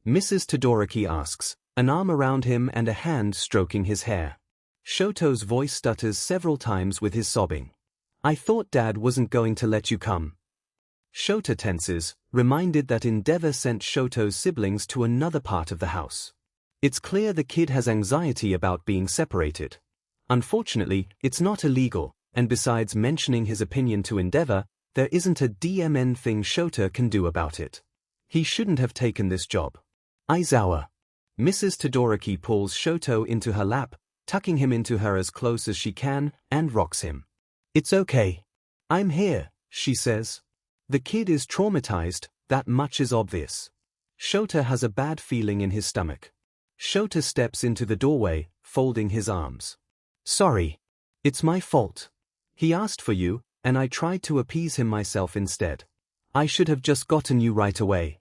Mrs. Todoroki asks, an arm around him and a hand stroking his hair. Shoto's voice stutters several times with his sobbing. "I thought Dad wasn't going to let you come." Shoto tenses, reminded that Endeavor sent Shoto's siblings to another part of the house. It's clear the kid has anxiety about being separated. Unfortunately, it's not illegal, and besides mentioning his opinion to Endeavor, there isn't a DMN thing Shoto can do about it. He shouldn't have taken this job. "Aizawa." Mrs. Todoroki pulls Shoto into her lap, tucking him into her as close as she can, and rocks him. "It's okay. I'm here," she says. The kid is traumatized, that much is obvious. Shoto has a bad feeling in his stomach. Shoto steps into the doorway, folding his arms. Sorry. It's my fault. He asked for you, and I tried to appease him myself instead. I should have just gotten you right away.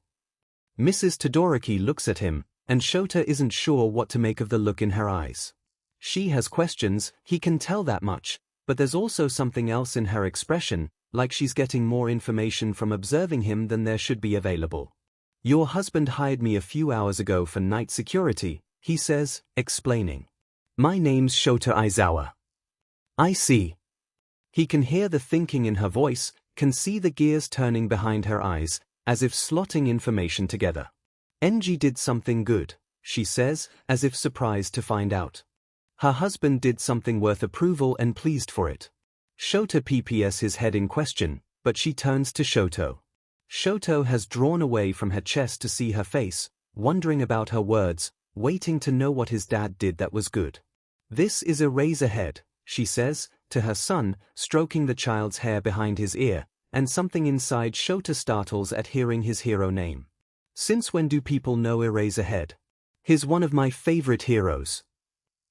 Mrs. Todoroki looks at him, and Shoto isn't sure what to make of the look in her eyes. She has questions, he can tell that much, but there's also something else in her expression, like she's getting more information from observing him than there should be available. Your husband hired me a few hours ago for night security, he says, explaining. My name's Shoto Aizawa. I see. He can hear the thinking in her voice, can see the gears turning behind her eyes, as if slotting information together. Enji did something good, she says, as if surprised to find out. Her husband did something worth approval and pleased for it. Shoto pps his head in question, but she turns to Shoto. Shoto has drawn away from her chest to see her face, wondering about her words, waiting to know what his dad did that was good. This is Eraserhead, she says, to her son, stroking the child's hair behind his ear, and something inside Shoto startles at hearing his hero name. Since when do people know Eraserhead? He's one of my favorite heroes.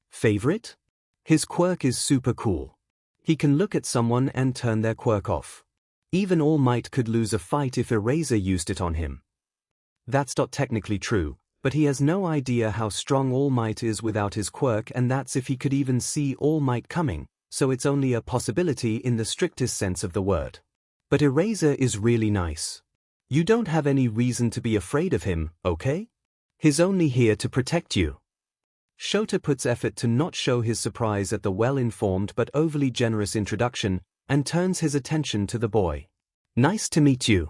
Favorite? His quirk is super cool. He can look at someone and turn their quirk off. Even All Might could lose a fight if Eraser used it on him. That's not technically true, but he has no idea how strong All Might is without his quirk, and that's if he could even see All Might coming, so it's only a possibility in the strictest sense of the word. But Eraser is really nice. You don't have any reason to be afraid of him, okay? He's only here to protect you. Shoto puts effort to not show his surprise at the well-informed but overly generous introduction, and turns his attention to the boy. Nice to meet you.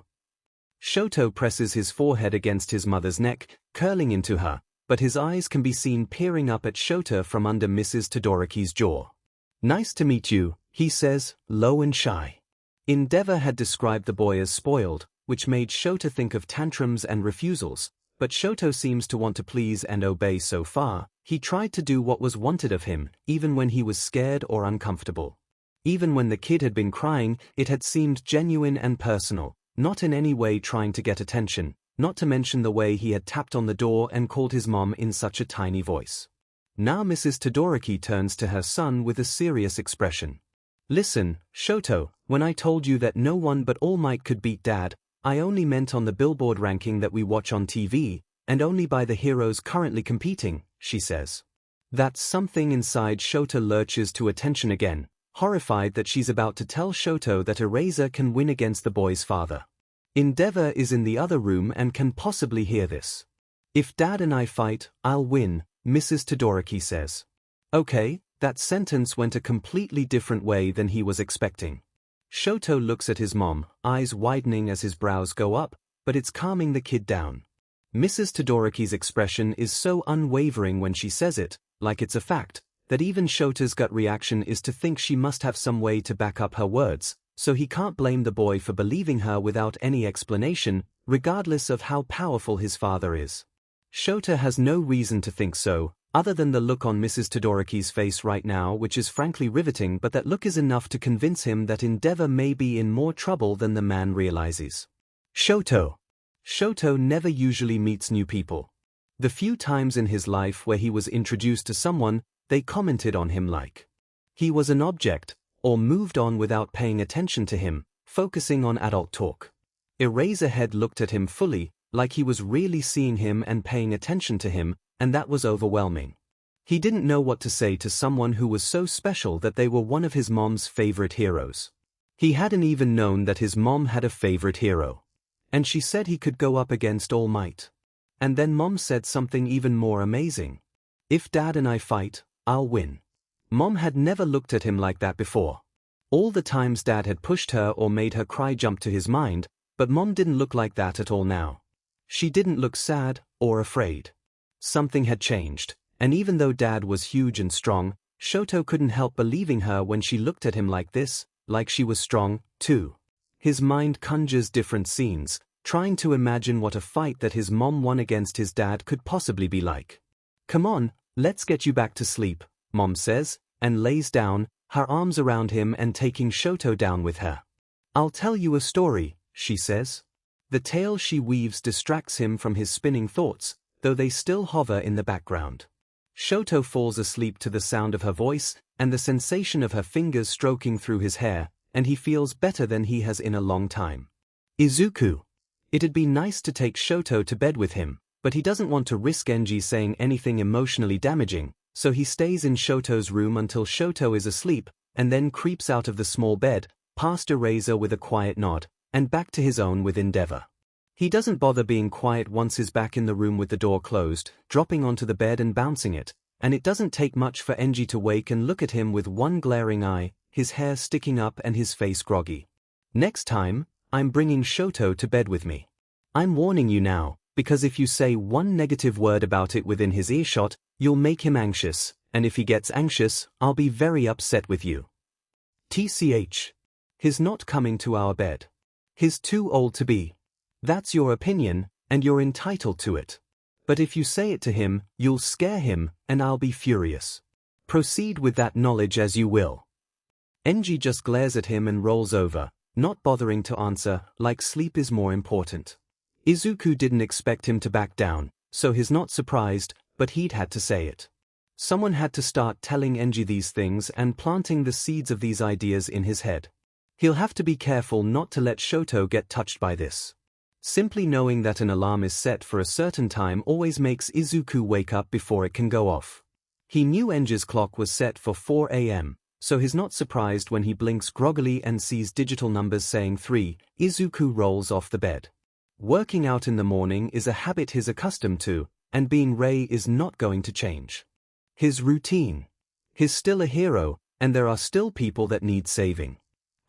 Shoto presses his forehead against his mother's neck, curling into her, but his eyes can be seen peering up at Shoto from under Mrs. Todoroki's jaw. Nice to meet you, he says, low and shy. Endeavor had described the boy as spoiled, which made Shoto think of tantrums and refusals, but Shoto seems to want to please and obey so far. He tried to do what was wanted of him, even when he was scared or uncomfortable. Even when the kid had been crying, it had seemed genuine and personal, not in any way trying to get attention, not to mention the way he had tapped on the door and called his mom in such a tiny voice. Now Mrs. Todoroki turns to her son with a serious expression. Listen, Shoto, when I told you that no one but All Might could beat Dad, I only meant on the Billboard ranking that we watch on TV, and only by the heroes currently competing, she says. That something inside Shoto lurches to attention again, horrified that she's about to tell Shoto that Eraser can win against the boy's father. Endeavor is in the other room and can possibly hear this. If Dad and I fight, I'll win, Mrs. Todoroki says. Okay, that sentence went a completely different way than he was expecting. Shoto looks at his mom, eyes widening as his brows go up, but it's calming the kid down. Mrs. Todoroki's expression is so unwavering when she says it, like it's a fact, that even Shoto's gut reaction is to think she must have some way to back up her words, so he can't blame the boy for believing her without any explanation, regardless of how powerful his father is. Shoto has no reason to think so, other than the look on Mrs. Todoroki's face right now, which is frankly riveting, but that look is enough to convince him that Endeavor may be in more trouble than the man realizes. Shoto never usually meets new people. The few times in his life where he was introduced to someone, they commented on him like he was an object, or moved on without paying attention to him, focusing on adult talk. Eraserhead looked at him fully, like he was really seeing him and paying attention to him, and that was overwhelming. He didn't know what to say to someone who was so special that they were one of his mom's favorite heroes. He hadn't even known that his mom had a favorite hero. And she said he could go up against All Might. And then Mom said something even more amazing. If Dad and I fight, I'll win. Mom had never looked at him like that before. All the times Dad had pushed her or made her cry jumped to his mind, but Mom didn't look like that at all now. She didn't look sad or afraid. Something had changed, and even though Dad was huge and strong, Shoto couldn't help believing her when she looked at him like this, like she was strong, too. His mind conjures different scenes, trying to imagine what a fight that his mom won against his dad could possibly be like. Come on, let's get you back to sleep, Mom says, and lays down, her arms around him and taking Shoto down with her. I'll tell you a story, she says. The tale she weaves distracts him from his spinning thoughts, though they still hover in the background. Shoto falls asleep to the sound of her voice and the sensation of her fingers stroking through his hair, and he feels better than he has in a long time. Izuku. It'd be nice to take Shoto to bed with him, but he doesn't want to risk Enji saying anything emotionally damaging, so he stays in Shoto's room until Shoto is asleep, and then creeps out of the small bed, past Eraser with a quiet nod, and back to his own with endeavor. He doesn't bother being quiet once he's back in the room with the door closed, dropping onto the bed and bouncing it, and it doesn't take much for Enji to wake and look at him with one glaring eye, his hair sticking up and his face groggy. Next time, I'm bringing Shoto to bed with me. I'm warning you now, because if you say one negative word about it within his earshot, you'll make him anxious, and if he gets anxious, I'll be very upset with you. TCH. He's not coming to our bed. He's too old to be. That's your opinion, and you're entitled to it. But if you say it to him, you'll scare him, and I'll be furious. Proceed with that knowledge as you will. Enji just glares at him and rolls over, not bothering to answer, like sleep is more important. Izuku didn't expect him to back down, so he's not surprised, but he'd had to say it. Someone had to start telling Enji these things and planting the seeds of these ideas in his head. He'll have to be careful not to let Shoto get touched by this. Simply knowing that an alarm is set for a certain time always makes Izuku wake up before it can go off. He knew Enji's clock was set for 4 a.m., so he's not surprised when he blinks groggily and sees digital numbers saying 3. Izuku rolls off the bed. Working out in the morning is a habit he's accustomed to, and being Rei is not going to change. His routine. He's still a hero, and there are still people that need saving.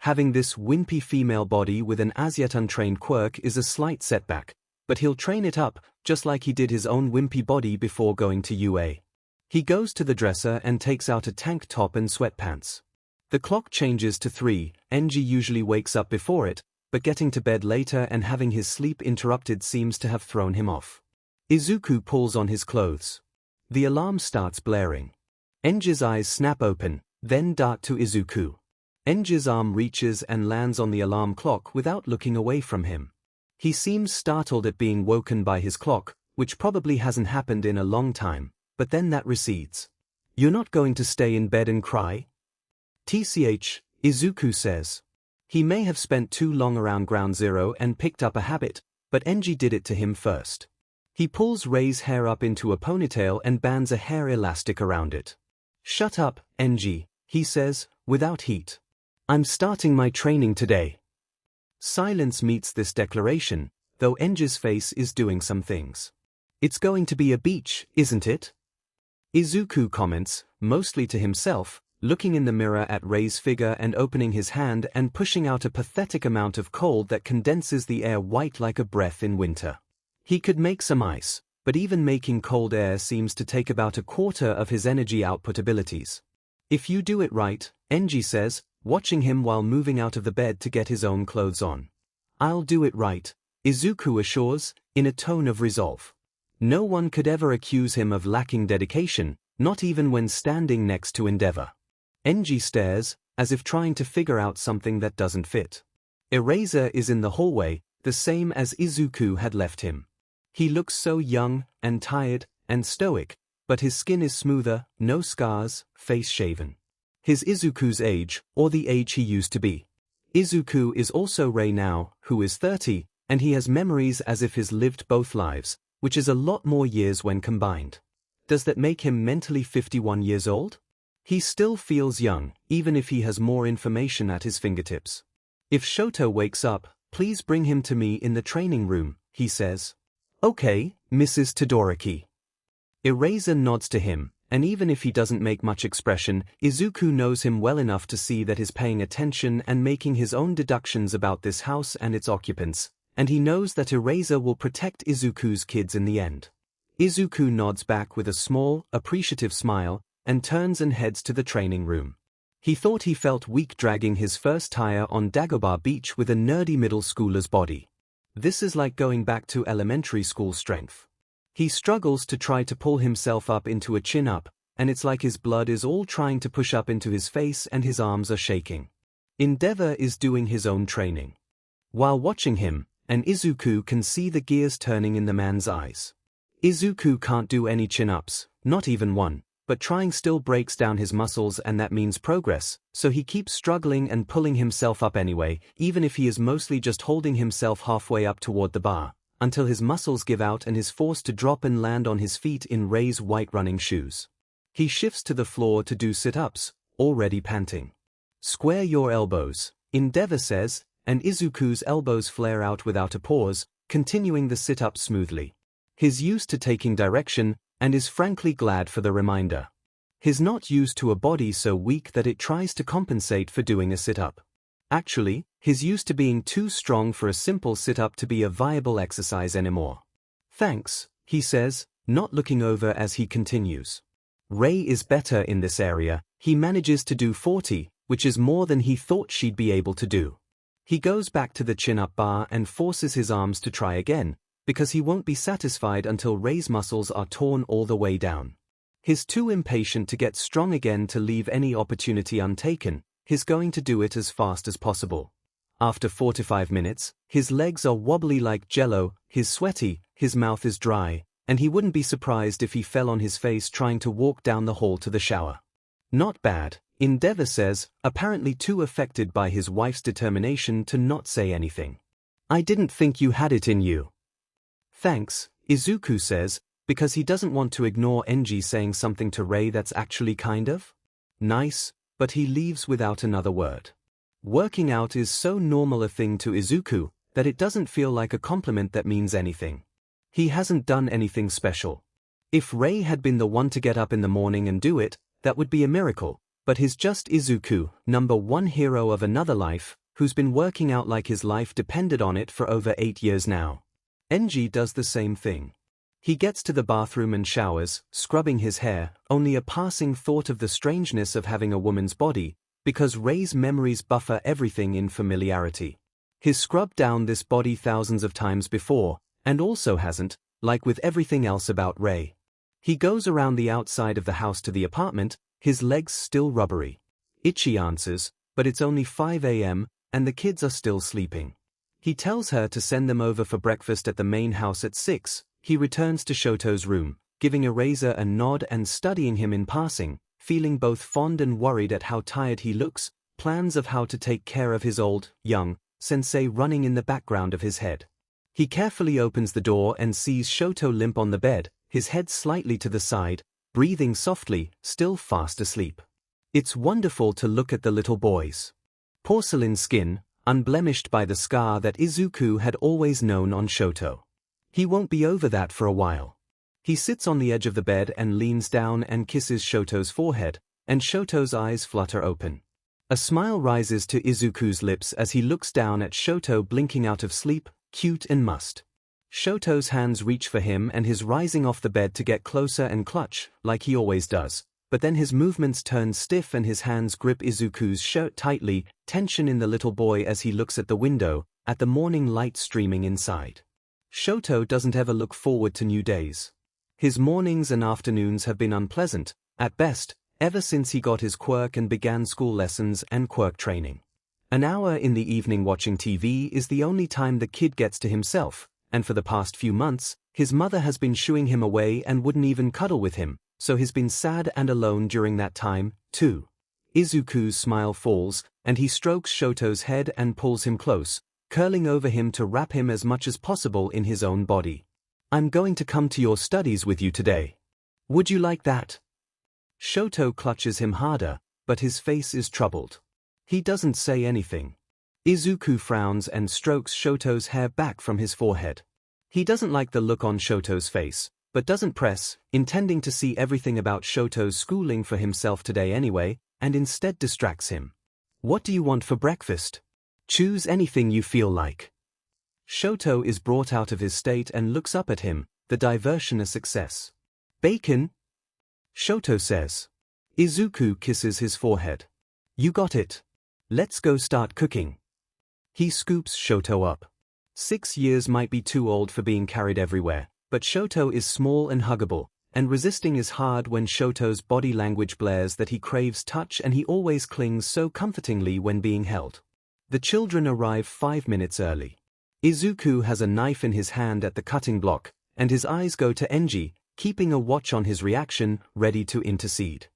Having this wimpy female body with an as yet untrained quirk is a slight setback, but he'll train it up, just like he did his own wimpy body before going to UA. He goes to the dresser and takes out a tank top and sweatpants. The clock changes to 3, Enji usually wakes up before it, but getting to bed later and having his sleep interrupted seems to have thrown him off. Izuku pulls on his clothes. The alarm starts blaring. Enji's eyes snap open, then dart to Izuku. Enji's arm reaches and lands on the alarm clock without looking away from him. He seems startled at being woken by his clock, which probably hasn't happened in a long time, but then that recedes. You're not going to stay in bed and cry? TCH, Izuku says. He may have spent too long around Ground Zero and picked up a habit, but Enji did it to him first. He pulls Rei's hair up into a ponytail and bands a hair elastic around it. Shut up, Enji, he says, without heat. I'm starting my training today. Silence meets this declaration, though Enji's face is doing some things. It's going to be a beach, isn't it? Izuku comments, mostly to himself, looking in the mirror at Rei's figure and opening his hand and pushing out a pathetic amount of cold that condenses the air white like a breath in winter. He could make some ice, but even making cold air seems to take about a quarter of his energy output abilities. If you do it right, Enji says, watching him while moving out of the bed to get his own clothes on. I'll do it right, Izuku assures, in a tone of resolve. No one could ever accuse him of lacking dedication, not even when standing next to Endeavor. Enji stares, as if trying to figure out something that doesn't fit. Eraser is in the hallway, the same as Izuku had left him. He looks so young, and tired, and stoic, but his skin is smoother, no scars, face shaven. His Izuku's age, or the age he used to be. Izuku is also Rei now, who is 30, and he has memories as if he's lived both lives, which is a lot more years when combined. Does that make him mentally 51 years old? He still feels young, even if he has more information at his fingertips. If Shoto wakes up, please bring him to me in the training room, he says. Okay, Mrs. Todoroki. Eraser nods to him, and even if he doesn't make much expression, Izuku knows him well enough to see that he's paying attention and making his own deductions about this house and its occupants, and he knows that Eraser will protect Izuku's kids in the end. Izuku nods back with a small, appreciative smile, and turns and heads to the training room. He thought he felt weak dragging his first tire on Dagobah Beach with a nerdy middle schooler's body. This is like going back to elementary school strength. He struggles to try to pull himself up into a chin-up, and it's like his blood is all trying to push up into his face and his arms are shaking. Endeavor is doing his own training. While watching him, and Izuku can see the gears turning in the man's eyes. Izuku can't do any chin-ups, not even one, but trying still breaks down his muscles, and that means progress, so he keeps struggling and pulling himself up anyway, even if he is mostly just holding himself halfway up toward the bar, until his muscles give out and is forced to drop and land on his feet in Rei's white running shoes. He shifts to the floor to do sit-ups, already panting. "Square your elbows," Endeavor says, and Izuku's elbows flare out without a pause, continuing the sit-up smoothly. He's used to taking direction, and is frankly glad for the reminder. He's not used to a body so weak that it tries to compensate for doing a sit-up. Actually, he's used to being too strong for a simple sit-up to be a viable exercise anymore. "Thanks," he says, not looking over as he continues. Rei is better in this area. He manages to do 40, which is more than he thought she'd be able to do. He goes back to the chin-up bar and forces his arms to try again, because he won't be satisfied until Rei's muscles are torn all the way down. He's too impatient to get strong again to leave any opportunity untaken. He's going to do it as fast as possible. After 4 to 5 minutes, his legs are wobbly like jello, he's sweaty, his mouth is dry, and he wouldn't be surprised if he fell on his face trying to walk down the hall to the shower. "Not bad," Endeavor says, apparently too affected by his wife's determination to not say anything. "I didn't think you had it in you." "Thanks," Izuku says, because he doesn't want to ignore Enji saying something to Rei that's actually kind of nice, but he leaves without another word. Working out is so normal a thing to Izuku that it doesn't feel like a compliment that means anything. He hasn't done anything special. If Rei had been the one to get up in the morning and do it, that would be a miracle, but he's just Izuku, number one hero of another life, who's been working out like his life depended on it for over 8 years now. Enji does the same thing. He gets to the bathroom and showers, scrubbing his hair, only a passing thought of the strangeness of having a woman's body, because Rei's memories buffer everything in familiarity. He's scrubbed down this body thousands of times before, and also hasn't, like with everything else about Rei. He goes around the outside of the house to the apartment, his legs still rubbery. Ichi answers, but it's only 5 a.m., and the kids are still sleeping. He tells her to send them over for breakfast at the main house at 6. He returns to Shoto's room, giving Eraser a nod and studying him in passing, feeling both fond and worried at how tired he looks, plans of how to take care of his old, young, sensei running in the background of his head. He carefully opens the door and sees Shoto limp on the bed, his head slightly to the side, breathing softly, still fast asleep. It's wonderful to look at the little boy's porcelain skin, unblemished by the scar that Izuku had always known on Shoto. He won't be over that for a while. He sits on the edge of the bed and leans down and kisses Shoto's forehead, and Shoto's eyes flutter open. A smile rises to Izuku's lips as he looks down at Shoto blinking out of sleep, cute and must. Shoto's hands reach for him and he's rising off the bed to get closer and clutch, like he always does, but then his movements turn stiff and his hands grip Izuku's shirt tightly, tension in the little boy as he looks at the window, at the morning light streaming inside. Shoto doesn't ever look forward to new days. His mornings and afternoons have been unpleasant, at best, ever since he got his quirk and began school lessons and quirk training. An hour in the evening watching TV is the only time the kid gets to himself, and for the past few months, his mother has been shooing him away and wouldn't even cuddle with him, so he's been sad and alone during that time, too. Izuku's smile falls, and he strokes Shoto's head and pulls him close, curling over him to wrap him as much as possible in his own body. "I'm going to come to your studies with you today. Would you like that?" Shoto clutches him harder, but his face is troubled. He doesn't say anything. Izuku frowns and strokes Shoto's hair back from his forehead. He doesn't like the look on Shoto's face, but doesn't press, intending to see everything about Shoto's schooling for himself today anyway, and instead distracts him. "What do you want for breakfast? Choose anything you feel like." Shoto is brought out of his state and looks up at him, the diversion a success. "Bacon?" Shoto says. Izuku kisses his forehead. "You got it. Let's go start cooking." He scoops Shoto up. 6 years might be too old for being carried everywhere, but Shoto is small and huggable, and resisting is hard when Shoto's body language blares that he craves touch and he always clings so comfortingly when being held. The children arrive 5 minutes early. Izuku has a knife in his hand at the cutting block, and his eyes go to Enji, keeping a watch on his reaction, ready to intercede.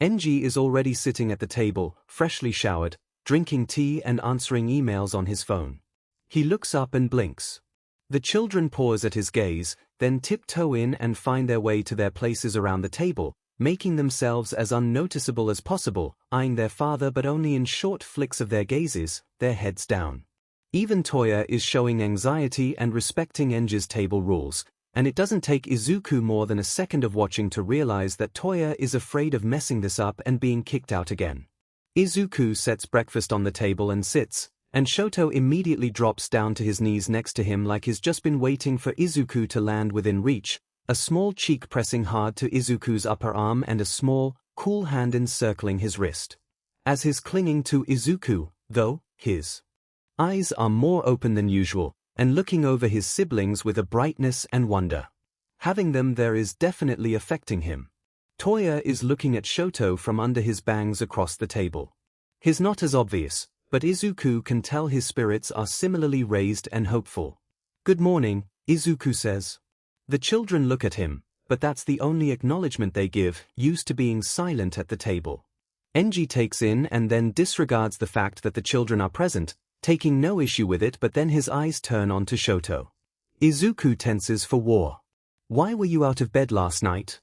Enji is already sitting at the table, freshly showered, drinking tea and answering emails on his phone. He looks up and blinks. The children pause at his gaze, then tiptoe in and find their way to their places around the table, making themselves as unnoticeable as possible, eyeing their father but only in short flicks of their gazes, their heads down. Even Toya is showing anxiety and respecting Enji's table rules, and it doesn't take Izuku more than a second of watching to realize that Toya is afraid of messing this up and being kicked out again. Izuku sets breakfast on the table and sits, and Shoto immediately drops down to his knees next to him like he's just been waiting for Izuku to land within reach, a small cheek pressing hard to Izuku's upper arm and a small, cool hand encircling his wrist. As he's clinging to Izuku, though, his eyes are more open than usual, and looking over his siblings with a brightness and wonder. Having them there is definitely affecting him. Toya is looking at Shoto from under his bangs across the table. He's not as obvious, but Izuku can tell his spirits are similarly raised and hopeful. "Good morning," Izuku says. The children look at him, but that's the only acknowledgement they give, used to being silent at the table. Enji takes in and then disregards the fact that the children are present, taking no issue with it, but then his eyes turn on to Shoto. Izuku tenses for war. "Why were you out of bed last night?"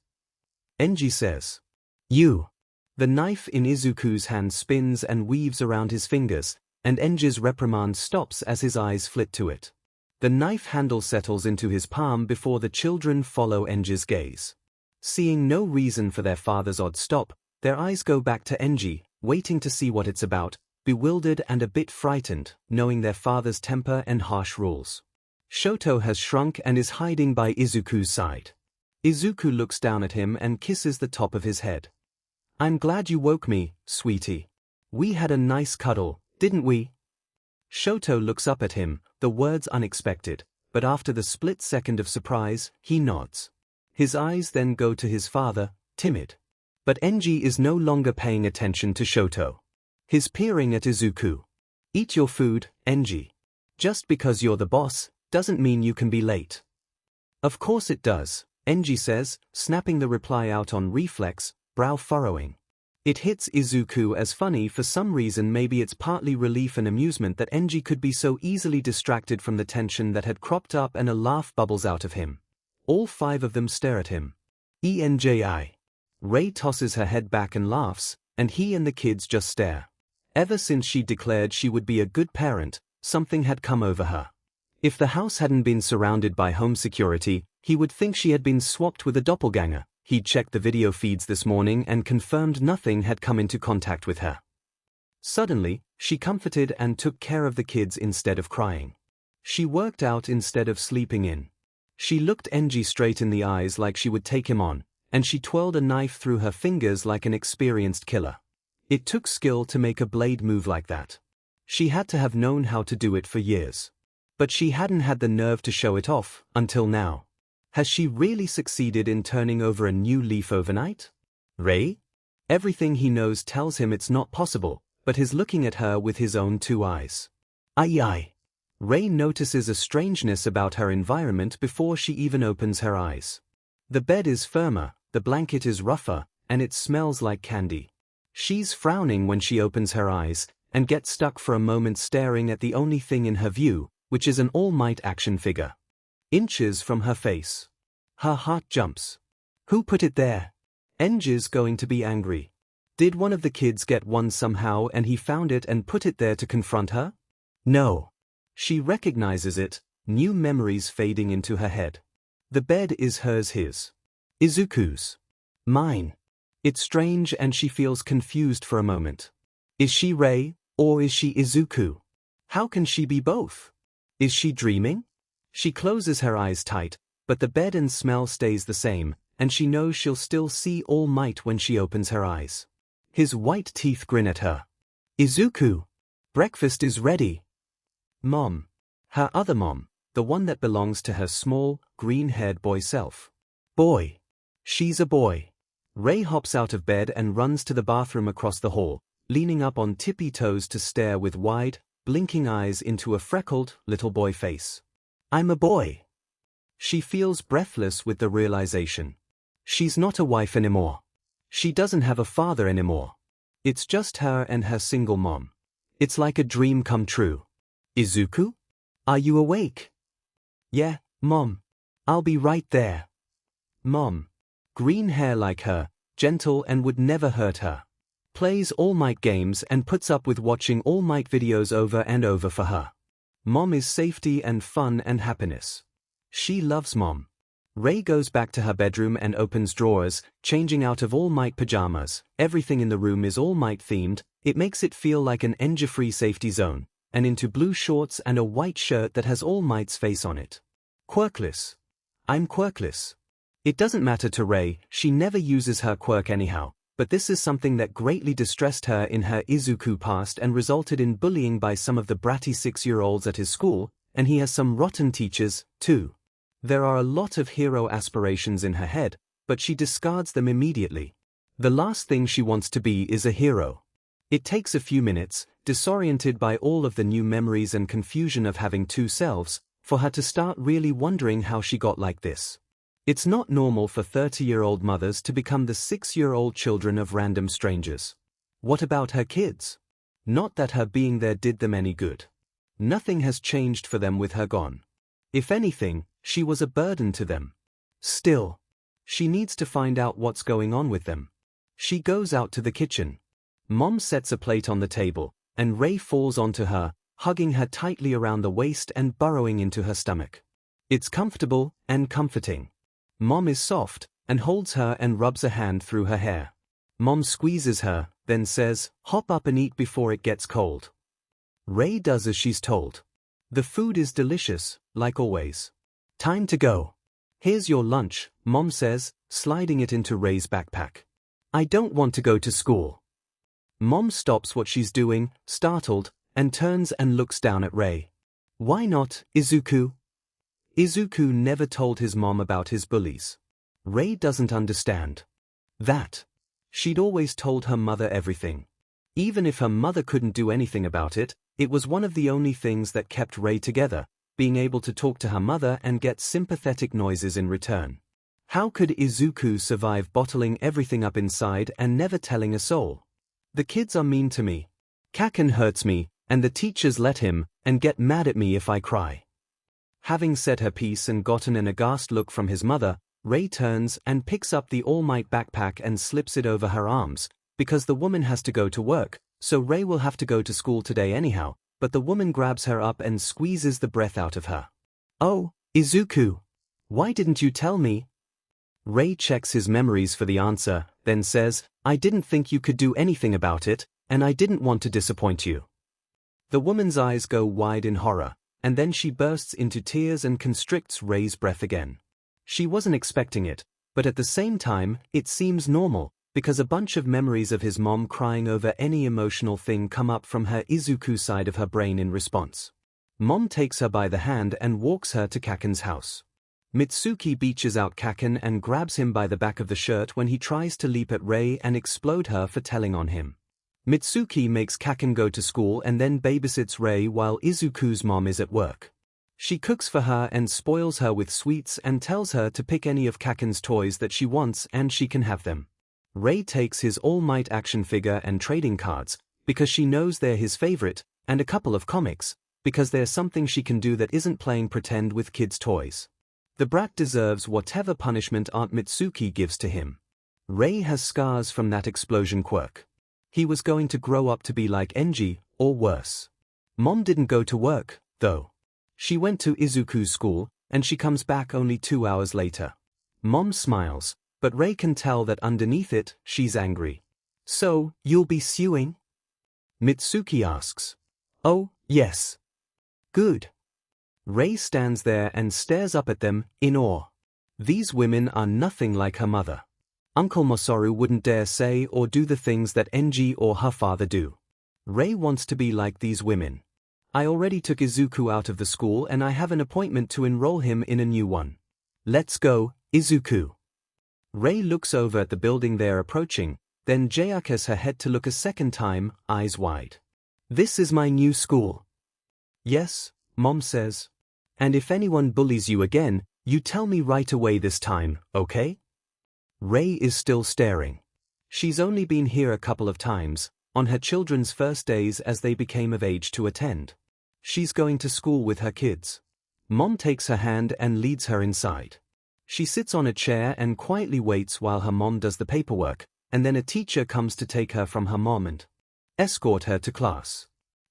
Enji says. "You." The knife in Izuku's hand spins and weaves around his fingers, and Enji's reprimand stops as his eyes flit to it. The knife handle settles into his palm before the children follow Enji's gaze. Seeing no reason for their father's odd stop, their eyes go back to Enji, waiting to see what it's about, bewildered and a bit frightened, knowing their father's temper and harsh rules. Shoto has shrunk and is hiding by Izuku's side. Izuku looks down at him and kisses the top of his head. "I'm glad you woke me, sweetie. We had a nice cuddle, didn't we?" Shoto looks up at him, the words unexpected, but after the split second of surprise, he nods. His eyes then go to his father, timid. But Enji is no longer paying attention to Shoto. He's peering at Izuku. "Eat your food, Enji. Just because you're the boss, doesn't mean you can be late." "Of course it does," Enji says, snapping the reply out on reflex, brow furrowing. It hits Izuku as funny for some reason. Maybe it's partly relief and amusement that Enji could be so easily distracted from the tension that had cropped up, and a laugh bubbles out of him. All five of them stare at him. "Enji." Rei tosses her head back and laughs, and he and the kids just stare. Ever since she declared she would be a good parent, something had come over her. If the house hadn't been surrounded by home security, he would think she had been swapped with a doppelganger. He'd checked the video feeds this morning and confirmed nothing had come into contact with her. Suddenly, she comforted and took care of the kids instead of crying. She worked out instead of sleeping in. She looked Enji straight in the eyes like she would take him on, and she twirled a knife through her fingers like an experienced killer. It took skill to make a blade move like that. She had to have known how to do it for years. But she hadn't had the nerve to show it off, until now. Has she really succeeded in turning over a new leaf overnight? Rei? Everything he knows tells him it's not possible, but he's looking at her with his own two eyes. Aye. Rei notices a strangeness about her environment before she even opens her eyes. The bed is firmer, the blanket is rougher, and it smells like candy. She's frowning when she opens her eyes, and gets stuck for a moment staring at the only thing in her view, which is an All Might action figure. Inches from her face. Her heart jumps. Who put it there? Enji's going to be angry. Did one of the kids get one somehow and he found it and put it there to confront her? No. She recognizes it, new memories fading into her head. The bed is hers, his. Izuku's. Mine. It's strange and she feels confused for a moment. Is she Rei, or is she Izuku? How can she be both? Is she dreaming? She closes her eyes tight, but the bed and smell stays the same, and she knows she'll still see All Might when she opens her eyes. His white teeth grin at her. Izuku! Breakfast is ready. Mom. Her other mom, the one that belongs to her small, green-haired boy self. Boy. She's a boy. Rei hops out of bed and runs to the bathroom across the hall, leaning up on tippy toes to stare with wide, blinking eyes into a freckled, little boy face. I'm a boy. She feels breathless with the realization. She's not a wife anymore. She doesn't have a father anymore. It's just her and her single mom. It's like a dream come true. Izuku? Are you awake? Yeah, Mom. I'll be right there. Mom. Green hair like her, gentle and would never hurt her. Plays All Might games and puts up with watching All Might videos over and over for her. Mom is safety and fun and happiness. She loves Mom. Rei goes back to her bedroom and opens drawers, changing out of All Might pajamas. Everything in the room is All Might themed. It makes it feel like an ninja-free safety zone, and into blue shorts and a white shirt that has All Might's face on it. Quirkless. I'm quirkless. It doesn't matter to Rei, she never uses her quirk anyhow, but this is something that greatly distressed her in her Izuku past and resulted in bullying by some of the bratty 6-year-olds at his school, and he has some rotten teachers, too. There are a lot of hero aspirations in her head, but she discards them immediately. The last thing she wants to be is a hero. It takes a few minutes, disoriented by all of the new memories and confusion of having two selves, for her to start really wondering how she got like this. It's not normal for 30-year-old mothers to become the 6-year-old children of random strangers. What about her kids? Not that her being there did them any good. Nothing has changed for them with her gone. If anything, she was a burden to them. Still, she needs to find out what's going on with them. She goes out to the kitchen. Mom sets a plate on the table, and Rei falls onto her, hugging her tightly around the waist and burrowing into her stomach. It's comfortable and comforting. Mom is soft, and holds her and rubs a hand through her hair. Mom squeezes her, then says, "Hop up and eat before it gets cold." Rei does as she's told. The food is delicious, like always. Time to go. Here's your lunch, Mom says, sliding it into Rei's backpack. I don't want to go to school. Mom stops what she's doing, startled, and turns and looks down at Rei. Why not, Izuku? Izuku never told his mom about his bullies. Rei doesn't understand. That. She'd always told her mother everything. Even if her mother couldn't do anything about it, it was one of the only things that kept Rei together, being able to talk to her mother and get sympathetic noises in return. How could Izuku survive bottling everything up inside and never telling a soul? The kids are mean to me. Kaken hurts me, and the teachers let him, and get mad at me if I cry. Having said her piece and gotten an aghast look from his mother, Rei turns and picks up the All Might backpack and slips it over her arms, because the woman has to go to work, so Rei will have to go to school today anyhow, but the woman grabs her up and squeezes the breath out of her. Oh, Izuku! Why didn't you tell me? Rei checks his memories for the answer, then says, I didn't think you could do anything about it, and I didn't want to disappoint you. The woman's eyes go wide in horror, and then she bursts into tears and constricts Rei's breath again. She wasn't expecting it, but at the same time, it seems normal, because a bunch of memories of his mom crying over any emotional thing come up from her Izuku side of her brain in response. Mom takes her by the hand and walks her to Kaken's house. Mitsuki beaches out Kaken and grabs him by the back of the shirt when he tries to leap at Rei and explode her for telling on him. Mitsuki makes Kaken go to school and then babysits Rei while Izuku's mom is at work. She cooks for her and spoils her with sweets and tells her to pick any of Kaken's toys that she wants and she can have them. Rei takes his All Might action figure and trading cards, because she knows they're his favorite, and a couple of comics, because there's something she can do that isn't playing pretend with kids' toys. The brat deserves whatever punishment Aunt Mitsuki gives to him. Rei has scars from that explosion quirk. He was going to grow up to be like Enji, or worse. Mom didn't go to work, though. She went to Izuku's school, and she comes back only 2 hours later. Mom smiles, but Rei can tell that underneath it, she's angry. So, you'll be suing? Mitsuki asks. Oh, yes. Good. Rei stands there and stares up at them, in awe. These women are nothing like her mother. Uncle Masaru wouldn't dare say or do the things that Enji or her father do. Rei wants to be like these women. I already took Izuku out of the school and I have an appointment to enroll him in a new one. Let's go, Izuku. Rei looks over at the building they're approaching, then jerks her head to look a second time, eyes wide. This is my new school. Yes, Mom says. And if anyone bullies you again, You tell me right away this time, okay? Rei is still staring. She's only been here a couple of times, on her children's first days as they became of age to attend. She's going to school with her kids. Mom takes her hand and leads her inside. She sits on a chair and quietly waits while her mom does the paperwork, and then a teacher comes to take her from her mom and escort her to class.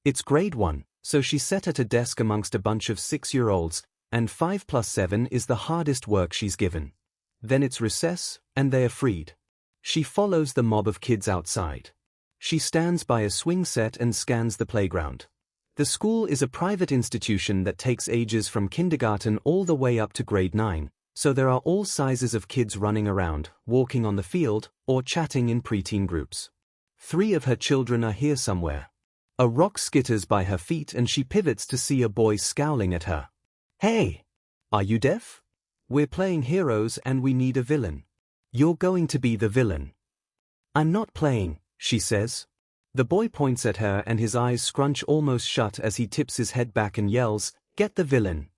It's grade 1, so she's set at a desk amongst a bunch of 6-year-olds, and 5 plus 7 is the hardest work she's given. Then it's recess, and they are freed. She follows the mob of kids outside. She stands by a swing set and scans the playground. The school is a private institution that takes ages from kindergarten all the way up to grade 9, so there are all sizes of kids running around, walking on the field, or chatting in preteen groups. 3 of her children are here somewhere. A rock skitters by her feet and she pivots to see a boy scowling at her. Hey! Are you deaf? We're playing heroes and we need a villain. You're going to be the villain. I'm not playing, she says. The boy points at her and his eyes scrunch almost shut as he tips his head back and yells, "Get the villain."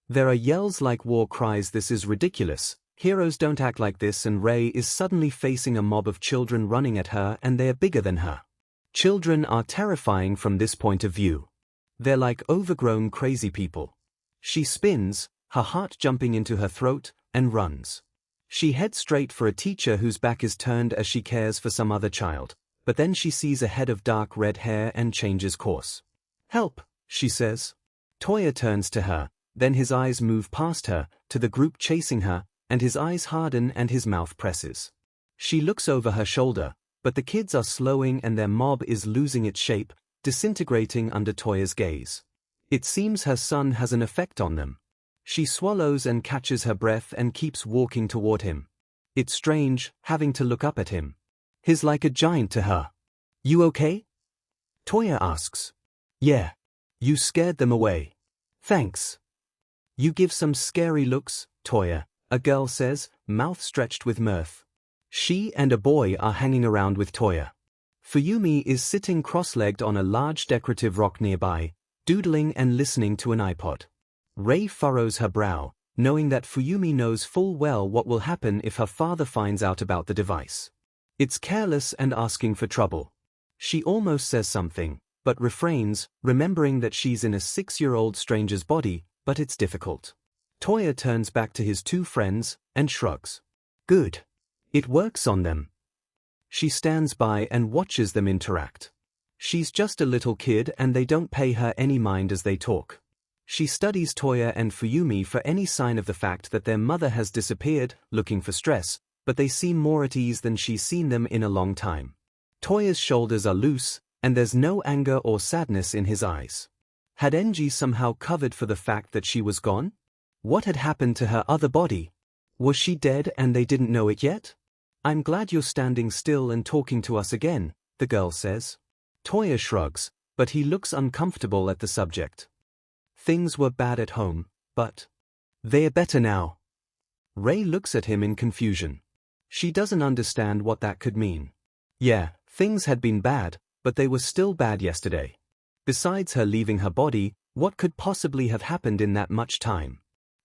There are yells like war cries, "This is ridiculous, heroes don't act like this," and Rei is suddenly facing a mob of children running at her and they are bigger than her. Children are terrifying from this point of view. They're like overgrown crazy people. She spins, her heart jumping into her throat, and runs. She heads straight for a teacher whose back is turned as she cares for some other child, but then she sees a head of dark red hair and changes course. "Help," she says. Toya turns to her, then his eyes move past her, to the group chasing her, and his eyes harden and his mouth presses. She looks over her shoulder, but the kids are slowing and their mob is losing its shape, disintegrating under Toya's gaze. It seems her son has an effect on them. She swallows and catches her breath and keeps walking toward him. It's strange, having to look up at him. He's like a giant to her. "You okay?" Toya asks. "Yeah. You scared them away. Thanks." "You give some scary looks, Toya," a girl says, mouth stretched with mirth. She and a boy are hanging around with Toya. Fuyumi is sitting cross-legged on a large decorative rock nearby, doodling and listening to an iPod. Rei furrows her brow, knowing that Fuyumi knows full well what will happen if her father finds out about the device. It's careless and asking for trouble. She almost says something, but refrains, remembering that she's in a 6-year-old stranger's body, but it's difficult. Toya turns back to his 2 friends, and shrugs. Good. It works on them. She stands by and watches them interact. She's just a little kid and they don't pay her any mind as they talk. She studies Toya and Fuyumi for any sign of the fact that their mother has disappeared, looking for stress, but they seem more at ease than she's seen them in a long time. Toya's shoulders are loose, and there's no anger or sadness in his eyes. Had Enji somehow covered for the fact that she was gone? What had happened to her other body? Was she dead and they didn't know it yet? "I'm glad you're standing still and talking to us again," the girl says. Toya shrugs, but he looks uncomfortable at the subject. "Things were bad at home, but they're better now." Rei looks at him in confusion. She doesn't understand what that could mean. Yeah, things had been bad, but they were still bad yesterday. Besides her leaving her body, what could possibly have happened in that much time?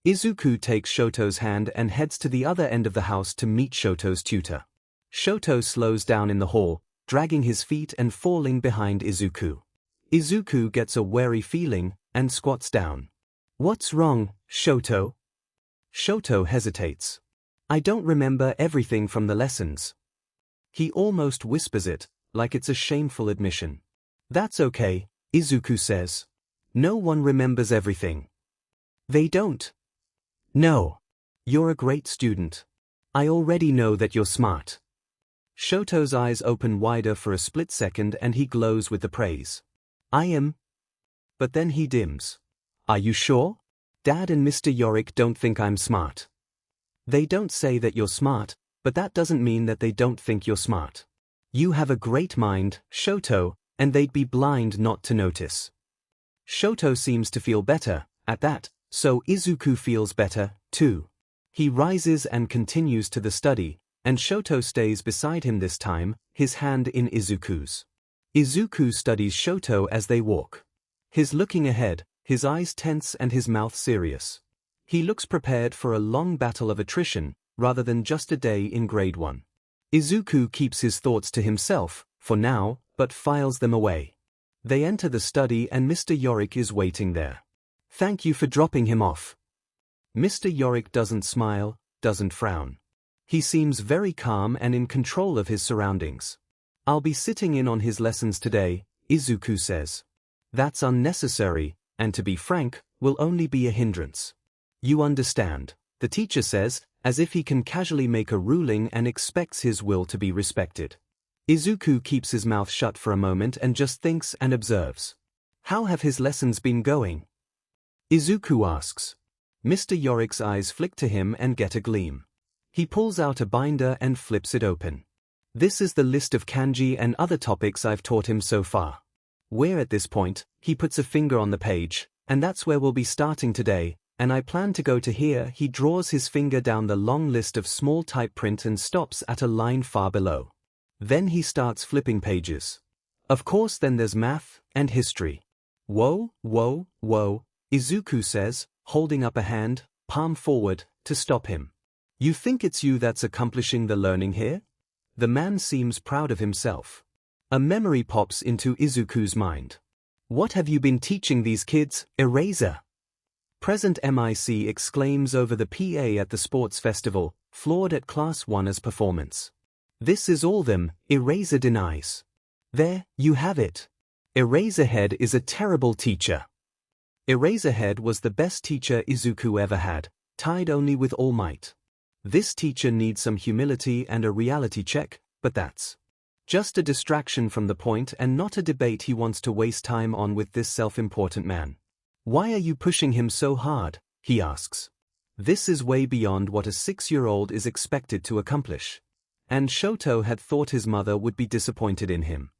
Izuku takes Shoto's hand and heads to the other end of the house to meet Shoto's tutor. Shoto slows down in the hall, dragging his feet and falling behind Izuku. Izuku gets a wary feeling and squats down. "What's wrong, Shoto?" Shoto hesitates. "I don't remember everything from the lessons." He almost whispers it, like it's a shameful admission. "That's okay," Izuku says. "No one remembers everything." "They don't." "No. You're a great student. I already know that you're smart." Shoto's eyes open wider for a split second and he glows with the praise. "I am." But then he dims. "Are you sure? Dad and Mr. Yorick don't think I'm smart." "They don't say that you're smart, but that doesn't mean that they don't think you're smart. You have a great mind, Shoto, and they'd be blind not to notice." Shoto seems to feel better at that, so Izuku feels better, too. He rises and continues to the study, and Shoto stays beside him this time, his hand in Izuku's. Izuku studies Shoto as they walk. He's looking ahead, his eyes tense and his mouth serious. He looks prepared for a long battle of attrition, rather than just a day in grade 1. Izuku keeps his thoughts to himself, for now, but files them away. They enter the study and Mr. Yorick is waiting there. "Thank you for dropping him off." Mr. Yorick doesn't smile, doesn't frown. He seems very calm and in control of his surroundings. "I'll be sitting in on his lessons today," Izuku says. "That's unnecessary, and to be frank, will only be a hindrance." "You understand," the teacher says, as if he can casually make a ruling and expects his will to be respected. Izuku keeps his mouth shut for a moment and just thinks and observes. "How have his lessons been going?" Izuku asks. Mr. Yorick's eyes flick to him and get a gleam. He pulls out a binder and flips it open. "This is the list of kanji and other topics I've taught him so far." Where at this point, he puts a finger on the page, "And that's where we'll be starting today, and I plan to go to here." He draws his finger down the long list of small type print and stops at a line far below. Then he starts flipping pages. "Of course then there's math, and history." "Whoa, whoa, whoa," Izuku says, holding up a hand, palm forward, to stop him. "You think it's you that's accomplishing the learning here?" The man seems proud of himself. A memory pops into Izuku's mind. "What have you been teaching these kids, Eraser?" Present MIC exclaims over the PA at the sports festival, floored at Class 1's performance. "This is all them," Eraser denies. "There, you have it. Eraserhead is a terrible teacher." Eraserhead was the best teacher Izuku ever had, tied only with All Might. This teacher needs some humility and a reality check, but that's just a distraction from the point and not a debate he wants to waste time on with this self-important man. "Why are you pushing him so hard?" he asks. This is way beyond what a 6-year-old is expected to accomplish. And Shoto had thought his mother would be disappointed in him.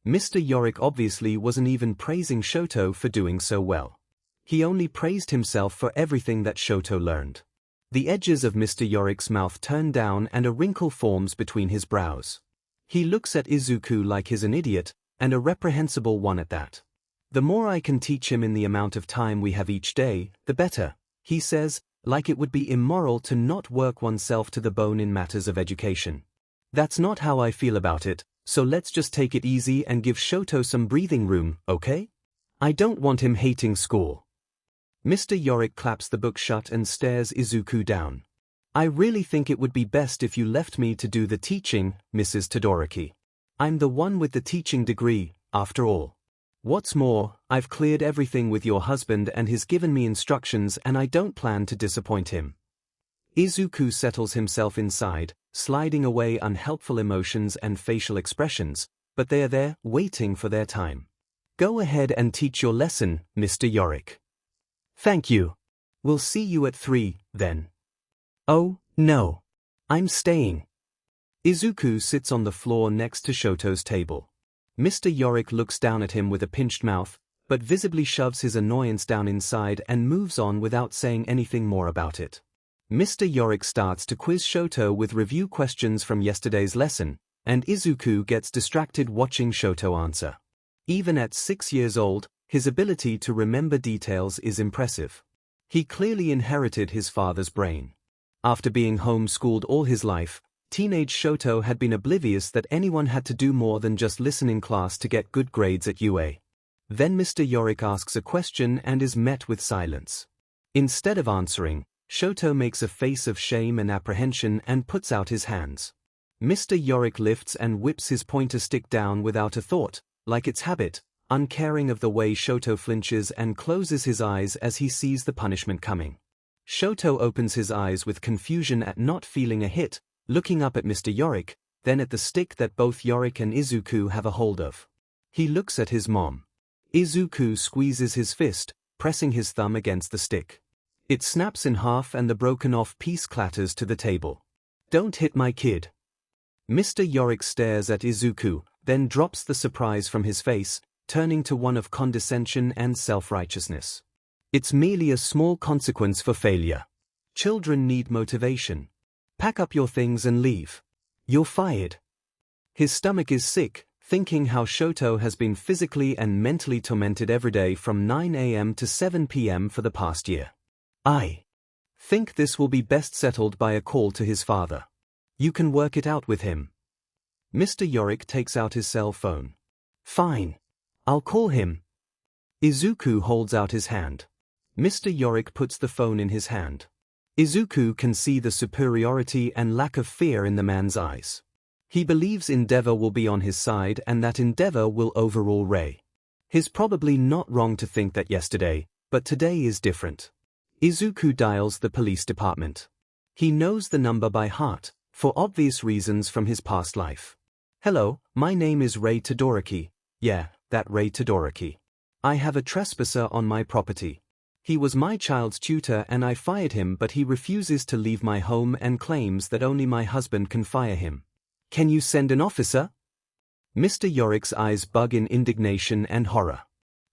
Mr. Yorick obviously wasn't even praising Shoto for doing so well. He only praised himself for everything that Shoto learned. The edges of Mr. Yorick's mouth turn down and a wrinkle forms between his brows. He looks at Izuku like he's an idiot, and a reprehensible one at that. "The more I can teach him in the amount of time we have each day, the better," he says, like it would be immoral to not work oneself to the bone in matters of education. "That's not how I feel about it, so let's just take it easy and give Shoto some breathing room, okay? I don't want him hating school." Mr. Yorick claps the book shut and stares Izuku down. "I really think it would be best if you left me to do the teaching, Mrs. Todoroki. I'm the one with the teaching degree, after all. What's more, I've cleared everything with your husband and he's given me instructions and I don't plan to disappoint him." Izuku settles himself inside, sliding away unhelpful emotions and facial expressions, but they are there, waiting for their time. "Go ahead and teach your lesson, Mr. Yorick." "Thank you. We'll see you at 3, then." "Oh, no. I'm staying." Izuku sits on the floor next to Shoto's table. Mr. Yorick looks down at him with a pinched mouth, but visibly shoves his annoyance down inside and moves on without saying anything more about it. Mr. Yorick starts to quiz Shoto with review questions from yesterday's lesson, and Izuku gets distracted watching Shoto answer. Even at 6 years old, his ability to remember details is impressive. He clearly inherited his father's brain. After being homeschooled all his life, teenage Shoto had been oblivious that anyone had to do more than just listen in class to get good grades at UA. Then Mr. Yorick asks a question and is met with silence. Instead of answering, Shoto makes a face of shame and apprehension and puts out his hands. Mr. Yorick lifts and whips his pointer stick down without a thought, like it's habit, uncaring of the way Shoto flinches and closes his eyes as he sees the punishment coming. Shoto opens his eyes with confusion at not feeling a hit, looking up at Mr. Yorick, then at the stick that both Yorick and Izuku have a hold of. He looks at his mom. Izuku squeezes his fist, pressing his thumb against the stick. It snaps in half and the broken-off piece clatters to the table. "Don't hit my kid." Mr. Yorick stares at Izuku, then drops the surprise from his face, turning to one of condescension and self-righteousness. "It's merely a small consequence for failure. Children need motivation. Pack up your things and leave. You're fired." His stomach is sick, thinking how Shoto has been physically and mentally tormented every day from 9 a.m. to 7 p.m. for the past year. Think this will be best settled by a call to his father. You can work it out with him. Mr. Yorick takes out his cell phone. Fine. I'll call him. Izuku holds out his hand. Mr. Yorick puts the phone in his hand. Izuku can see the superiority and lack of fear in the man's eyes. He believes Endeavor will be on his side and that Endeavor will overrule Rei. He's probably not wrong to think that yesterday, but today is different. Izuku dials the police department. He knows the number by heart, for obvious reasons from his past life. Hello, my name is Rei Todoroki. Yeah, that Rei Todoroki. I have a trespasser on my property. He was my child's tutor and I fired him, but he refuses to leave my home and claims that only my husband can fire him. Can you send an officer? Mr. Yorick's eyes bug in indignation and horror.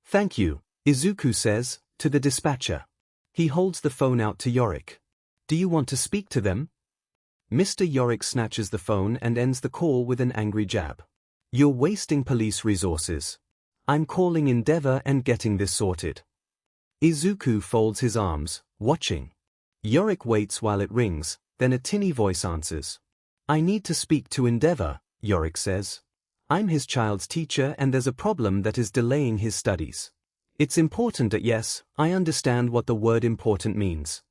Thank you, Izuku says, to the dispatcher. He holds the phone out to Yorick. Do you want to speak to them? Mr. Yorick snatches the phone and ends the call with an angry jab. You're wasting police resources. I'm calling Endeavor and getting this sorted. Izuku folds his arms, watching. Yorick waits while it rings, then a tinny voice answers. I need to speak to Endeavor, Yorick says. I'm his child's teacher and there's a problem that is delaying his studies. It's important that yes, I understand what the word important means.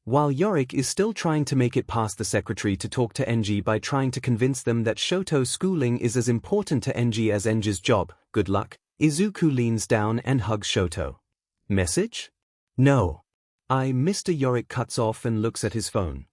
While Yorick is still trying to make it past the secretary to talk to Enji by trying to convince them that Shoto's schooling is as important to Enji as Enji's job, good luck, Izuku leans down and hugs Shoto. Message? No. Mr. Yorick cuts off and looks at his phone.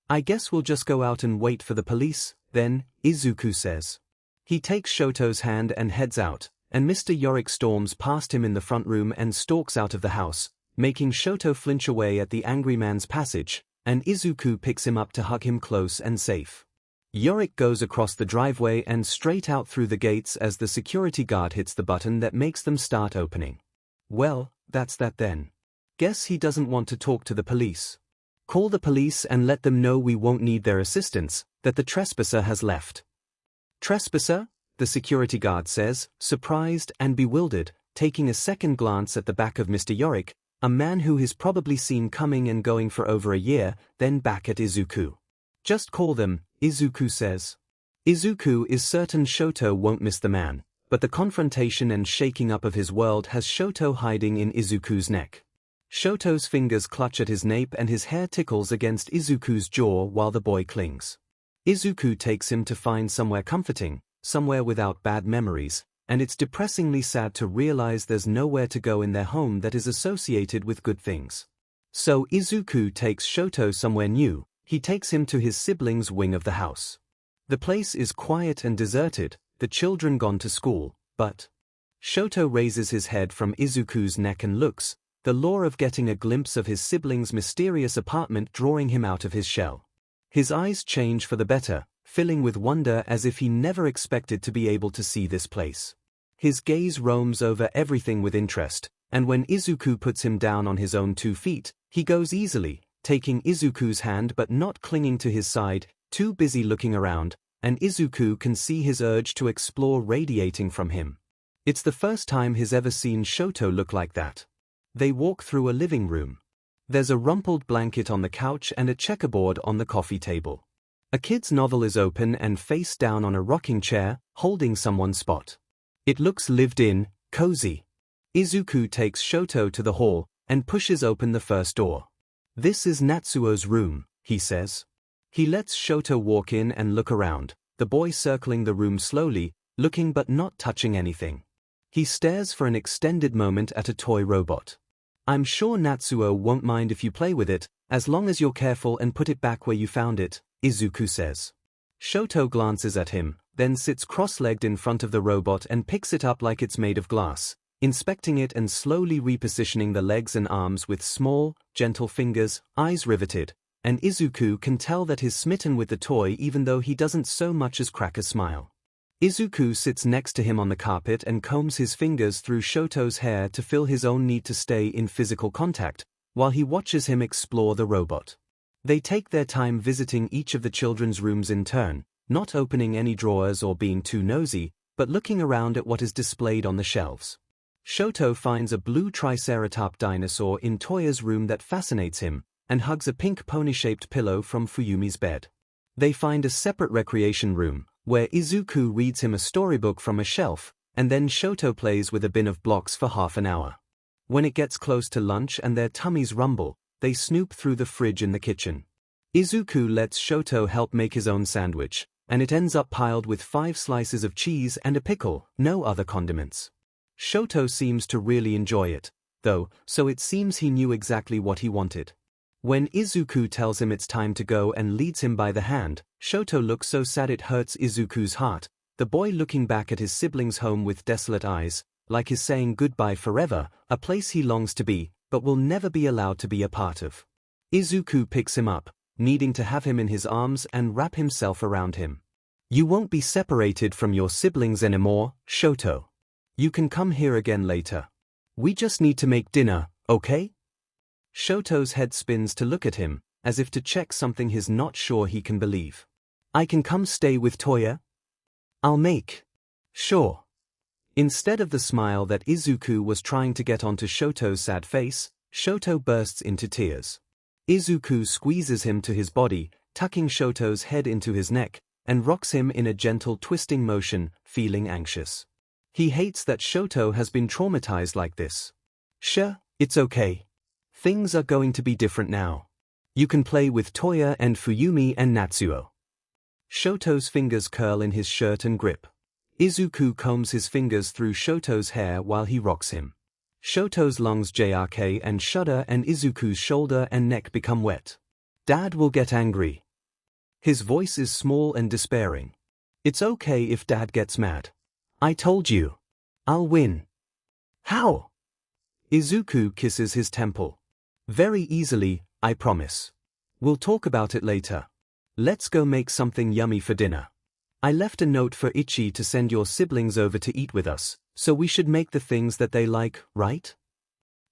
I guess we'll just go out and wait for the police, then, Izuku says. He takes Shoto's hand and heads out, and Mr. Yorick storms past him in the front room and stalks out of the house, making Shoto flinch away at the angry man's passage, and Izuku picks him up to hug him close and safe. Yorick goes across the driveway and straight out through the gates as the security guard hits the button that makes them start opening. Well, that's that then. Guess he doesn't want to talk to the police. Call the police and let them know we won't need their assistance, that the trespasser has left. Trespasser? The security guard says, surprised and bewildered, taking a second glance at the back of Mr. Yorick, a man who he's probably seen coming and going for over a year, then back at Izuku. Just call them, Izuku says. Izuku is certain Shoto won't miss the man, but the confrontation and shaking up of his world has Shoto hiding in Izuku's neck. Shoto's fingers clutch at his nape and his hair tickles against Izuku's jaw while the boy clings. Izuku takes him to find somewhere comforting, somewhere without bad memories, and it's depressingly sad to realize there's nowhere to go in their home that is associated with good things. So Izuku takes Shoto somewhere new. He takes him to his siblings' wing of the house. The place is quiet and deserted, the children gone to school, but Shoto raises his head from Izuku's neck and looks, the lure of getting a glimpse of his siblings' mysterious apartment drawing him out of his shell. His eyes change for the better, filling with wonder as if he never expected to be able to see this place. His gaze roams over everything with interest, and when Izuku puts him down on his own 2 feet, he goes easily, taking Izuku's hand but not clinging to his side, too busy looking around, and Izuku can see his urge to explore radiating from him. It's the first time he's ever seen Shoto look like that. They walk through a living room. There's a rumpled blanket on the couch and a checkerboard on the coffee table. A kid's novel is open and face down on a rocking chair, holding someone's spot. It looks lived in, cozy. Izuku takes Shoto to the hall and pushes open the first door. This is Natsuo's room, he says. He lets Shoto walk in and look around, the boy circling the room slowly, looking but not touching anything. He stares for an extended moment at a toy robot. I'm sure Natsuo won't mind if you play with it, as long as you're careful and put it back where you found it, Izuku says. Shoto glances at him, then sits cross-legged in front of the robot and picks it up like it's made of glass, inspecting it and slowly repositioning the legs and arms with small, gentle fingers, eyes riveted, and Izuku can tell that he's smitten with the toy even though he doesn't so much as crack a smile. Izuku sits next to him on the carpet and combs his fingers through Shoto's hair to fill his own need to stay in physical contact, while he watches him explore the robot. They take their time visiting each of the children's rooms in turn, not opening any drawers or being too nosy, but looking around at what is displayed on the shelves. Shoto finds a blue triceratop dinosaur in Toya's room that fascinates him, and hugs a pink pony-shaped pillow from Fuyumi's bed. They find a separate recreation room, where Izuku reads him a storybook from a shelf, and then Shoto plays with a bin of blocks for half an hour. When it gets close to lunch and their tummies rumble, they snoop through the fridge in the kitchen. Izuku lets Shoto help make his own sandwich, and it ends up piled with 5 slices of cheese and a pickle, no other condiments. Shoto seems to really enjoy it, though, so it seems he knew exactly what he wanted. When Izuku tells him it's time to go and leads him by the hand, Shoto looks so sad it hurts Izuku's heart, the boy looking back at his siblings' home with desolate eyes, like he's saying goodbye forever, a place he longs to be, but will never be allowed to be a part of. Izuku picks him up, needing to have him in his arms and wrap himself around him. You won't be separated from your siblings anymore, Shoto. You can come here again later. We just need to make dinner, okay? Shoto's head spins to look at him, as if to check something he's not sure he can believe. I can come stay with Toya? I'll make. Sure. Instead of the smile that Izuku was trying to get onto Shoto's sad face, Shoto bursts into tears. Izuku squeezes him to his body, tucking Shoto's head into his neck, and rocks him in a gentle twisting motion, feeling anxious. He hates that Shoto has been traumatized like this. Sure, it's okay. Things are going to be different now. You can play with Toya and Fuyumi and Natsuo. Shoto's fingers curl in his shirt and grip. Izuku combs his fingers through Shoto's hair while he rocks him. Shoto's lungs jerk and shudder and Izuku's shoulder and neck become wet. Dad will get angry. His voice is small and despairing. It's okay if Dad gets mad. I told you. I'll win. How? Izuku kisses his temple. Very easily, I promise. We'll talk about it later. Let's go make something yummy for dinner. I left a note for Ichi to send your siblings over to eat with us, so we should make the things that they like, right?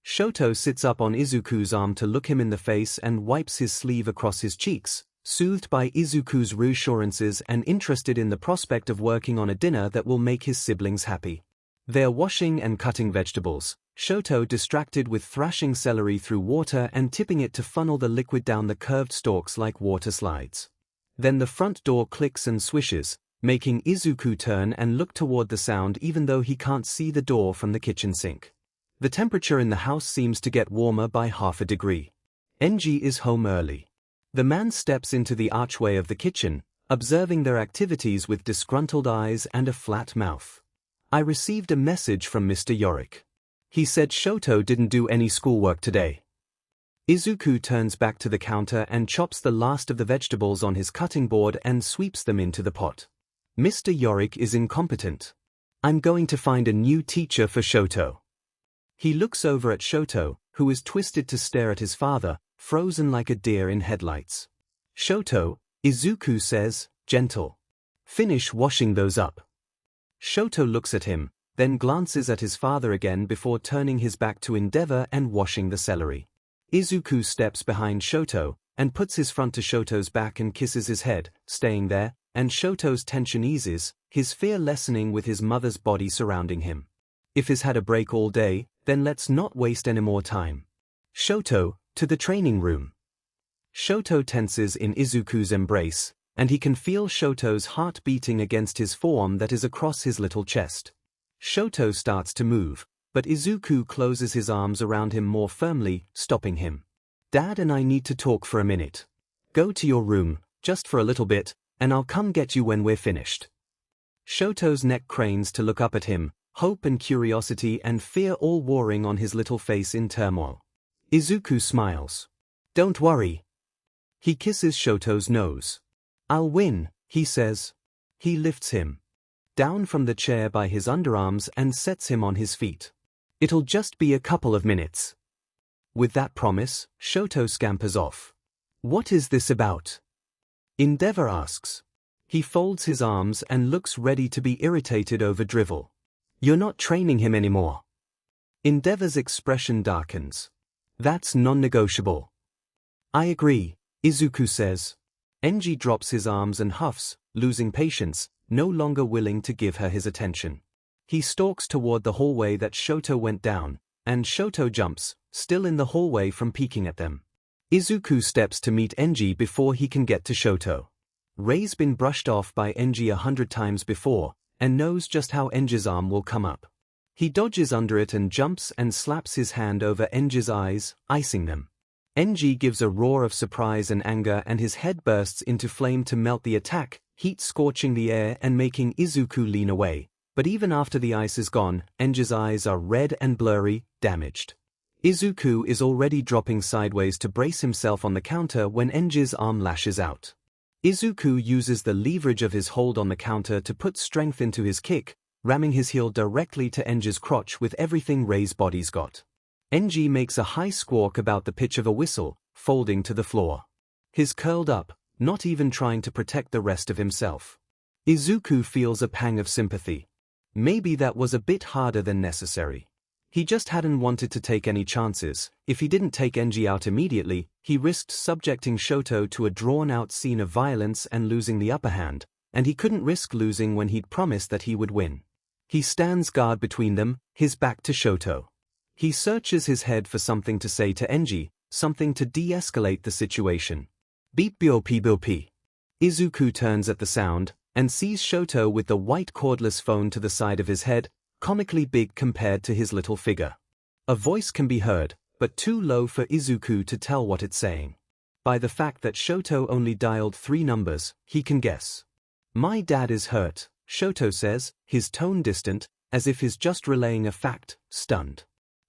Shoto sits up on Izuku's arm to look him in the face and wipes his sleeve across his cheeks, soothed by Izuku's reassurances and interested in the prospect of working on a dinner that will make his siblings happy. They're washing and cutting vegetables, Shoto distracted with thrashing celery through water and tipping it to funnel the liquid down the curved stalks like water slides. Then the front door clicks and swishes, making Izuku turn and look toward the sound even though he can't see the door from the kitchen sink. The temperature in the house seems to get warmer by half a degree. Enji is home early. The man steps into the archway of the kitchen, observing their activities with disgruntled eyes and a flat mouth. I received a message from Mr. Yorick. He said Shoto didn't do any schoolwork today. Izuku turns back to the counter and chops the last of the vegetables on his cutting board and sweeps them into the pot. Mr. Yorick is incompetent. I'm going to find a new teacher for Shoto. He looks over at Shoto, who is twisted to stare at his father, frozen like a deer in headlights. Shoto, Izuku says, gentle. Finish washing those up. Shoto looks at him, then glances at his father again before turning his back to endeavor and washing the celery. Izuku steps behind Shoto, and puts his front to Shoto's back and kisses his head, staying there, and Shoto's tension eases, his fear lessening with his mother's body surrounding him. If he's had a break all day, then let's not waste any more time. Shoto, to the training room. Shoto tenses in Izuku's embrace, and he can feel Shoto's heart beating against his forearm that is across his little chest. Shoto starts to move, but Izuku closes his arms around him more firmly, stopping him. Dad and I need to talk for a minute. Go to your room, just for a little bit, and I'll come get you when we're finished. Shoto's neck cranes to look up at him, hope and curiosity and fear all warring on his little face in turmoil. Izuku smiles. Don't worry. He kisses Shoto's nose. I'll win, he says. He lifts him down from the chair by his underarms and sets him on his feet. It'll just be a couple of minutes. With that promise, Shoto scampers off. What is this about? Endeavor asks. He folds his arms and looks ready to be irritated over drivel. You're not training him anymore. Endeavor's expression darkens. That's non-negotiable. I agree, Izuku says. Enji drops his arms and huffs, losing patience, no longer willing to give her his attention. He stalks toward the hallway that Shoto went down, and Shoto jumps, still in the hallway from peeking at them. Izuku steps to meet Enji before he can get to Shoto. Rei's been brushed off by Enji 100 times before, and knows just how Enji's arm will come up. He dodges under it and jumps and slaps his hand over Enji's eyes, icing them. Enji gives a roar of surprise and anger and his head bursts into flame to melt the attack, heat scorching the air and making Izuku lean away. But even after the ice is gone, Enji's eyes are red and blurry, damaged. Izuku is already dropping sideways to brace himself on the counter when Enji's arm lashes out. Izuku uses the leverage of his hold on the counter to put strength into his kick, ramming his heel directly to Enji's crotch with everything Rei's body's got. Enji makes a high squawk about the pitch of a whistle, folding to the floor. He's curled up, not even trying to protect the rest of himself. Izuku feels a pang of sympathy. Maybe that was a bit harder than necessary. He just hadn't wanted to take any chances. If he didn't take Enji out immediately, he risked subjecting Shoto to a drawn-out scene of violence and losing the upper hand, and he couldn't risk losing when he'd promised that he would win. He stands guard between them, his back to Shoto. He searches his head for something to say to Enji, something to de-escalate the situation. Beep beep beep beep. Izuku turns at the sound, and sees Shoto with the white cordless phone to the side of his head, comically big compared to his little figure. A voice can be heard, but too low for Izuku to tell what it's saying. By the fact that Shoto only dialed 3 numbers, he can guess. "My dad is hurt," Shoto says, his tone distant, as if he's just relaying a fact, stunned.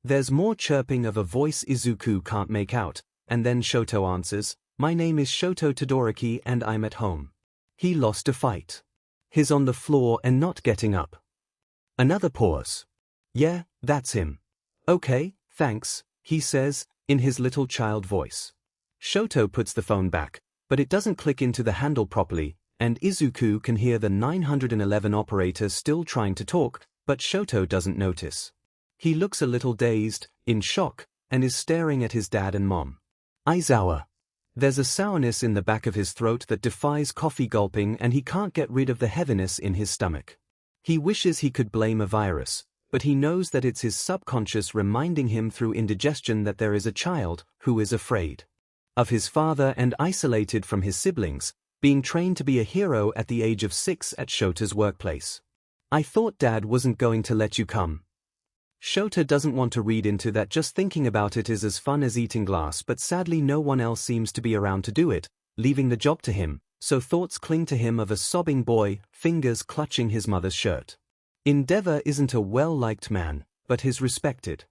There's more chirping of a voice Izuku can't make out, and then Shoto answers, "My name is Shoto Todoroki and I'm at home." He lost a fight. He's on the floor and not getting up. Another pause. "Yeah, that's him." "Okay, thanks," he says, in his little child voice. Shoto puts the phone back, but it doesn't click into the handle properly, and Izuku can hear the 911 operator still trying to talk, but Shoto doesn't notice. He looks a little dazed, in shock, and is staring at his dad and mom. Aizawa. There's a sourness in the back of his throat that defies coffee gulping and he can't get rid of the heaviness in his stomach. He wishes he could blame a virus, but he knows that it's his subconscious reminding him through indigestion that there is a child who is afraid of his father and isolated from his siblings, being trained to be a hero at the age of 6 at Shota's workplace. "I thought Dad wasn't going to let you come." Shota doesn't want to read into that. Just thinking about it is as fun as eating glass, but sadly no one else seems to be around to do it, leaving the job to him, so thoughts cling to him of a sobbing boy, fingers clutching his mother's shirt. Endeavor isn't a well-liked man, but he's respected.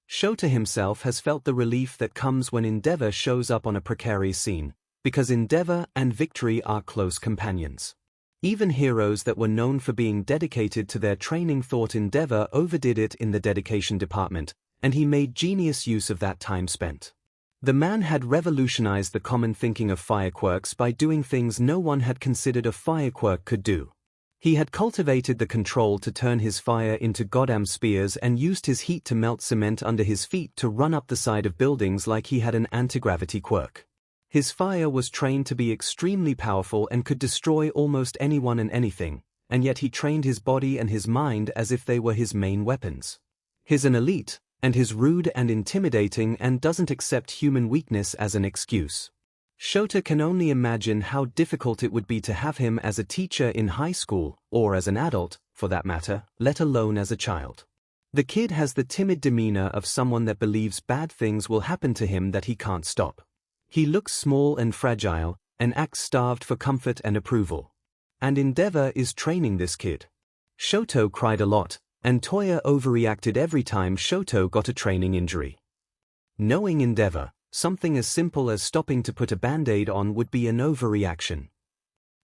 Shota himself has felt the relief that comes when Endeavor shows up on a precarious scene, because Endeavor and Victory are close companions. Even heroes that were known for being dedicated to their training thought Endeavor overdid it in the dedication department, and he made genius use of that time spent. The man had revolutionized the common thinking of fire quirks by doing things no one had considered a fire quirk could do. He had cultivated the control to turn his fire into goddamn spears and used his heat to melt cement under his feet to run up the side of buildings like he had an anti-gravity quirk. His fire was trained to be extremely powerful and could destroy almost anyone and anything, and yet he trained his body and his mind as if they were his main weapons. He's an elite, and he's rude and intimidating and doesn't accept human weakness as an excuse. Shota can only imagine how difficult it would be to have him as a teacher in high school, or as an adult, for that matter, let alone as a child. The kid has the timid demeanor of someone that believes bad things will happen to him that he can't stop. He looks small and fragile, and acts starved for comfort and approval. And Endeavor is training this kid. Shoto cried a lot, and Toya overreacted every time Shoto got a training injury. Knowing Endeavor, something as simple as stopping to put a band-aid on would be an overreaction.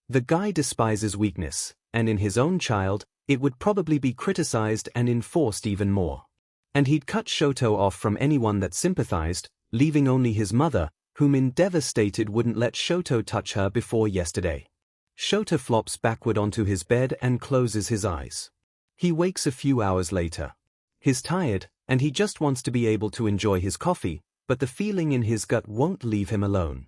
The guy despises weakness, and in his own child, it would probably be criticized and enforced even more. And he'd cut Shoto off from anyone that sympathized, leaving only his mother, whom Endeavor stated wouldn't let Shoto touch her before yesterday. Shoto flops backward onto his bed and closes his eyes. He wakes a few hours later. He's tired, and he just wants to be able to enjoy his coffee, but the feeling in his gut won't leave him alone.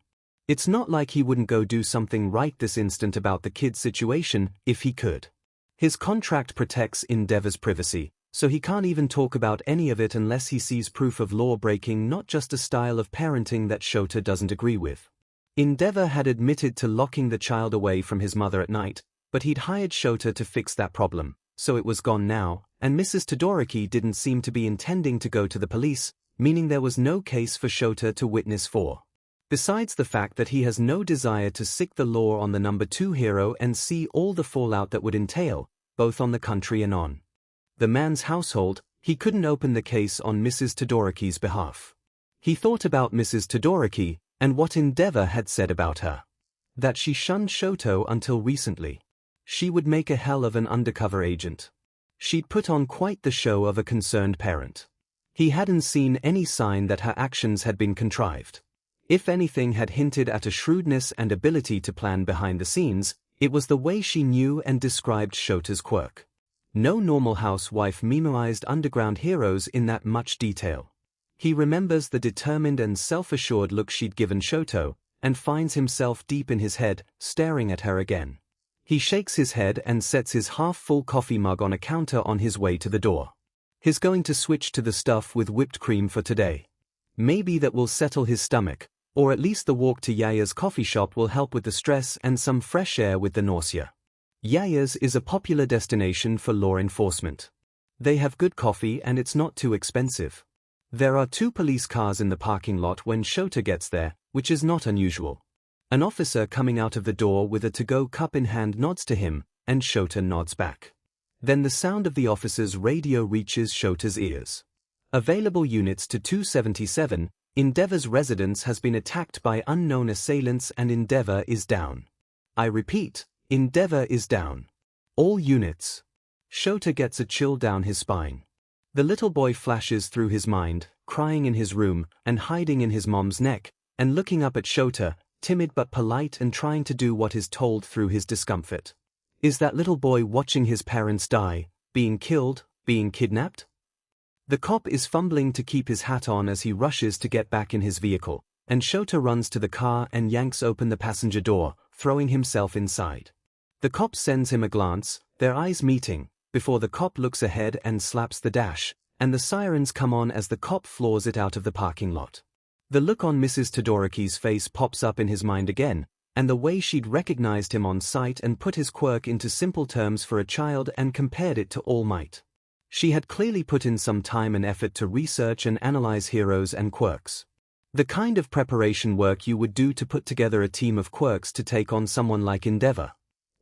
It's not like he wouldn't go do something right this instant about the kid's situation if he could. His contract protects Endeavor's privacy, so he can't even talk about any of it unless he sees proof of law breaking, not just a style of parenting that Shoto doesn't agree with. Endeavor had admitted to locking the child away from his mother at night, but he'd hired Shoto to fix that problem, so it was gone now, and Mrs. Todoroki didn't seem to be intending to go to the police, meaning there was no case for Shoto to witness for. Besides the fact that he has no desire to sick the law on the number 2 hero and see all the fallout that would entail, both on the country and on the man's household, he couldn't open the case on Mrs. Todoroki's behalf. He thought about Mrs. Todoroki and what Endeavor had said about her. That she shunned Shoto until recently. She would make a hell of an undercover agent. She'd put on quite the show of a concerned parent. He hadn't seen any sign that her actions had been contrived. If anything had hinted at a shrewdness and ability to plan behind the scenes, it was the way she knew and described Shoto's quirk. No normal housewife memorized underground heroes in that much detail. He remembers the determined and self-assured look she'd given Shoto, and finds himself deep in his head, staring at her again. He shakes his head and sets his half-full coffee mug on a counter on his way to the door. He's going to switch to the stuff with whipped cream for today. Maybe that will settle his stomach, or at least the walk to Yaya's coffee shop will help with the stress and some fresh air with the nausea. Yaya's is a popular destination for law enforcement. They have good coffee and it's not too expensive. There are 2 police cars in the parking lot when Shoto gets there, which is not unusual. An officer coming out of the door with a to-go cup in hand nods to him, and Shoto nods back. Then the sound of the officer's radio reaches Shoto's ears. Available units to 277, Endeavor's residence has been attacked by unknown assailants and Endeavor is down. I repeat, Endeavor is down. All units. Shoto gets a chill down his spine. The little boy flashes through his mind, crying in his room and hiding in his mom's neck, and looking up at Shoto, timid but polite and trying to do what is told through his discomfort. Is that little boy watching his parents die, being killed, being kidnapped? The cop is fumbling to keep his hat on as he rushes to get back in his vehicle, and Shoto runs to the car and yanks open the passenger door, throwing himself inside. The cop sends him a glance, their eyes meeting, before the cop looks ahead and slaps the dash, and the sirens come on as the cop floors it out of the parking lot. The look on Mrs. Todoroki's face pops up in his mind again, and the way she'd recognized him on sight and put his quirk into simple terms for a child and compared it to All Might. She had clearly put in some time and effort to research and analyze heroes and quirks. The kind of preparation work you would do to put together a team of quirks to take on someone like Endeavor.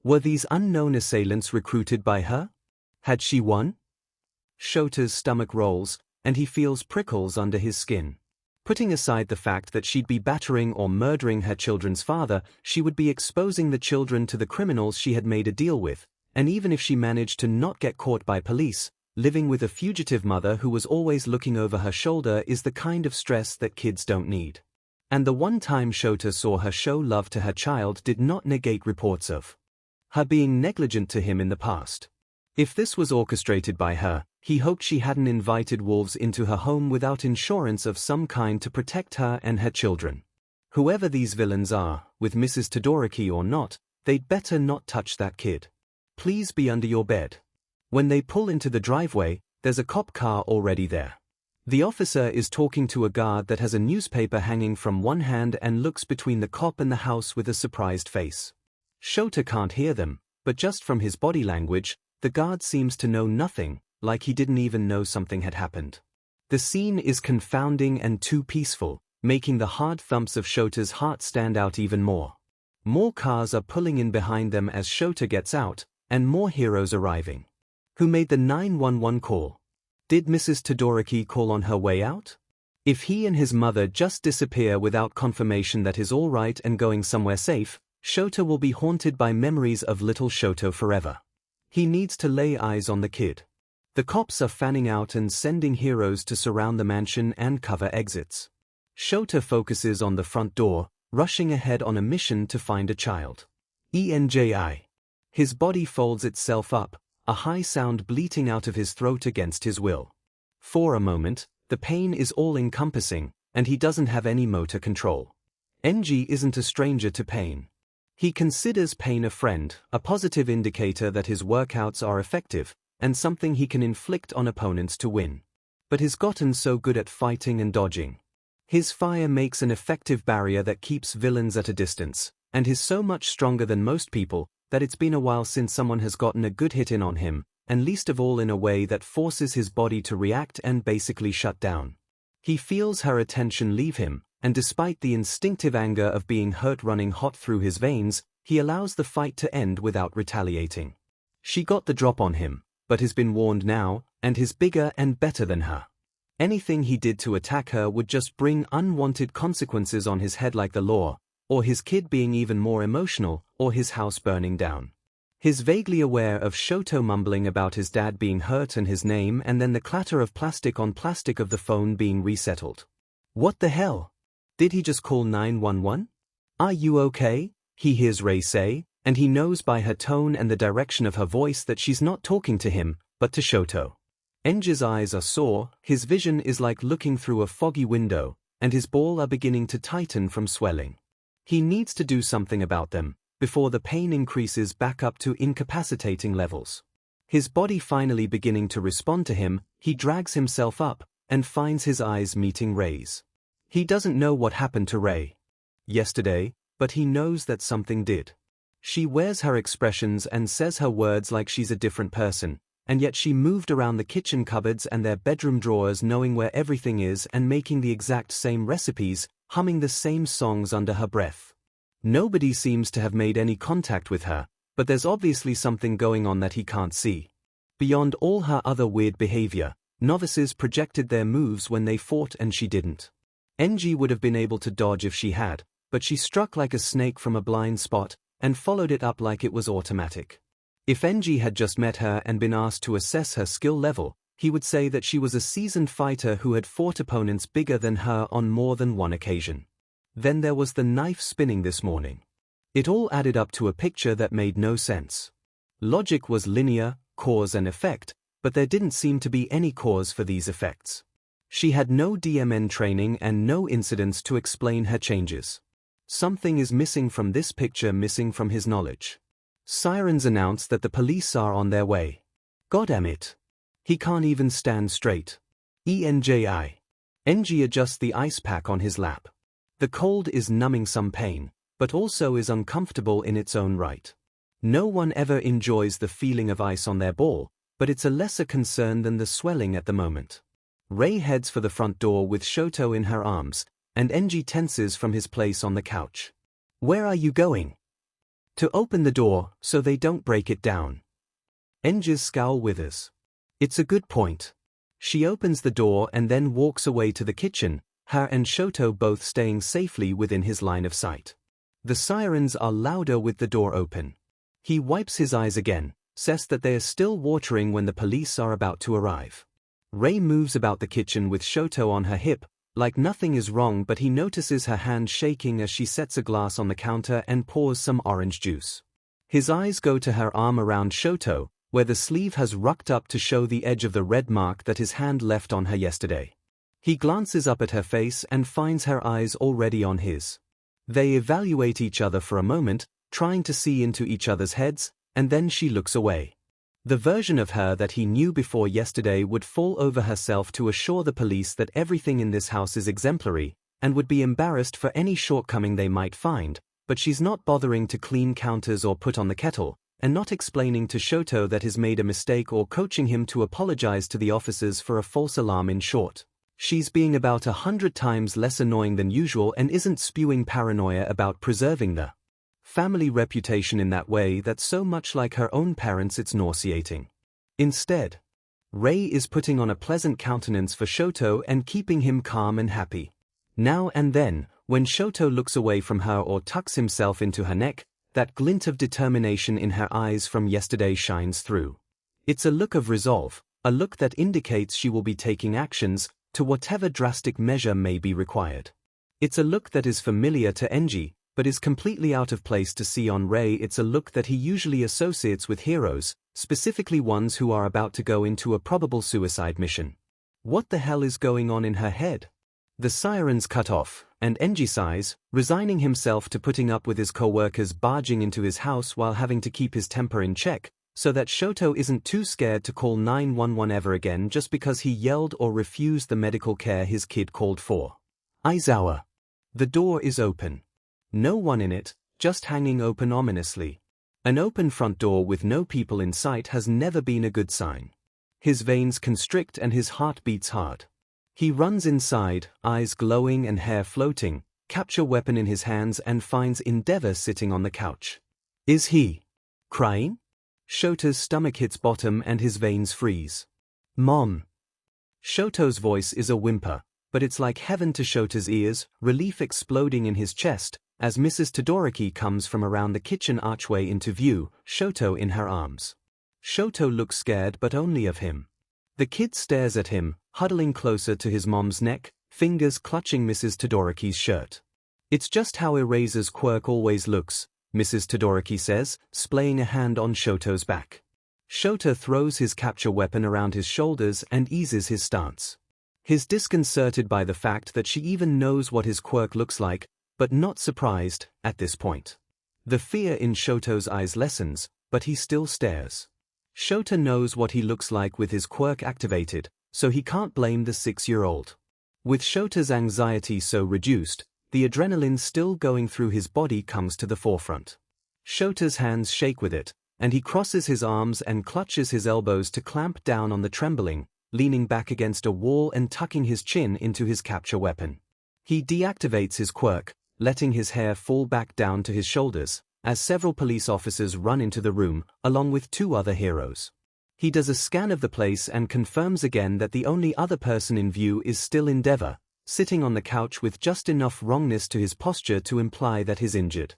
Were these unknown assailants recruited by her? Had she won? Shoto's stomach rolls, and he feels prickles under his skin. Putting aside the fact that she'd be battering or murdering her children's father, she would be exposing the children to the criminals she had made a deal with, and even if she managed to not get caught by police, living with a fugitive mother who was always looking over her shoulder is the kind of stress that kids don't need. And the one time Shoto saw her show love to her child did not negate reports of her being negligent to him in the past. If this was orchestrated by her, he hoped she hadn't invited wolves into her home without insurance of some kind to protect her and her children. Whoever these villains are, with Mrs. Todoroki or not, they'd better not touch that kid. Please be under your bed. When they pull into the driveway, there's a cop car already there. The officer is talking to a guard that has a newspaper hanging from one hand and looks between the cop and the house with a surprised face. Shoto can't hear them, but just from his body language, the guard seems to know nothing, like he didn't even know something had happened. The scene is confounding and too peaceful, making the hard thumps of Shoto's heart stand out even more. More cars are pulling in behind them as Shoto gets out, and more heroes arriving. Who made the 911 call? Did Mrs. Todoroki call on her way out? If he and his mother just disappear without confirmation that he's all right and going somewhere safe, Shoto will be haunted by memories of little Shoto forever. He needs to lay eyes on the kid. The cops are fanning out and sending heroes to surround the mansion and cover exits. Shoto focuses on the front door, rushing ahead on a mission to find a child. ENJI. His body folds itself up, a high sound bleating out of his throat against his will. For a moment, the pain is all-encompassing, and he doesn't have any motor control. NG isn't a stranger to pain. He considers pain a friend, a positive indicator that his workouts are effective, and something he can inflict on opponents to win. But he's gotten so good at fighting and dodging. His fire makes an effective barrier that keeps villains at a distance, and he's so much stronger than most people that it's been a while since someone has gotten a good hit in on him, and least of all in a way that forces his body to react and basically shut down. He feels her attention leave him, and despite the instinctive anger of being hurt running hot through his veins, he allows the fight to end without retaliating. She got the drop on him, but has been warned now, and is bigger and better than her. Anything he did to attack her would just bring unwanted consequences on his head, like the law, or his kid being even more emotional, or his house burning down. He's vaguely aware of Shoto mumbling about his dad being hurt and his name, and then the clatter of plastic on plastic of the phone being resettled. What the hell? Did he just call 911? Are you okay? He hears Rei say, and he knows by her tone and the direction of her voice that she's not talking to him, but to Shoto. Enji's eyes are sore, his vision is like looking through a foggy window, and his balls are beginning to tighten from swelling. He needs to do something about them, before the pain increases back up to incapacitating levels. His body finally beginning to respond to him, he drags himself up, and finds his eyes meeting Rei's. He doesn't know what happened to Rei yesterday, but he knows that something did. She wears her expressions and says her words like she's a different person, and yet she moved around the kitchen cupboards and their bedroom drawers knowing where everything is and making the exact same recipes, humming the same songs under her breath. Nobody seems to have made any contact with her, but there's obviously something going on that he can't see. Beyond all her other weird behavior, novices projected their moves when they fought and she didn't. Enji would have been able to dodge if she had, but she struck like a snake from a blind spot, and followed it up like it was automatic. If Enji had just met her and been asked to assess her skill level, he would say that she was a seasoned fighter who had fought opponents bigger than her on more than one occasion. Then there was the knife spinning this morning. It all added up to a picture that made no sense. Logic was linear, cause and effect, but there didn't seem to be any cause for these effects. She had no DMN training and no incidents to explain her changes. Something is missing from this picture, missing from his knowledge. Sirens announce that the police are on their way. Goddamn. He can't even stand straight. Enji. Enji adjusts the ice pack on his lap. The cold is numbing some pain, but also is uncomfortable in its own right. No one ever enjoys the feeling of ice on their ball, but it's a lesser concern than the swelling at the moment. Rei heads for the front door with Shoto in her arms, and Enji tenses from his place on the couch. Where are you going? To open the door, so they don't break it down. Enji's scowl withers. It's a good point. She opens the door and then walks away to the kitchen, her and Shoto both staying safely within his line of sight. The sirens are louder with the door open. He wipes his eyes again, says that they are still watering when the police are about to arrive. Rei moves about the kitchen with Shoto on her hip, like nothing is wrong, but he notices her hand shaking as she sets a glass on the counter and pours some orange juice. His eyes go to her arm around Shoto, where the sleeve has rucked up to show the edge of the red mark that his hand left on her yesterday. He glances up at her face and finds her eyes already on his. They evaluate each other for a moment, trying to see into each other's heads, and then she looks away. The version of her that he knew before yesterday would fall over herself to assure the police that everything in this house is exemplary, and would be embarrassed for any shortcoming they might find, but she's not bothering to clean counters or put on the kettle, and not explaining to Shoto that he's made a mistake or coaching him to apologize to the officers for a false alarm. In short, she's being about 100 times less annoying than usual and isn't spewing paranoia about preserving the family reputation in that way that's so much like her own parents it's nauseating. Instead, Rei is putting on a pleasant countenance for Shoto and keeping him calm and happy. Now and then, when Shoto looks away from her or tucks himself into her neck, that glint of determination in her eyes from yesterday shines through. It's a look of resolve, a look that indicates she will be taking actions to whatever drastic measure may be required. It's a look that is familiar to Enji, but is completely out of place to see on Rei. It's a look that he usually associates with heroes, specifically ones who are about to go into a probable suicide mission. What the hell is going on in her head? The sirens cut off, and Enji sighs, resigning himself to putting up with his co-workers barging into his house while having to keep his temper in check, so that Shoto isn't too scared to call 911 ever again just because he yelled or refused the medical care his kid called for. Aizawa. The door is open. No one in it, just hanging open ominously. An open front door with no people in sight has never been a good sign. His veins constrict and his heart beats hard. He runs inside, eyes glowing and hair floating, capture weapon in his hands, and finds Endeavor sitting on the couch. Is he crying? Shoto's stomach hits bottom and his veins freeze. Mom. Shoto's voice is a whimper, but it's like heaven to Shoto's ears, relief exploding in his chest, as Mrs. Todoroki comes from around the kitchen archway into view, Shoto in her arms. Shoto looks scared but only of him. The kid stares at him, huddling closer to his mom's neck, fingers clutching Mrs. Todoroki's shirt. It's just how Eraser's quirk always looks, Mrs. Todoroki says, splaying a hand on Shoto's back. Shoto throws his capture weapon around his shoulders and eases his stance. He's disconcerted by the fact that she even knows what his quirk looks like, but not surprised at this point. The fear in Shoto's eyes lessens, but he still stares. Shoto knows what he looks like with his quirk activated, so he can't blame the 6-year-old. With Shoto's anxiety so reduced, the adrenaline still going through his body comes to the forefront. Shoto's hands shake with it, and he crosses his arms and clutches his elbows to clamp down on the trembling, leaning back against a wall and tucking his chin into his capture weapon. He deactivates his quirk, letting his hair fall back down to his shoulders, as several police officers run into the room, along with 2 other heroes. He does a scan of the place and confirms again that the only other person in view is still Endeavor, sitting on the couch with just enough wrongness to his posture to imply that he's injured.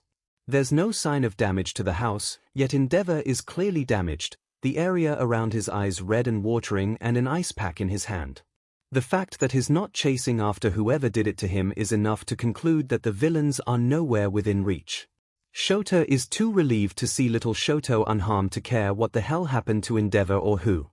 There's no sign of damage to the house, yet Endeavor is clearly damaged, the area around his eyes red and watering and an ice pack in his hand. The fact that he's not chasing after whoever did it to him is enough to conclude that the villains are nowhere within reach. Shoto is too relieved to see little Shoto unharmed to care what the hell happened to Endeavor or who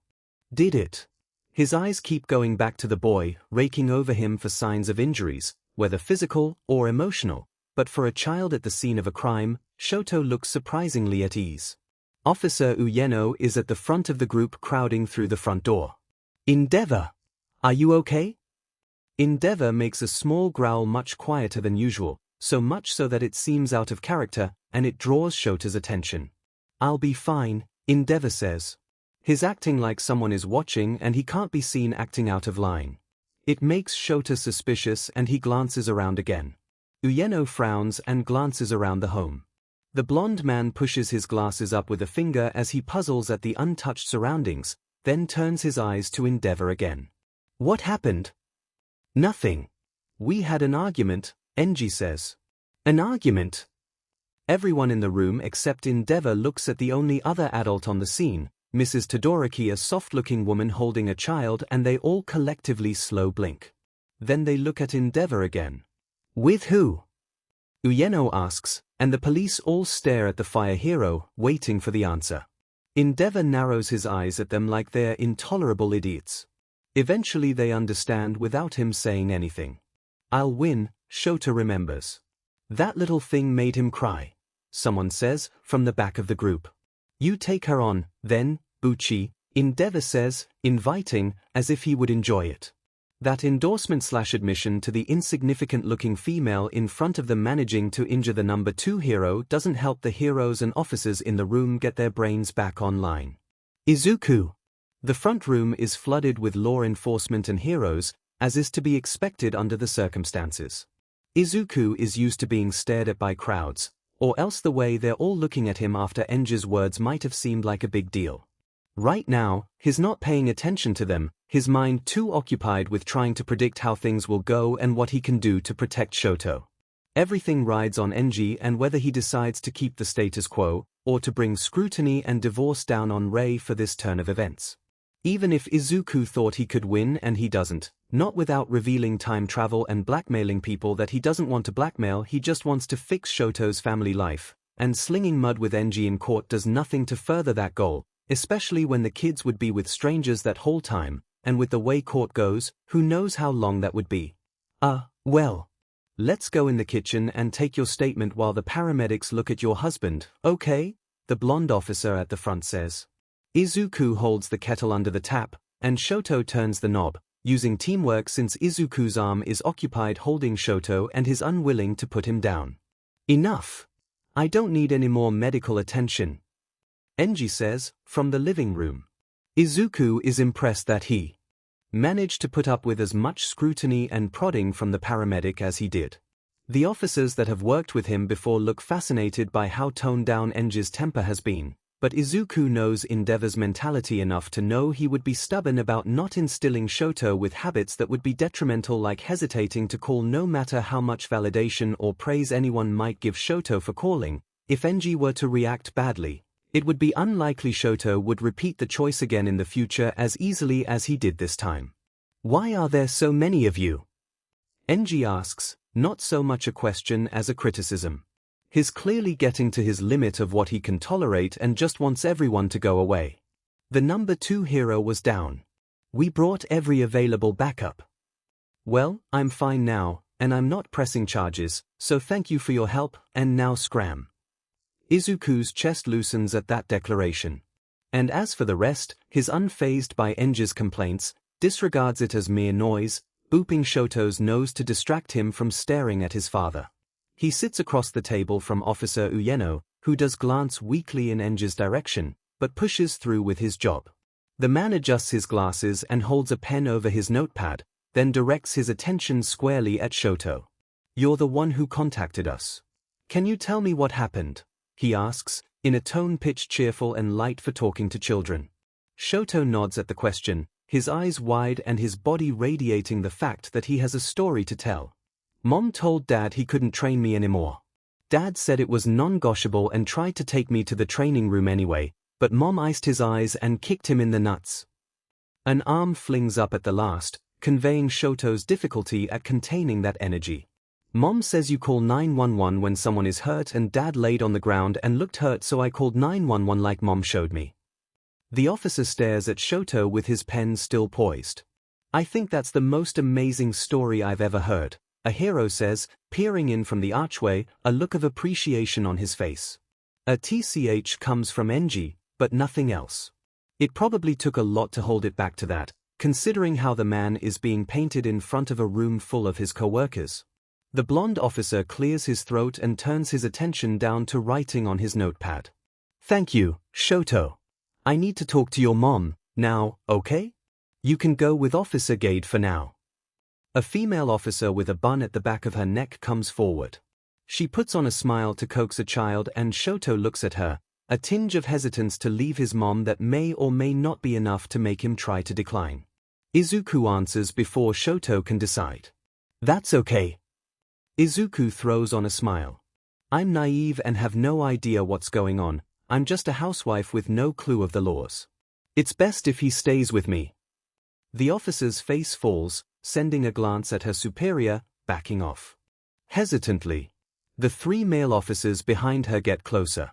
did it. His eyes keep going back to the boy, raking over him for signs of injuries, whether physical or emotional, but for a child at the scene of a crime, Shoto looks surprisingly at ease. Officer Ueno is at the front of the group crowding through the front door. Endeavor! Are you okay? Endeavor makes a small growl much quieter than usual, so much so that it seems out of character, and it draws Shoto's attention. I'll be fine, Endeavor says. He's acting like someone is watching and he can't be seen acting out of line. It makes Shoto suspicious and he glances around again. Ueno frowns and glances around the home. The blonde man pushes his glasses up with a finger as he puzzles at the untouched surroundings, then turns his eyes to Endeavor again. What happened? Nothing. We had an argument, Enji says. An argument? Everyone in the room except Endeavor looks at the only other adult on the scene, Mrs. Todoroki, a soft-looking woman holding a child, and they all collectively slow blink. Then they look at Endeavor again. With who? Ueno asks, and the police all stare at the fire hero, waiting for the answer. Endeavor narrows his eyes at them like they're intolerable idiots. Eventually they understand without him saying anything. I'll win, Shoto remembers. That little thing made him cry, someone says, from the back of the group. You take her on, then, Buchi, Endeavor says, inviting, as if he would enjoy it. That endorsement/admission to the insignificant-looking female in front of them managing to injure the number 2 hero doesn't help the heroes and officers in the room get their brains back online. Izuku. The front room is flooded with law enforcement and heroes, as is to be expected under the circumstances. Izuku is used to being stared at by crowds, or else the way they're all looking at him after Enji's words might have seemed like a big deal. Right now, he's not paying attention to them, his mind too occupied with trying to predict how things will go and what he can do to protect Shoto. Everything rides on Enji and whether he decides to keep the status quo, or to bring scrutiny and divorce down on Rei for this turn of events. Even if Izuku thought he could win and he doesn't, not without revealing time travel and blackmailing people that he doesn't want to blackmail, he just wants to fix Shoto's family life, and slinging mud with Enji in court does nothing to further that goal, especially when the kids would be with strangers that whole time, and with the way court goes, who knows how long that would be. Well. Let's go in the kitchen and take your statement while the paramedics look at your husband, okay? The blonde officer at the front says. Izuku holds the kettle under the tap, and Shoto turns the knob, using teamwork since Izuku's arm is occupied holding Shoto and is unwilling to put him down. Enough! I don't need any more medical attention, Enji says, from the living room. Izuku is impressed that he managed to put up with as much scrutiny and prodding from the paramedic as he did. The officers that have worked with him before look fascinated by how toned down Enji's temper has been, but Izuku knows Endeavor's mentality enough to know he would be stubborn about not instilling Shoto with habits that would be detrimental, like hesitating to call no matter how much validation or praise anyone might give Shoto for calling. If Enji were to react badly, it would be unlikely Shoto would repeat the choice again in the future as easily as he did this time. Why are there so many of you? Enji asks, not so much a question as a criticism. He's clearly getting to his limit of what he can tolerate and just wants everyone to go away. The number 2 hero was down. We brought every available backup. Well, I'm fine now, and I'm not pressing charges, so thank you for your help, and now scram. Izuku's chest loosens at that declaration. And as for the rest, he's unfazed by Enji's complaints, disregards it as mere noise, booping Shoto's nose to distract him from staring at his father. He sits across the table from Officer Ueno, who does glance weakly in Enji's direction, but pushes through with his job. The man adjusts his glasses and holds a pen over his notepad, then directs his attention squarely at Shoto. You're the one who contacted us. Can you tell me what happened? He asks, in a tone pitched cheerful and light for talking to children. Shoto nods at the question, his eyes wide and his body radiating the fact that he has a story to tell. Mom told Dad he couldn't train me anymore. Dad said it was non-negotiable and tried to take me to the training room anyway, but Mom iced his eyes and kicked him in the nuts. An arm flings up at the last, conveying Shoto's difficulty at containing that energy. Mom says you call 911 when someone is hurt, and Dad laid on the ground and looked hurt, so I called 911 like Mom showed me. The officer stares at Shoto with his pen still poised. I think that's the most amazing story I've ever heard, a hero says, peering in from the archway, a look of appreciation on his face. A TCH comes from Enji, but nothing else. It probably took a lot to hold it back to that, considering how the man is being painted in front of a room full of his co-workers. The blonde officer clears his throat and turns his attention down to writing on his notepad. Thank you, Shoto. I need to talk to your mom now, okay? You can go with Officer Gade for now. A female officer with a bun at the back of her neck comes forward. She puts on a smile to coax a child, and Shoto looks at her, a tinge of hesitance to leave his mom that may or may not be enough to make him try to decline. Izuku answers before Shoto can decide. That's okay. Izuku throws on a smile. I'm naive and have no idea what's going on. I'm just a housewife with no clue of the laws. It's best if he stays with me. The officer's face falls, sending a glance at her superior, backing off. Hesitantly, the 3 male officers behind her get closer.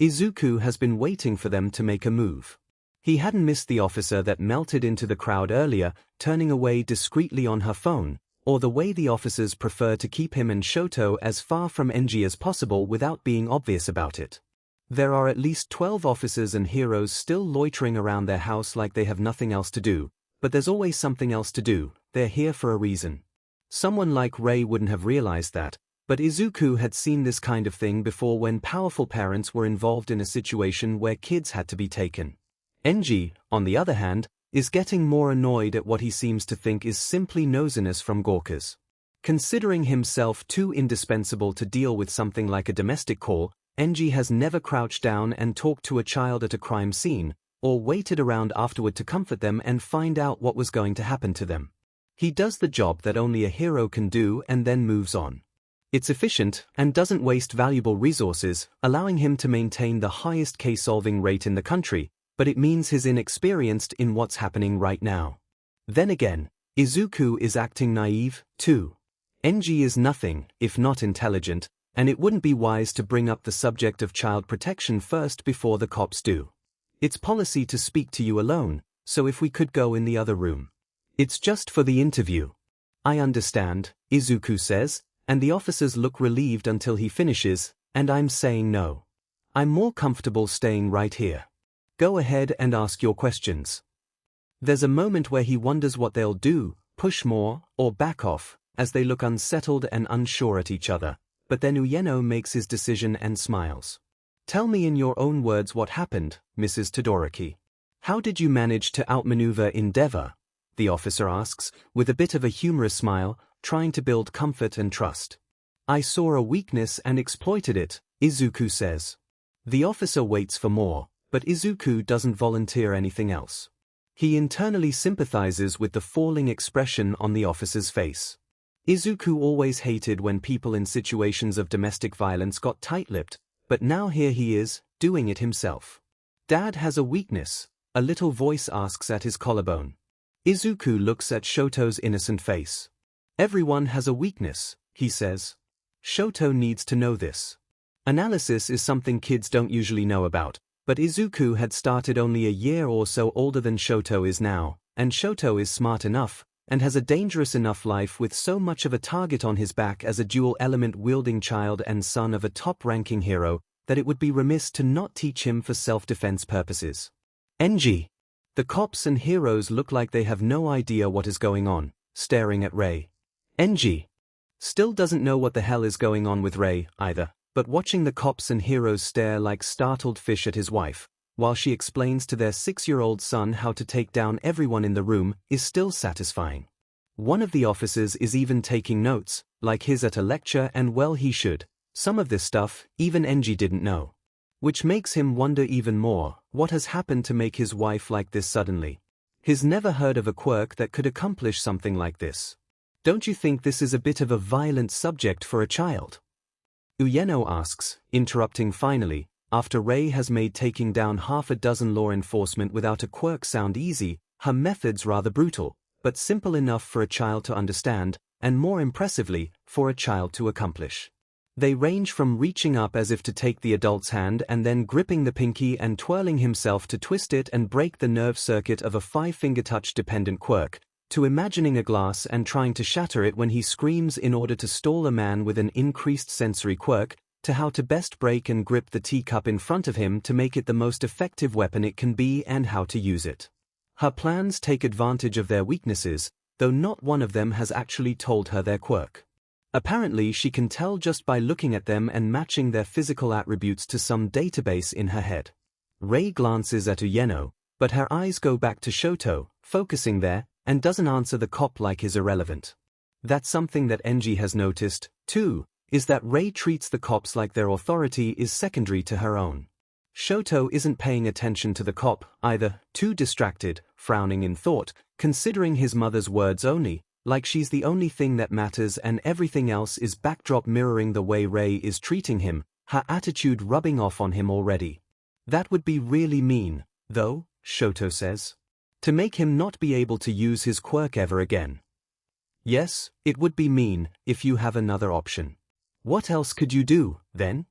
Izuku has been waiting for them to make a move. He hadn't missed the officer that melted into the crowd earlier, turning away discreetly on her phone, or the way the officers prefer to keep him and Shoto as far from Enji as possible without being obvious about it. There are at least 12 officers and heroes still loitering around their house like they have nothing else to do, but there's always something else to do. They're here for a reason. Someone like Rei wouldn't have realized that, but Izuku had seen this kind of thing before when powerful parents were involved in a situation where kids had to be taken. Enji, on the other hand, is getting more annoyed at what he seems to think is simply nosiness from Gorkas. Considering himself too indispensable to deal with something like a domestic call, Enji has never crouched down and talked to a child at a crime scene, or waited around afterward to comfort them and find out what was going to happen to them. He does the job that only a hero can do and then moves on. It's efficient and doesn't waste valuable resources, allowing him to maintain the highest case-solving rate in the country, but it means he's inexperienced in what's happening right now. Then again, Izuku is acting naive, too. Enji is nothing if not intelligent, and it wouldn't be wise to bring up the subject of child protection first before the cops do. It's policy to speak to you alone, so if we could go in the other room. It's just for the interview. I understand, Izuku says, and the officers look relieved until he finishes, and I'm saying no. I'm more comfortable staying right here. Go ahead and ask your questions. There's a moment where he wonders what they'll do, push more, or back off, as they look unsettled and unsure at each other, but then Ueno makes his decision and smiles. Tell me in your own words what happened, Mrs. Todoroki. How did you manage to outmaneuver Endeavor? The officer asks, with a bit of a humorous smile, trying to build comfort and trust. I saw a weakness and exploited it, Izuku says. The officer waits for more, but Izuku doesn't volunteer anything else. He internally sympathizes with the falling expression on the officer's face. Izuku always hated when people in situations of domestic violence got tight-lipped, but now here he is, doing it himself. Dad has a weakness, a little voice asks at his collarbone. Izuku looks at Shoto's innocent face. Everyone has a weakness, he says. Shoto needs to know this. Analysis is something kids don't usually know about, but Izuku had started only a year or so older than Shoto is now, and Shoto is smart enough, and has a dangerous enough life with so much of a target on his back as a dual-element wielding child and son of a top-ranking hero, that it would be remiss to not teach him for self-defense purposes. NG. The cops and heroes look like they have no idea what is going on, staring at Rei. NG. Still doesn't know what the hell is going on with Rei, either, but watching the cops and heroes stare like startled fish at his wife, while she explains to their 6-year-old son how to take down everyone in the room, is still satisfying. One of the officers is even taking notes, like his at a lecture, and well he should. Some of this stuff, even NG didn't know. Which makes him wonder even more, what has happened to make his wife like this suddenly? He's never heard of a quirk that could accomplish something like this. Don't you think this is a bit of a violent subject for a child? Ueno asks, interrupting finally, after Rei has made taking down half a dozen law enforcement without a quirk sound easy, her methods rather brutal, but simple enough for a child to understand, and more impressively, for a child to accomplish. They range from reaching up as if to take the adult's hand and then gripping the pinky and twirling himself to twist it and break the nerve circuit of a 5-finger touch-dependent quirk, to imagining a glass and trying to shatter it when he screams in order to stall a man with an increased sensory quirk, to how to best break and grip the teacup in front of him to make it the most effective weapon it can be and how to use it. Her plans take advantage of their weaknesses, though not one of them has actually told her their quirk. Apparently she can tell just by looking at them and matching their physical attributes to some database in her head. Rei glances at Ueno, but her eyes go back to Shoto, focusing there, and doesn't answer the cop like is irrelevant. That's something that NG has noticed, too, is that Rei treats the cops like their authority is secondary to her own. Shoto isn't paying attention to the cop, either, too distracted, frowning in thought, considering his mother's words only, like she's the only thing that matters and everything else is backdrop mirroring the way Rei is treating him, her attitude rubbing off on him already. That would be really mean, though, Shoto says. To make him not be able to use his quirk ever again. Yes, it would be mean, if you have another option. What else could you do, then?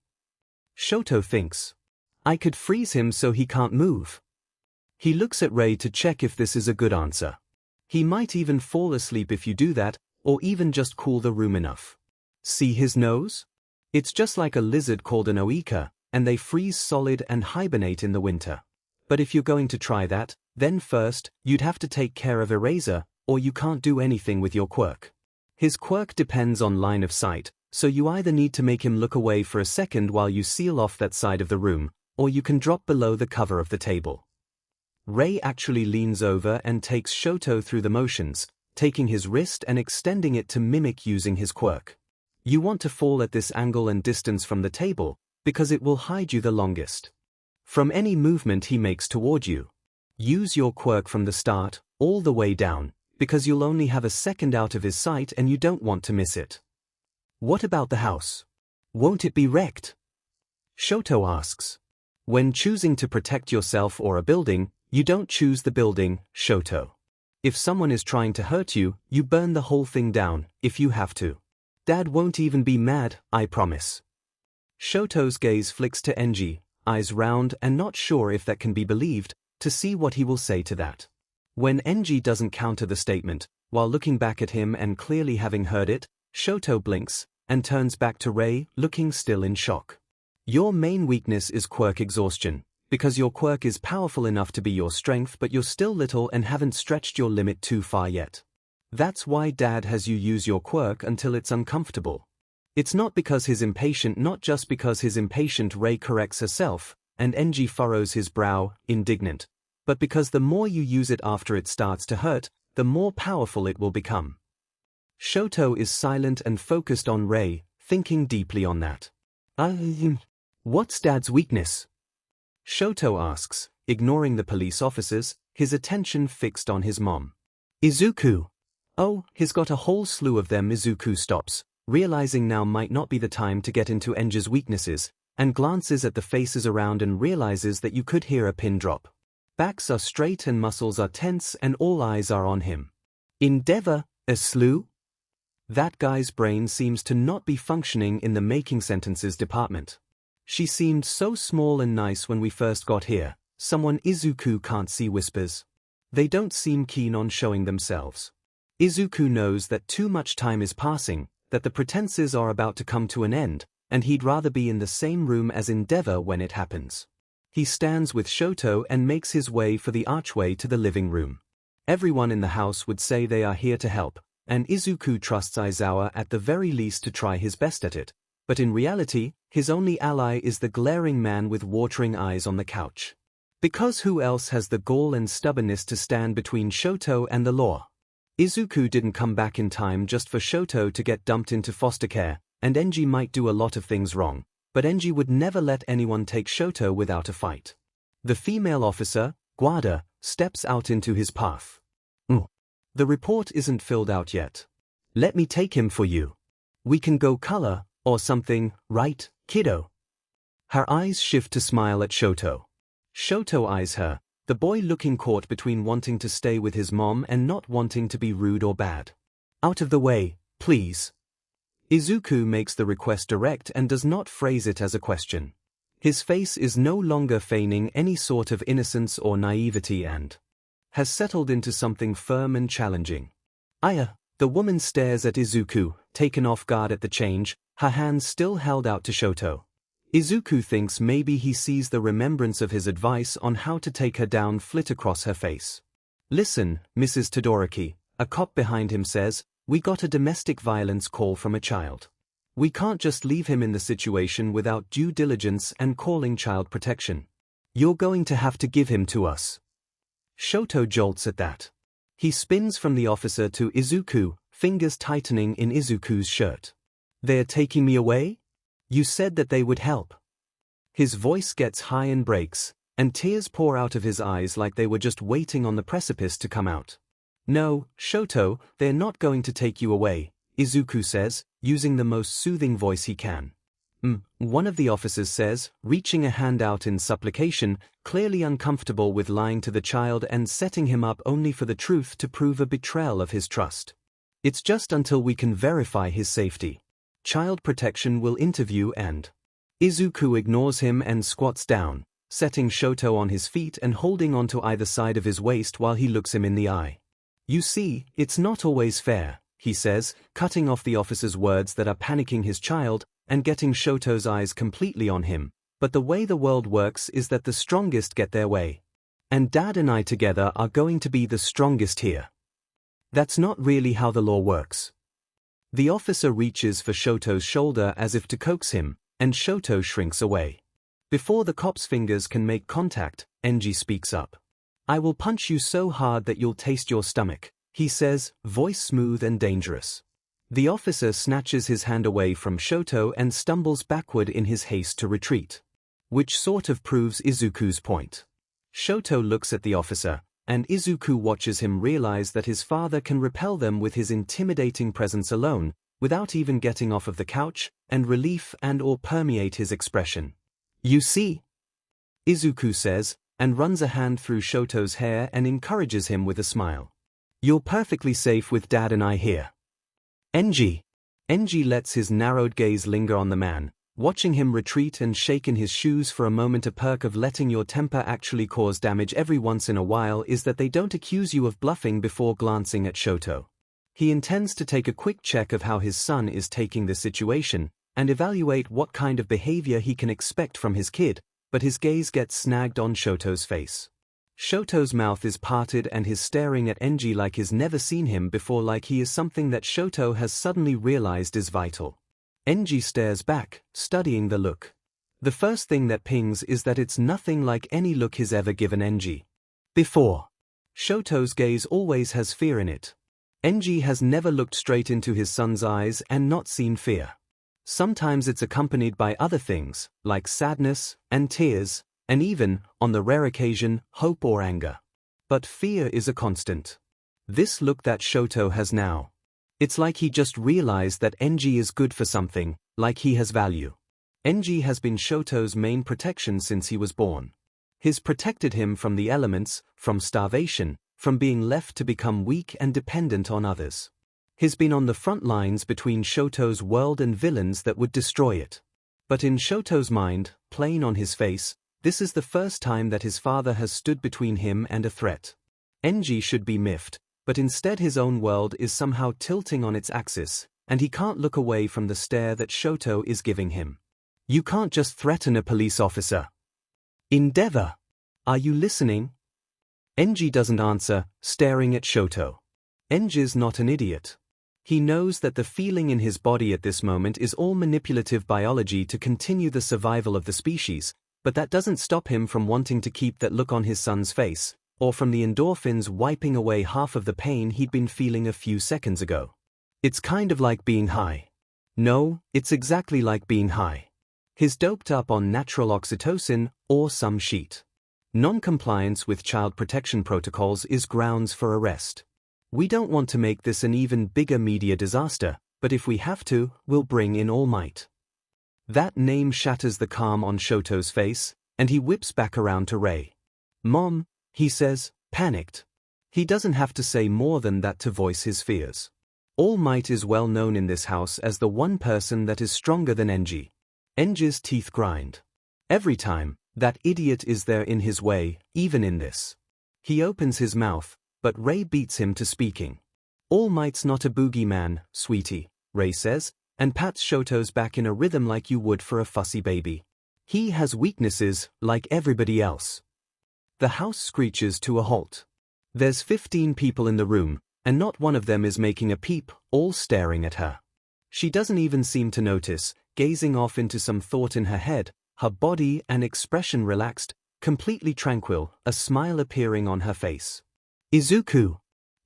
Shoto thinks. I could freeze him so he can't move. He looks at Rei to check if this is a good answer. He might even fall asleep if you do that, or even just cool the room enough. See his nose? It's just like a lizard called an oika, and they freeze solid and hibernate in the winter. But if you're going to try that, then first, you'd have to take care of Eraser, or you can't do anything with your quirk. His quirk depends on line of sight, so you either need to make him look away for a second while you seal off that side of the room, or you can drop below the cover of the table. Rei actually leans over and takes Shoto through the motions, taking his wrist and extending it to mimic using his quirk. You want to fall at this angle and distance from the table, because it will hide you the longest from any movement he makes toward you. Use your quirk from the start, all the way down, because you'll only have a second out of his sight and you don't want to miss it. What about the house? Won't it be wrecked? Shoto asks. When choosing to protect yourself or a building, you don't choose the building, Shoto. If someone is trying to hurt you, you burn the whole thing down, if you have to. Dad won't even be mad, I promise. Shoto's gaze flicks to Enji, eyes round and not sure if that can be believed, to see what he will say to that. When Enji doesn't counter the statement, while looking back at him and clearly having heard it, Shoto blinks, and turns back to Rei, looking still in shock. Your main weakness is quirk exhaustion, Because your quirk is powerful enough to be your strength, but you're still little and haven't stretched your limit too far yet. That's why Dad has you use your quirk until it's uncomfortable. It's not because he's impatient, not just because he's impatient, Rei corrects herself, and Enji furrows his brow, indignant. But because the more you use it after it starts to hurt, the more powerful it will become. Shoto is silent and focused on Rei, thinking deeply on that. What's Dad's weakness? Shoto asks, ignoring the police officers, his attention fixed on his mom. Izuku. Oh, he's got a whole slew of them. Izuku stops, realizing now might not be the time to get into Enji's weaknesses, and glances at the faces around and realizes that you could hear a pin drop. Backs are straight and muscles are tense and all eyes are on him. Endeavor, a slew? That guy's brain seems to not be functioning in the making sentences department. She seemed so small and nice when we first got here. Someone Izuku can't see whispers. They don't seem keen on showing themselves. Izuku knows that too much time is passing, that the pretenses are about to come to an end, and he'd rather be in the same room as Endeavor when it happens. He stands with Shoto and makes his way for the archway to the living room. Everyone in the house would say they are here to help, and Izuku trusts Aizawa at the very least to try his best at it, but in reality, his only ally is the glaring man with watering eyes on the couch. Because who else has the gall and stubbornness to stand between Shoto and the law? Izuku didn't come back in time just for Shoto to get dumped into foster care, and Enji might do a lot of things wrong, but Enji would never let anyone take Shoto without a fight. The female officer, Guada, steps out into his path. The report isn't filled out yet. Let me take him for you. We can go color, or something, right, kiddo? Her eyes shift to smile at Shoto. Shoto eyes her, the boy looking caught between wanting to stay with his mom and not wanting to be rude or bad. Out of the way, please. Izuku makes the request direct and does not phrase it as a question. His face is no longer feigning any sort of innocence or naivety and has settled into something firm and challenging. Aya, the woman stares at Izuku, taken off guard at the change, her hands still held out to Shoto. Izuku thinks maybe he sees the remembrance of his advice on how to take her down flit across her face. Listen, Mrs. Todoroki, a cop behind him says, we got a domestic violence call from a child. We can't just leave him in the situation without due diligence and calling child protection. You're going to have to give him to us. Shoto jolts at that. He spins from the officer to Izuku, fingers tightening in Izuku's shirt. They're taking me away? You said that they would help. His voice gets high and breaks, and tears pour out of his eyes like they were just waiting on the precipice to come out. No, Shoto, they're not going to take you away, Izuku says, using the most soothing voice he can. One of the officers says, reaching a hand out in supplication, clearly uncomfortable with lying to the child and setting him up only for the truth to prove a betrayal of his trust. It's just until we can verify his safety. Child protection will interview and... Izuku ignores him and squats down, setting Shoto on his feet and holding onto either side of his waist while he looks him in the eye. You see, it's not always fair, he says, cutting off the officer's words that are panicking his child, and getting Shoto's eyes completely on him, but the way the world works is that the strongest get their way. And Dad and I together are going to be the strongest here. That's not really how the law works. The officer reaches for Shoto's shoulder as if to coax him, and Shoto shrinks away. Before the cop's fingers can make contact, Enji speaks up. I will punch you so hard that you'll taste your stomach, he says, voice smooth and dangerous. The officer snatches his hand away from Shoto and stumbles backward in his haste to retreat. Which sort of proves Izuku's point. Shoto looks at the officer, and Izuku watches him realize that his father can repel them with his intimidating presence alone, without even getting off of the couch, and relief and/or permeate his expression. You see? Izuku says, and runs a hand through Shoto's hair and encourages him with a smile. You're perfectly safe with Dad and I here. Enji lets his narrowed gaze linger on the man, watching him retreat and shake in his shoes for a moment. A perk of letting your temper actually cause damage every once in a while is that they don't accuse you of bluffing before glancing at Shoto. He intends to take a quick check of how his son is taking the situation, and evaluate what kind of behavior he can expect from his kid, but his gaze gets snagged on Shoto's face. Shoto's mouth is parted and he's staring at Enji like he's never seen him before, like he is something that Shoto has suddenly realized is vital. Enji stares back, studying the look. The first thing that pings is that it's nothing like any look he's ever given Enji before. Shoto's gaze always has fear in it. Enji has never looked straight into his son's eyes and not seen fear. Sometimes it's accompanied by other things, like sadness and tears, and even, on the rare occasion, hope or anger. But fear is a constant. This look that Shoto has now. It's like he just realized that Enji is good for something, like he has value. Enji has been Shoto's main protection since he was born. He's protected him from the elements, from starvation, from being left to become weak and dependent on others. He's been on the front lines between Shoto's world and villains that would destroy it. But in Shoto's mind, plain on his face, this is the first time that his father has stood between him and a threat. Enji should be miffed, but instead his own world is somehow tilting on its axis, and he can't look away from the stare that Shoto is giving him. You can't just threaten a police officer. Endeavor. Are you listening? Enji doesn't answer, staring at Shoto. Enji's not an idiot. He knows that the feeling in his body at this moment is all manipulative biology to continue the survival of the species, but that doesn't stop him from wanting to keep that look on his son's face, or from the endorphins wiping away half of the pain he'd been feeling a few seconds ago. It's kind of like being high. No, it's exactly like being high. He's doped up on natural oxytocin or some shit. Non-compliance with child protection protocols is grounds for arrest. We don't want to make this an even bigger media disaster, but if we have to, we'll bring in All Might. That name shatters the calm on Shoto's face, and he whips back around to Rei. Mom, he says, panicked. He doesn't have to say more than that to voice his fears. All Might is well known in this house as the one person that is stronger than Enji. Enji's teeth grind. Every time, that idiot is there in his way, even in this. He opens his mouth, but Rei beats him to speaking. All Might's not a boogeyman, sweetie, Rei says, and pats Shoto's back in a rhythm like you would for a fussy baby. He has weaknesses, like everybody else. The house screeches to a halt. There's 15 people in the room, and not one of them is making a peep, all staring at her. She doesn't even seem to notice, gazing off into some thought in her head, her body and expression relaxed, completely tranquil, a smile appearing on her face. Izuku.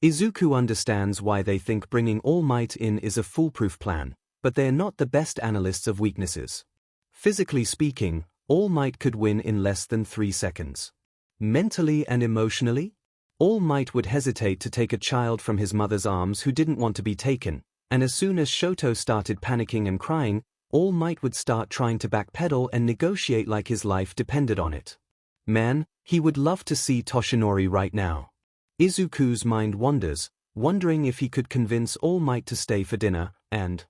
Izuku understands why they think bringing All Might in is a foolproof plan, but they're not the best analysts of weaknesses. Physically speaking, All Might could win in less than 3 seconds. Mentally and emotionally, All Might would hesitate to take a child from his mother's arms who didn't want to be taken, and as soon as Shoto started panicking and crying, All Might would start trying to backpedal and negotiate like his life depended on it. Man, he would love to see Toshinori right now. Izuku's mind wanders, wondering if he could convince All Might to stay for dinner, and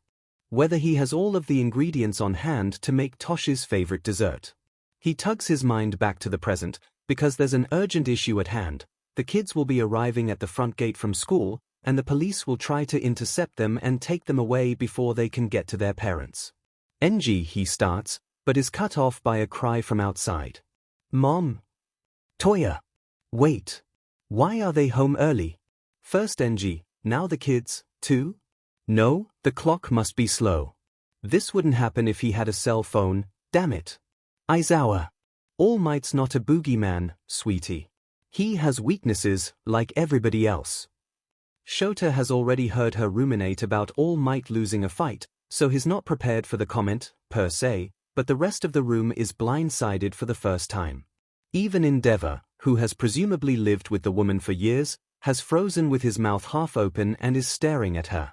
whether he has all of the ingredients on hand to make Tosh's favorite dessert. He tugs his mind back to the present, because there's an urgent issue at hand. The kids will be arriving at the front gate from school, and the police will try to intercept them and take them away before they can get to their parents. Enji, he starts, but is cut off by a cry from outside. Mom! Toya! Wait! Why are they home early? First Enji, now the kids, too? No, the clock must be slow. This wouldn't happen if he had a cell phone, damn it. Aizawa. All Might's not a boogeyman, sweetie. He has weaknesses, like everybody else. Shota has already heard her ruminate about All Might losing a fight, so he's not prepared for the comment, per se, but the rest of the room is blindsided for the first time. Even Endeavor, who has presumably lived with the woman for years, has frozen with his mouth half open and is staring at her.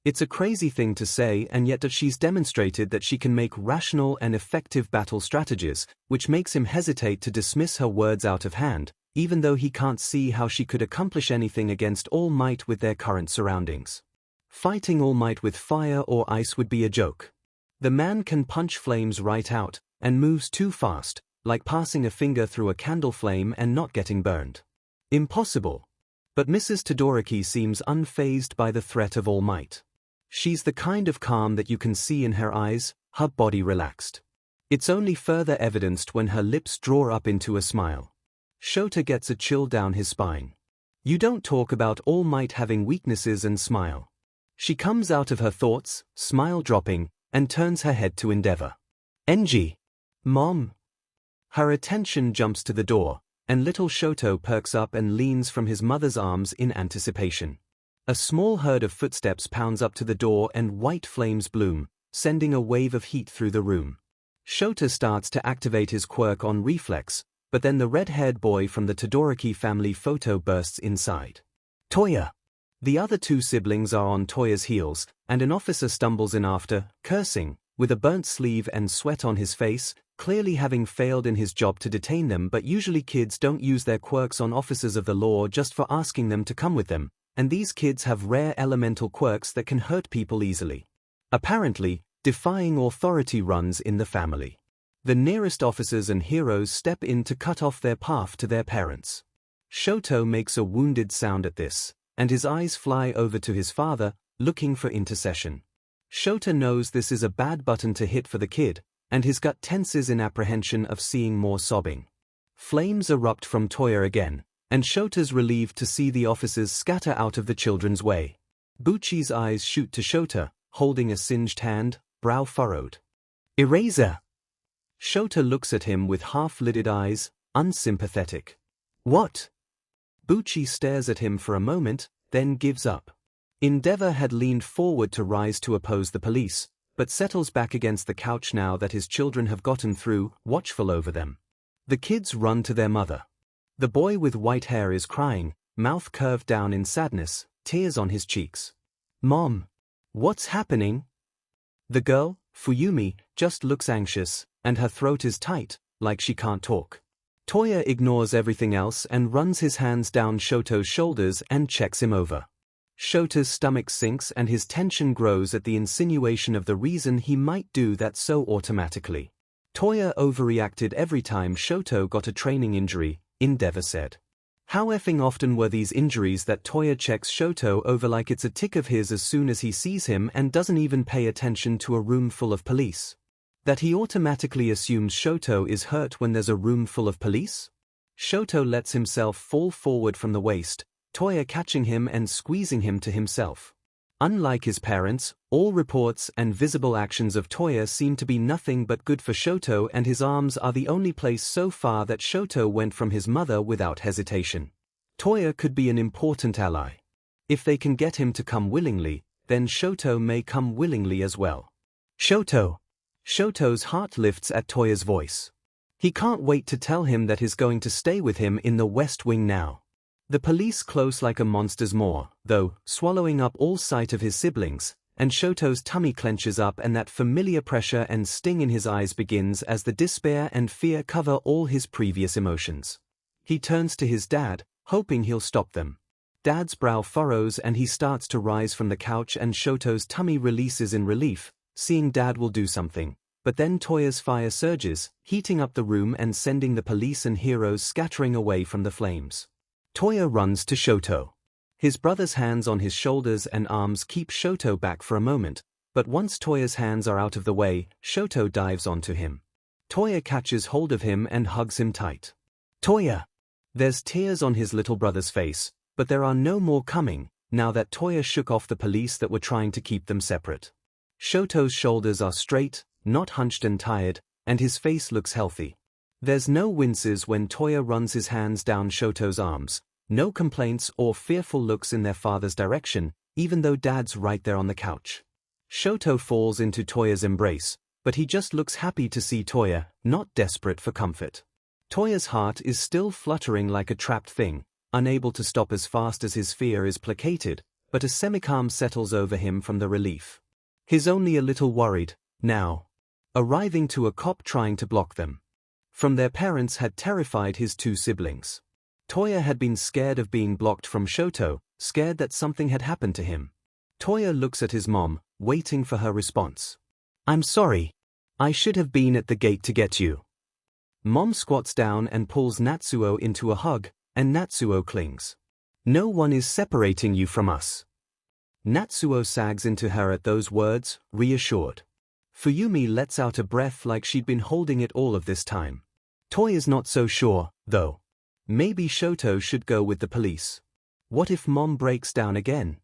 It's a crazy thing to say, and yet that she's demonstrated that she can make rational and effective battle strategies, which makes him hesitate to dismiss her words out of hand, even though he can't see how she could accomplish anything against All Might with their current surroundings. Fighting All Might with fire or ice would be a joke. The man can punch flames right out, and moves too fast, like passing a finger through a candle flame and not getting burned. Impossible. But Mrs. Todoroki seems unfazed by the threat of All Might. She's the kind of calm that you can see in her eyes, her body relaxed. It's only further evidenced when her lips draw up into a smile. Shoto gets a chill down his spine. You don't talk about All Might having weaknesses and smile. She comes out of her thoughts, smile dropping, and turns her head to Endeavor. Enji. Mom. Her attention jumps to the door, and little Shoto perks up and leans from his mother's arms in anticipation. A small herd of footsteps pounds up to the door and white flames bloom, sending a wave of heat through the room. Shoto starts to activate his quirk on reflex, but then the red-haired boy from the Todoroki family photo bursts inside. Toya! The other two siblings are on Toya's heels, and an officer stumbles in after, cursing, with a burnt sleeve and sweat on his face, clearly having failed in his job to detain them. But usually kids don't use their quirks on officers of the law just for asking them to come with them, and these kids have rare elemental quirks that can hurt people easily. Apparently, defying authority runs in the family. The nearest officers and heroes step in to cut off their path to their parents. Shoto makes a wounded sound at this, and his eyes fly over to his father, looking for intercession. Shoto knows this is a bad button to hit for the kid, and his gut tenses in apprehension of seeing more sobbing. Flames erupt from Toya again, and Shoto's relieved to see the officers scatter out of the children's way. Buchi's eyes shoot to Shoto, holding a singed hand, brow furrowed. Eraser! Shoto looks at him with half-lidded eyes, unsympathetic. What? Buchi stares at him for a moment, then gives up. Endeavor had leaned forward to rise to oppose the police, but settles back against the couch now that his children have gotten through, watchful over them. The kids run to their mother. The boy with white hair is crying, mouth curved down in sadness, tears on his cheeks. Mom! What's happening? The girl, Fuyumi, just looks anxious, and her throat is tight, like she can't talk. Toya ignores everything else and runs his hands down Shoto's shoulders and checks him over. Shoto's stomach sinks and his tension grows at the insinuation of the reason he might do that so automatically. Toya overreacted every time Shoto got a training injury, Endeavor said. How effing often were these injuries that Toya checks Shoto over like it's a tick of his as soon as he sees him and doesn't even pay attention to a room full of police? That he automatically assumes Shoto is hurt when there's a room full of police? Shoto lets himself fall forward from the waist, Toya catching him and squeezing him to himself. Unlike his parents, all reports and visible actions of Toya seem to be nothing but good for Shoto, and his arms are the only place so far that Shoto went from his mother without hesitation. Toya could be an important ally. If they can get him to come willingly, then Shoto may come willingly as well. Shoto! Shoto's heart lifts at Toya's voice. He can't wait to tell him that he's going to stay with him in the West Wing now. The police close like a monster's maw, though, swallowing up all sight of his siblings, and Shoto's tummy clenches up and that familiar pressure and sting in his eyes begins as the despair and fear cover all his previous emotions. He turns to his dad, hoping he'll stop them. Dad's brow furrows and he starts to rise from the couch, and Shoto's tummy releases in relief, seeing Dad will do something. But then Toya's fire surges, heating up the room and sending the police and heroes scattering away from the flames. Toya runs to Shoto. His brother's hands on his shoulders and arms keep Shoto back for a moment, but once Toya's hands are out of the way, Shoto dives onto him. Toya catches hold of him and hugs him tight. Toya! There's tears on his little brother's face, but there are no more coming, now that Toya shook off the police that were trying to keep them separate. Shoto's shoulders are straight, not hunched and tired, and his face looks healthy. There's no winces when Toya runs his hands down Shoto's arms, no complaints or fearful looks in their father's direction, even though Dad's right there on the couch. Shoto falls into Toya's embrace, but he just looks happy to see Toya, not desperate for comfort. Toya's heart is still fluttering like a trapped thing, unable to stop as fast as his fear is placated, but a semicalm settles over him from the relief. He's only a little worried, now. Arriving to a cop trying to block them from their parents had terrified his two siblings. Toya had been scared of being blocked from Shoto, scared that something had happened to him. Toya looks at his mom, waiting for her response. I'm sorry. I should have been at the gate to get you. Mom squats down and pulls Natsuo into a hug, and Natsuo clings. No one is separating you from us. Natsuo sags into her at those words, reassured. Fuyumi lets out a breath like she'd been holding it all of this time. Toya's not so sure, though. Maybe Shoto should go with the police. What if Mom breaks down again?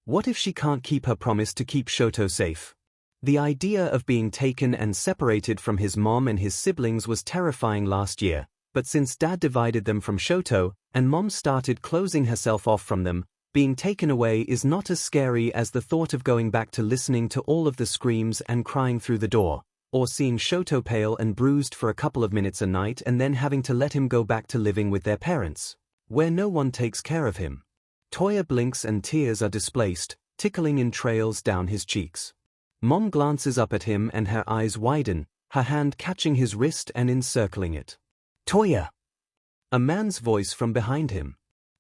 What if she can't keep her promise to keep Shoto safe? The idea of being taken and separated from his mom and his siblings was terrifying last year, but since Dad divided them from Shoto, and Mom started closing herself off from them, being taken away is not as scary as the thought of going back to listening to all of the screams and crying through the door, or seeing Shoto pale and bruised for a couple of minutes a night and then having to let him go back to living with their parents, where no one takes care of him. Toya blinks and tears are displaced, tickling in trails down his cheeks. Mom glances up at him and her eyes widen, her hand catching his wrist and encircling it. Toya! A man's voice from behind him.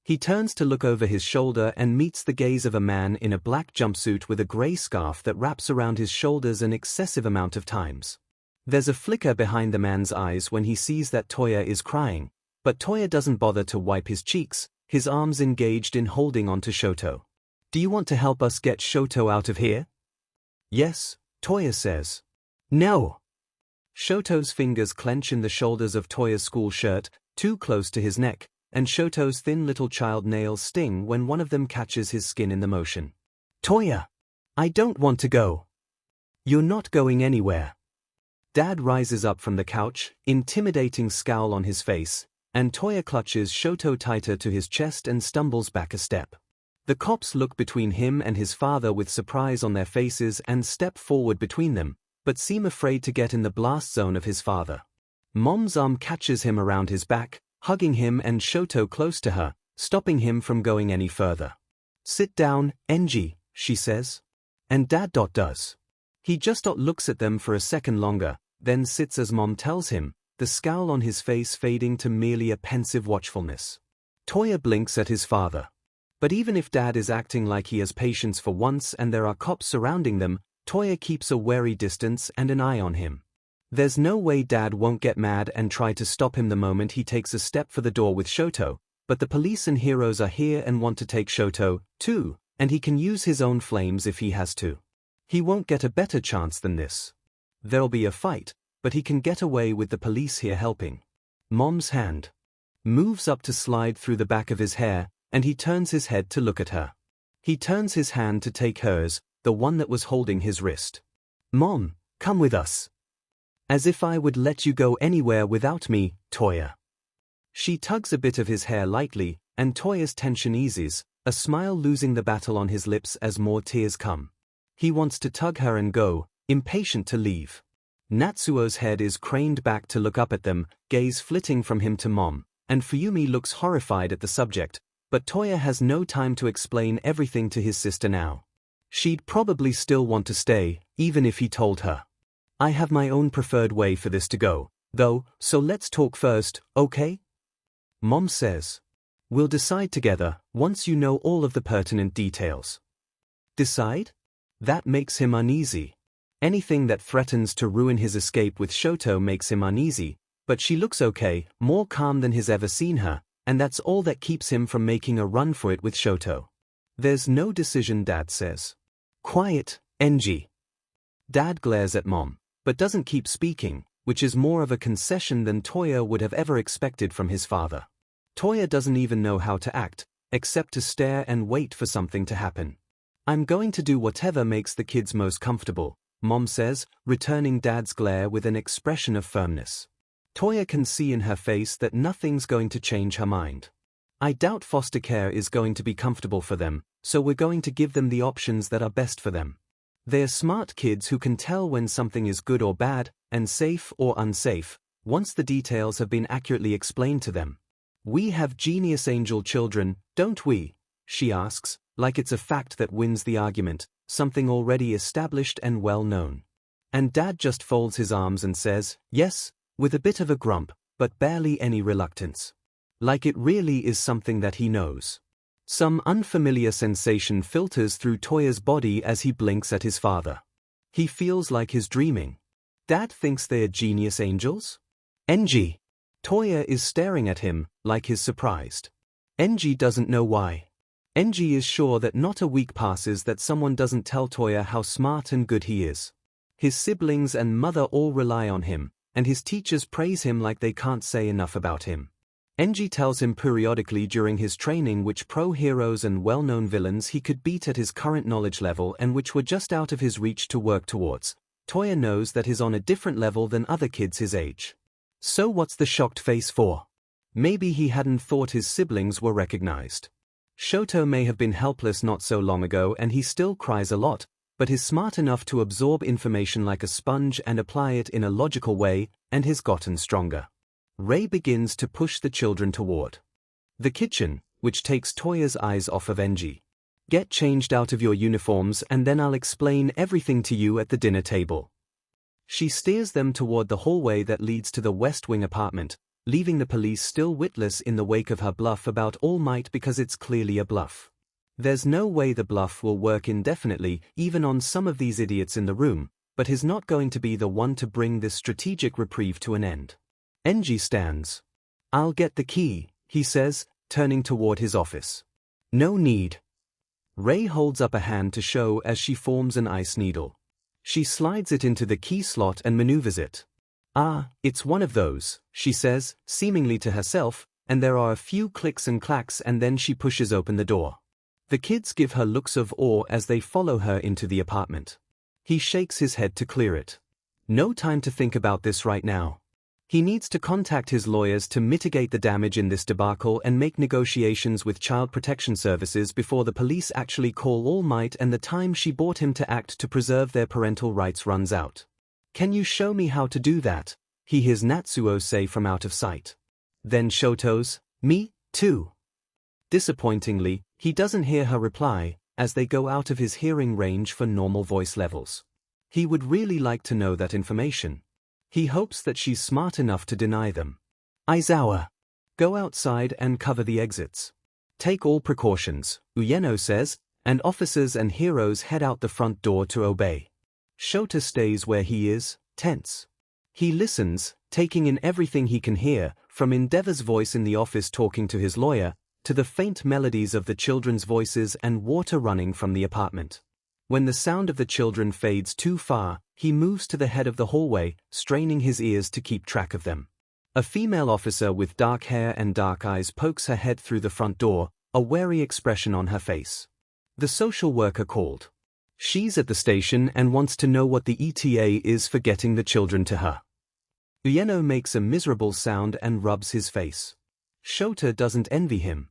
He turns to look over his shoulder and meets the gaze of a man in a black jumpsuit with a gray scarf that wraps around his shoulders an excessive amount of times. There's a flicker behind the man's eyes when he sees that Toya is crying, but Toya doesn't bother to wipe his cheeks, his arms engaged in holding onto Shoto. Do you want to help us get Shoto out of here? Yes, Toya says. No! Shoto's fingers clench in the shoulders of Toya's school shirt, too close to his neck, and Shoto's thin little child nails sting when one of them catches his skin in the motion. Toya! I don't want to go. You're not going anywhere. Dad rises up from the couch, intimidating scowl on his face, and Toya clutches Shoto tighter to his chest and stumbles back a step. The cops look between him and his father with surprise on their faces and step forward between them, but seem afraid to get in the blast zone of his father. Mom's arm catches him around his back, hugging him and Shoto close to her, stopping him from going any further. Sit down, Enji, she says. And Dad does. He just looks at them for a second longer, then sits as Mom tells him, the scowl on his face fading to merely a pensive watchfulness. Toya blinks at his father. But even if Dad is acting like he has patience for once and there are cops surrounding them, Toya keeps a wary distance and an eye on him. There's no way Dad won't get mad and try to stop him the moment he takes a step for the door with Shoto, but the police and heroes are here and want to take Shoto, too, and he can use his own flames if he has to. He won't get a better chance than this. There'll be a fight, but he can get away with the police here helping. Mom's hand moves up to slide through the back of his hair, and he turns his head to look at her. He turns his hand to take hers, the one that was holding his wrist. Mom, come with us. As if I would let you go anywhere without me, Toya. She tugs a bit of his hair lightly, and Toya's tension eases, a smile losing the battle on his lips as more tears come. He wants to tug her and go, impatient to leave. Natsuo's head is craned back to look up at them, gaze flitting from him to Mom, and Fuyumi looks horrified at the subject, but Toya has no time to explain everything to his sister now. She'd probably still want to stay, even if he told her. I have my own preferred way for this to go, though, so let's talk first, okay? Mom says. We'll decide together, once you know all of the pertinent details. Decide? That makes him uneasy. Anything that threatens to ruin his escape with Shoto makes him uneasy, but she looks okay, more calm than he's ever seen her, and that's all that keeps him from making a run for it with Shoto. There's no decision, Dad says. Quiet, Enji. Dad glares at Mom, but doesn't keep speaking, which is more of a concession than Toya would have ever expected from his father. Toya doesn't even know how to act, except to stare and wait for something to happen. I'm going to do whatever makes the kids most comfortable, Mom says, returning Dad's glare with an expression of firmness. Toya can see in her face that nothing's going to change her mind. I doubt foster care is going to be comfortable for them, so we're going to give them the options that are best for them. They're smart kids who can tell when something is good or bad, and safe or unsafe, once the details have been accurately explained to them. We have genius angel children, don't we? She asks, like it's a fact that wins the argument, something already established and well known. And Dad just folds his arms and says, yes, with a bit of a grump, but barely any reluctance. Like it really is something that he knows. Some unfamiliar sensation filters through Toya's body as he blinks at his father. He feels like he's dreaming. Dad thinks they're genius angels? Enji. Toya is staring at him, like he's surprised. Enji doesn't know why. Enji is sure that not a week passes that someone doesn't tell Toya how smart and good he is. His siblings and mother all rely on him, and his teachers praise him like they can't say enough about him. Enji tells him periodically during his training which pro-heroes and well-known villains he could beat at his current knowledge level and which were just out of his reach to work towards. Toya knows that he's on a different level than other kids his age. So what's the shocked face for? Maybe he hadn't thought his siblings were recognized. Shoto may have been helpless not so long ago and he still cries a lot, but he's smart enough to absorb information like a sponge and apply it in a logical way, and he's gotten stronger. Rei begins to push the children toward the kitchen, which takes Toya's eyes off of Enji. Get changed out of your uniforms and then I'll explain everything to you at the dinner table. She steers them toward the hallway that leads to the West Wing apartment, leaving the police still witless in the wake of her bluff about All Might because it's clearly a bluff. There's no way the bluff will work indefinitely, even on some of these idiots in the room, but he's not going to be the one to bring this strategic reprieve to an end. Enji stands. I'll get the key, he says, turning toward his office. No need. Rei holds up a hand to show as she forms an ice needle. She slides it into the key slot and maneuvers it. Ah, it's one of those, she says, seemingly to herself, and there are a few clicks and clacks and then she pushes open the door. The kids give her looks of awe as they follow her into the apartment. He shakes his head to clear it. No time to think about this right now. He needs to contact his lawyers to mitigate the damage in this debacle and make negotiations with Child Protection Services before the police actually call All Might and the time she bought him to act to preserve their parental rights runs out. Can you show me how to do that? He hears Natsuo say from out of sight. Then Shoto's, me, too. Disappointingly, he doesn't hear her reply, as they go out of his hearing range for normal voice levels. He would really like to know that information. He hopes that she's smart enough to deny them. Aizawa. Go outside and cover the exits. Take all precautions, Ueno says, and officers and heroes head out the front door to obey. Shoto stays where he is, tense. He listens, taking in everything he can hear, from Endeavor's voice in the office talking to his lawyer, to the faint melodies of the children's voices and water running from the apartment. When the sound of the children fades too far, he moves to the head of the hallway, straining his ears to keep track of them. A female officer with dark hair and dark eyes pokes her head through the front door, a wary expression on her face. The social worker called. She's at the station and wants to know what the ETA is for getting the children to her. Ueno makes a miserable sound and rubs his face. Shoto doesn't envy him.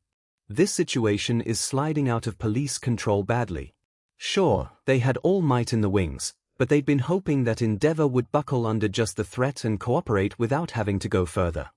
This situation is sliding out of police control badly. Sure, they had All Might in the wings, but they'd been hoping that Endeavor would buckle under just the threat and cooperate without having to go further.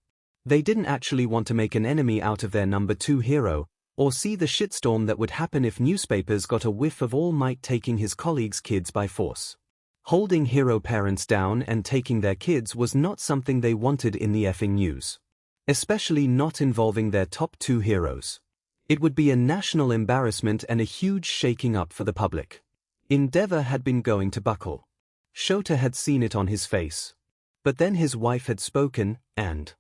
They didn't actually want to make an enemy out of their number 2 hero, or see the shitstorm that would happen if newspapers got a whiff of All Might taking his colleagues' kids by force. Holding hero parents down and taking their kids was not something they wanted in the effing news. Especially not involving their top 2 heroes. It would be a national embarrassment and a huge shaking up for the public. Endeavor had been going to buckle. Shoto had seen it on his face. But then his wife had spoken, and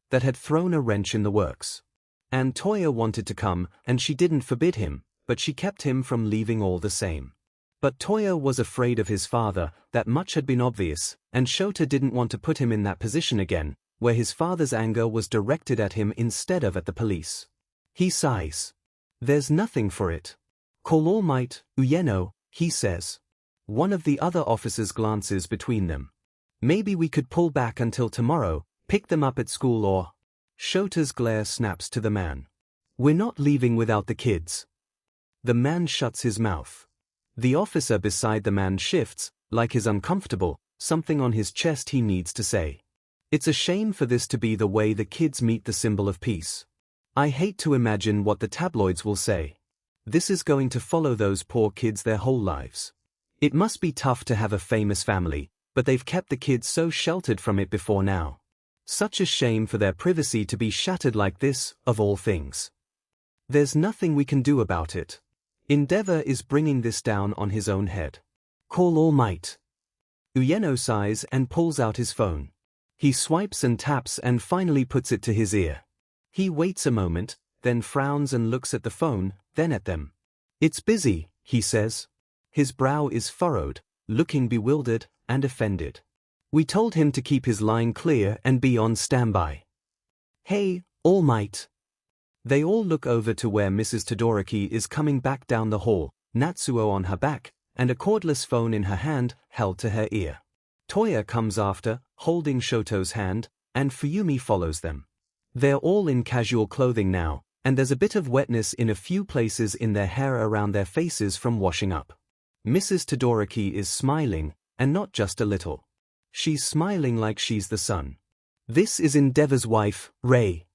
that had thrown a wrench in the works. And Toya wanted to come, and she didn't forbid him, but she kept him from leaving all the same. But Toya was afraid of his father, that much had been obvious, and Shoto didn't want to put him in that position again, where his father's anger was directed at him instead of at the police. He sighs. There's nothing for it. Call All Might, Ueno, he says. One of the other officers glances between them. Maybe we could pull back until tomorrow, pick them up at school or... Shoto's glare snaps to the man. We're not leaving without the kids. The man shuts his mouth. The officer beside the man shifts, like he's uncomfortable, something on his chest he needs to say. It's a shame for this to be the way the kids meet the symbol of peace. I hate to imagine what the tabloids will say. This is going to follow those poor kids their whole lives. It must be tough to have a famous family, but they've kept the kids so sheltered from it before now. Such a shame for their privacy to be shattered like this, of all things. There's nothing we can do about it. Endeavor is bringing this down on his own head. Call All Might. Ueno sighs and pulls out his phone. He swipes and taps and finally puts it to his ear. He waits a moment, then frowns and looks at the phone, then at them. It's busy, he says. His brow is furrowed, looking bewildered and offended. We told him to keep his line clear and be on standby. Hey, All Might. They all look over to where Mrs. Todoroki is coming back down the hall, Natsuo on her back, and a cordless phone in her hand, held to her ear. Toya comes after, holding Shoto's hand, and Fuyumi follows them. They're all in casual clothing now, and there's a bit of wetness in a few places in their hair around their faces from washing up. Mrs. Todoroki is smiling, and not just a little. She's smiling like she's the sun. This is Endeavor's wife, Rei.